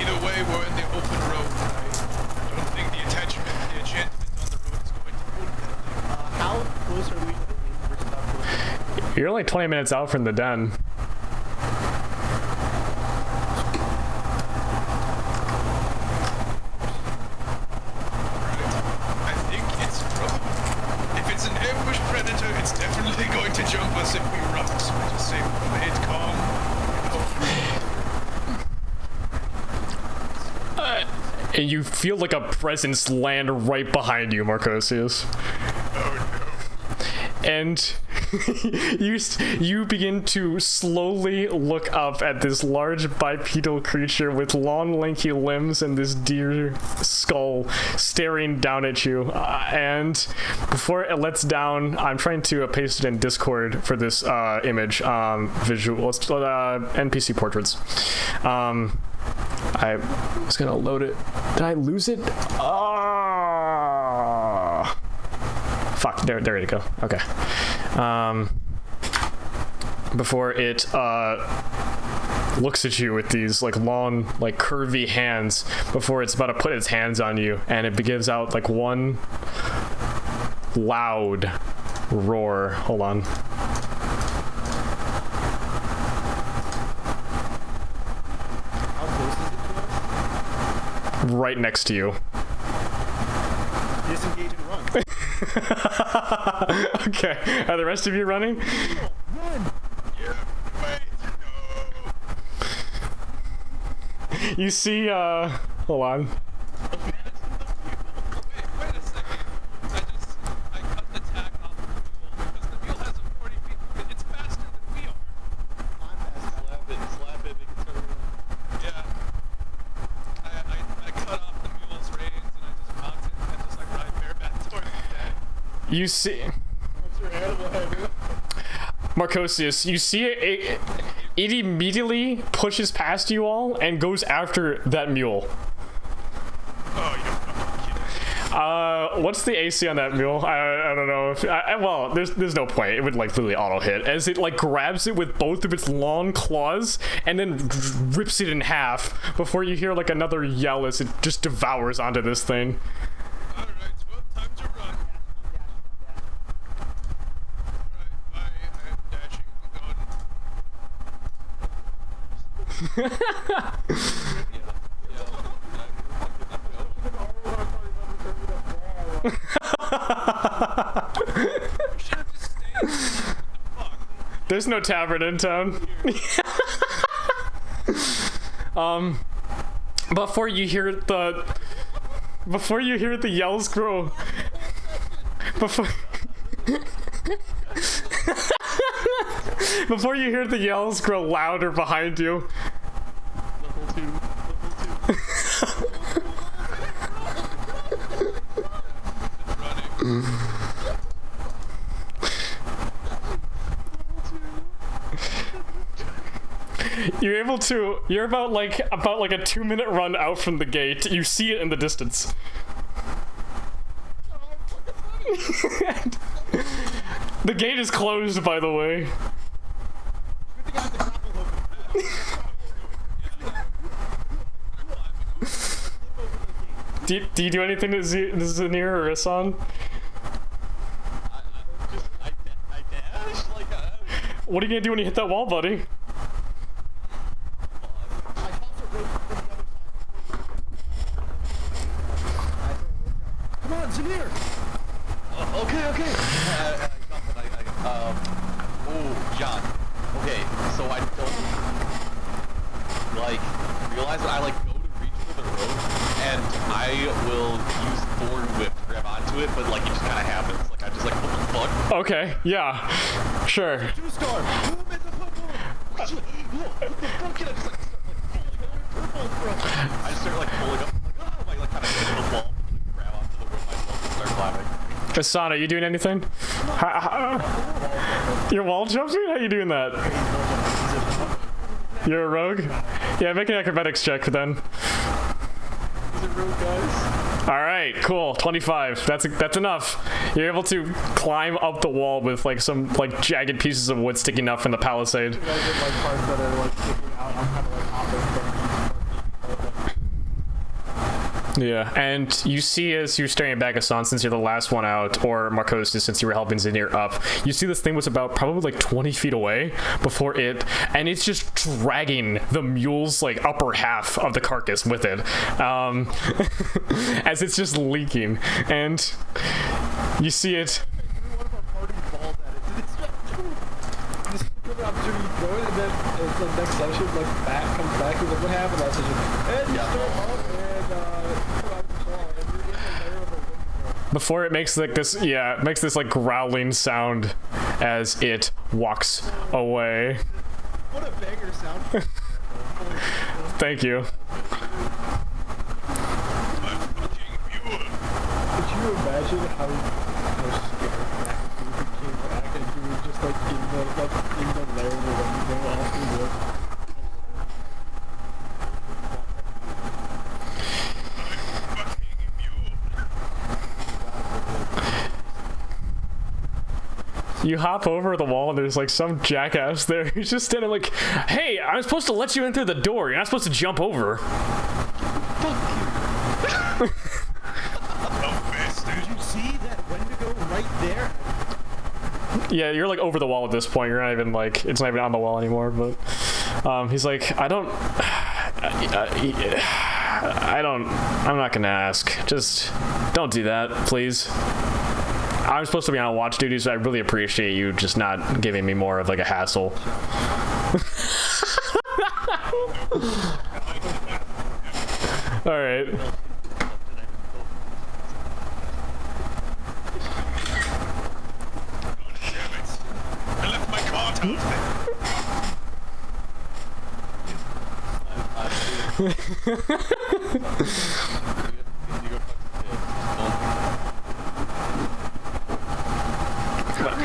Either way, we're in the open road. I don't think the attachment, the enchantment on the road is going to hold that thing. How close are we to the inn versus how close? You're only 20 minutes out from the den. I think it's probably, if it's an ambush predator, it's definitely going to jump us if we run. So I just say, play it calm. And you feel like a presence land right behind you, Marcosius. Oh no. And you begin to slowly look up at this large bipedal creature with long lanky limbs and this deer skull staring down at you, and before it lets down, I'm trying to paste it in Discord for this image visual NPC portraits. I was gonna load it. Did I lose it? Fuck, there you go. Okay. Before it looks at you with these like long, like curvy hands, before it's about to put its hands on you, and it gives out like one loud roar. Hold on. Right next to you. Disengage and run. Okay, are the rest of you running? Run! Yeah, wait, no. You see, hold on. Wait a second. I cut the tack off the mule because the mule has a 40 feet. It's faster than we are. I'm fast. Slap it, make it turn around. Yeah. I cut off the mule's reins and I just mount it and just like ride bareback towards the dead. You see, What's your animal head? Marcosius, you see it immediately pushes past you all and goes after that mule. Oh, you're fucking kidding. What's the AC on that mule? I don't know if well, there's no point. It would like literally auto hit as it like grabs it with both of its long claws and then rips it in half before you hear like another yell as it just devours onto this thing. Alright, well, time to run. There's no tavern in town. Before you hear the yells grow, before you hear the yells grow louder behind you. You're about like a 2-minute run out from the gate. You see it in the distance. The gate is closed, by the way. Do you do anything to Zanir or Isan? I dash like What are you gonna do when you hit that wall, buddy? Come on, Zanir! Okay. Oh, John. Okay, so I don't realize that I go to reach for the rope, and I will use Thorn Whip to grab onto it, but it just kind of happens. I just what the fuck? Okay, yeah, sure. Two-star! Boom in the boom! What the fuck? Can I just purple from? I just start pulling up, kind of hit the wall, grab onto the rope myself and start climbing. Asana, you doing anything? You're wall jumping? How you doing that? You're a rogue? Yeah, make an acrobatics check then. Is it rogue, guys? Alright, cool. 25. That's enough. You're able to climb up the wall with some jagged pieces of wood sticking up from the palisade. You guys get parts that are sticking out. I'm kind of opposite. Yeah, and you see as you're staring back at San, since you're the last one out, or Marcosta, since you were helping Zanir up, you see this thing was about probably 20 feet away before it, and it's just dragging the mule's upper half of the carcass with it, as it's just leaking, and you see it. Opportunity to throw it, and then it's the next session, back comes back, he's what happened last session? And you still up, and pull out the ball, and you're in the layer of a wind. Before it makes it makes this growling sound as it walks away. What a banger sound. Thank you. Could you imagine how scared Mac came back and you were just in the lair of the wind off the wood? You hop over the wall and there's some jackass there who's just standing hey, I'm supposed to let you in through the door. You're not supposed to jump over. Did you see that Wendigo right there? Yeah, you're like over the wall at this point. You're not even like, it's not even on the wall anymore. But he's like, I'm not gonna ask. Just don't do that, please. I'm supposed to be on watch duty, so I really appreciate you just not giving me more of like a hassle. All right. I left my cart out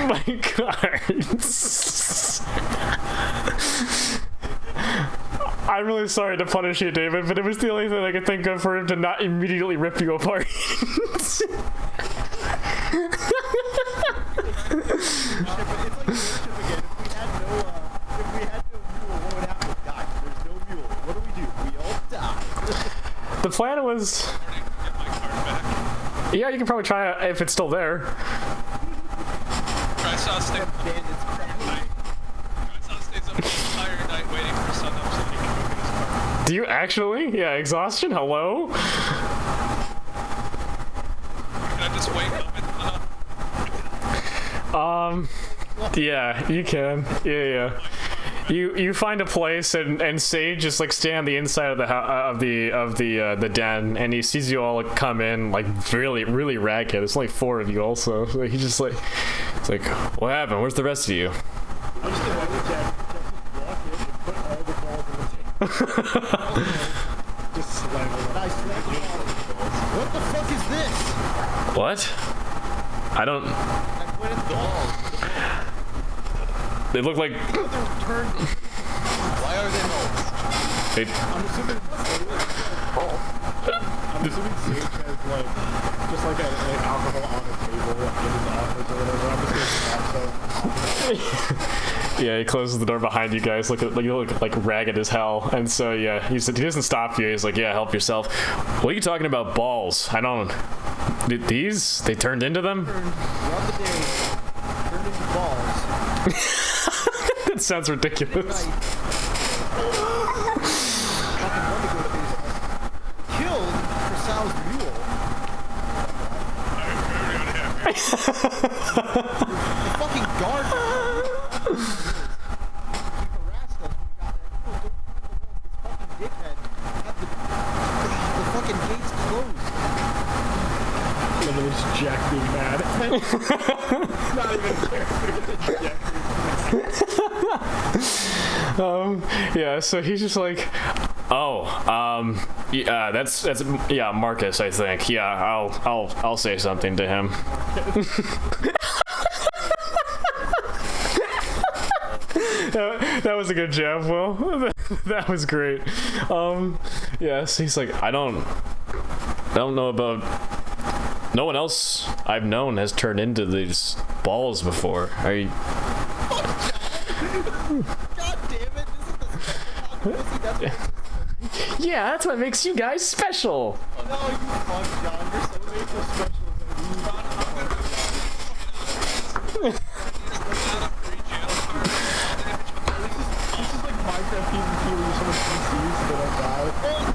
My cards. I'm really sorry to punish you, David, but it was the only thing I could think of for him to not immediately rip you apart. The plan was... Yeah, you can probably try it if it's still there. I saw Stick. I saw Stays up the entire night waiting for sun up so that he can go Do you actually? Yeah, exhaustion? Hello? Can I just wake up and Yeah, you can. Yeah. You find a place and Sage just like stand on the inside of the den, and he sees you all come in like really ragged. There's only 4 of you also. So he just like, it's like, what happened? Where's the rest of you? I'm just gonna walk in and put all the balls in the table. Just slam it. I slam the balls. What the fuck is this? What? I don't. I pointed the balls. They look like. They're turned. Why are they balls? They, I'm assuming Sage has like just like an alcohol on a table in his office or whatever. I'm just gonna yeah, he closes the door behind you guys. You look like ragged as hell. And so yeah, he doesn't stop you. He's like, yeah, help yourself. What are you talking about, balls? I don't. These? They turned into them? Run the day. Turned into balls. That sounds ridiculous. Killed for Sal's mule. I'm very unhappy. The fucking guard. He harassed us when we got there. This fucking dickhead had the fucking gates closed. look at this Jack being mad. Not even fair. Jack being mad. Yeah, so he's just like, yeah, that's yeah, Marcus, I think. Yeah, I'll say something to him. That was a good jab, Will. That was great. Yeah, so he's like, I don't know about. No one else I've known has turned into these balls before. Are you? God damn it! This is the second Yeah, that's what makes you guys special. No, you fuck, John. You're so made so special. This is like Minecraft PvP where you summon PCs so they don't die.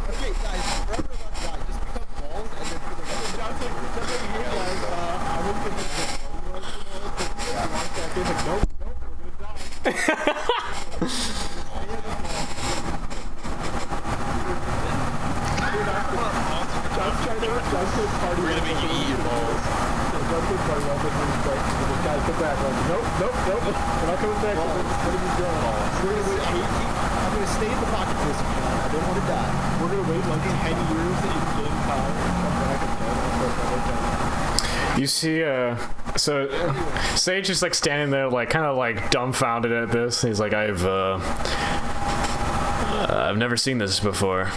Okay, guys, forever not die. Just become balls and then for the rest of John's like, hey guys, I wouldn't get this Minecraft game's like, nope, we're gonna die. John's trying to party. We're gonna make you eat your balls. Guys, come back. Nope. We're not coming back. What are you doing? I'm gonna stay in the pocket for this weekend. I don't want to die. We're gonna wait like 10 years in game time and come back and You see, so Sage is like standing there, like kind of like dumbfounded at this. He's like, I've never seen this before.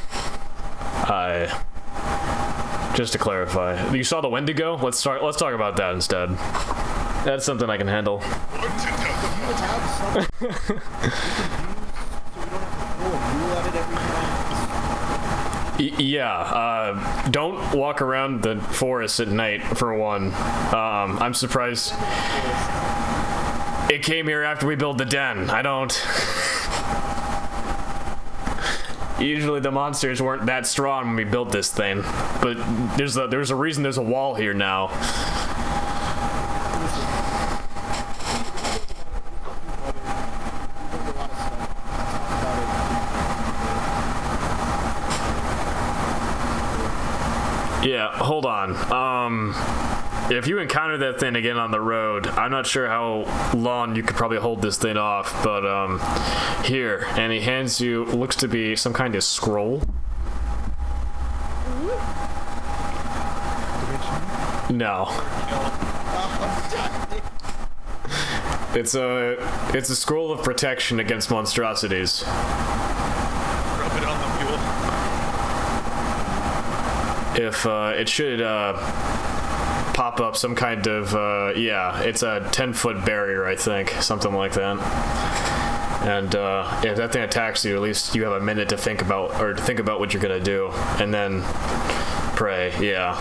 Just to clarify, you saw the Wendigo? Let's talk about that instead. That's something I can handle. Yeah, don't walk around the forest at night, for one. I'm surprised it came here after we built the den. I don't... Usually the monsters weren't that strong when we built this thing, but there's a reason there's a wall here now. Yeah, hold on. If you encounter that thing again on the road, I'm not sure how long you could probably hold this thing off, but here, and he hands you, looks to be some kind of scroll. No. It's a scroll of protection against monstrosities. Rub it on the mule. If it should pop up some kind of yeah, it's a 10-foot barrier, I think, something like that. And if that thing attacks you, at least you have a minute to think about what you're gonna do, and then pray. Yeah,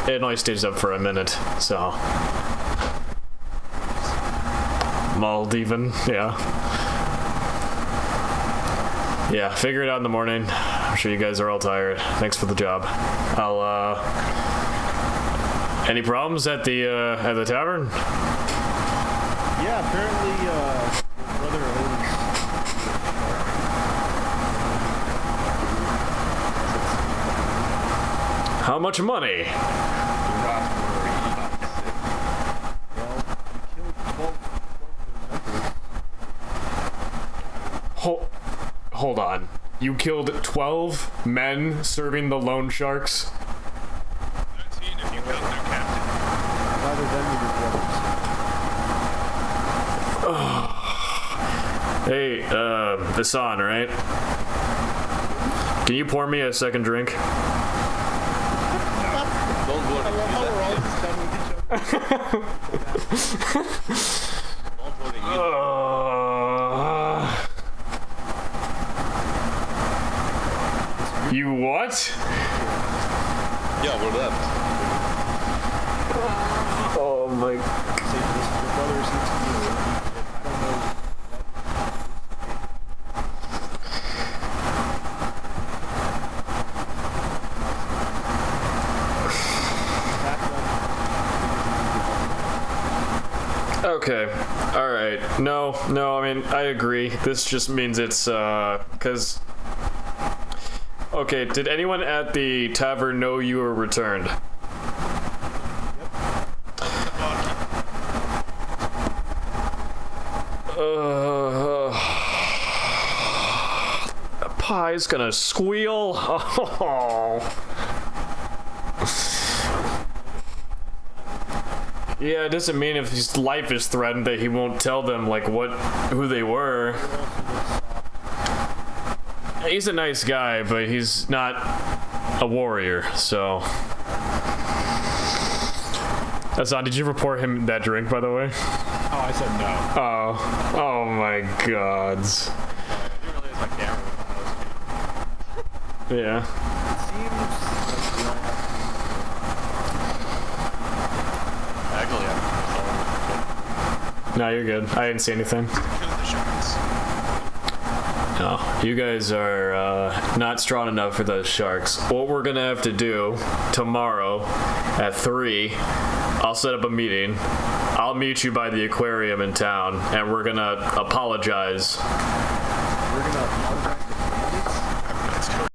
it only stays up for a minute, so. Maldiven, yeah. Yeah, figure it out in the morning. sure you guys are all tired. Thanks for the job. I'll, any problems at the tavern? Yeah, apparently, your brother owns. How much money? Well, you killed 12 Hold on. You killed 12 men serving the loan sharks? 13 if you count their captain. Neither them nor your brothers. Hey, Hassan, right? Can you pour me a second drink? Don't worry. I love how we're all just done with each other. Don't worry. You what? Yeah, we're left. Oh my. Say this, your brother seems to be I don't know Okay. All right. No. I mean, I agree. This just means it's because. Okay. Did anyone at the tavern know you were returned? Pie's gonna squeal. Oh. Yeah, it doesn't mean if his life is threatened that he won't tell them like who they were. He's a nice guy, but he's not a warrior, so. Hassan, did you report him that drink, by the way? Oh, I said no. Oh my gods. I didn't realize my camera was on. Yeah. It seems like we all have Actually, No, you're good. I didn't see anything. Kill the sharks. No, you guys are not strong enough for those sharks. What we're gonna have to do tomorrow at 3, I'll set up a meeting. I'll meet you by the aquarium in town, and we're gonna apologize. we're gonna apologize.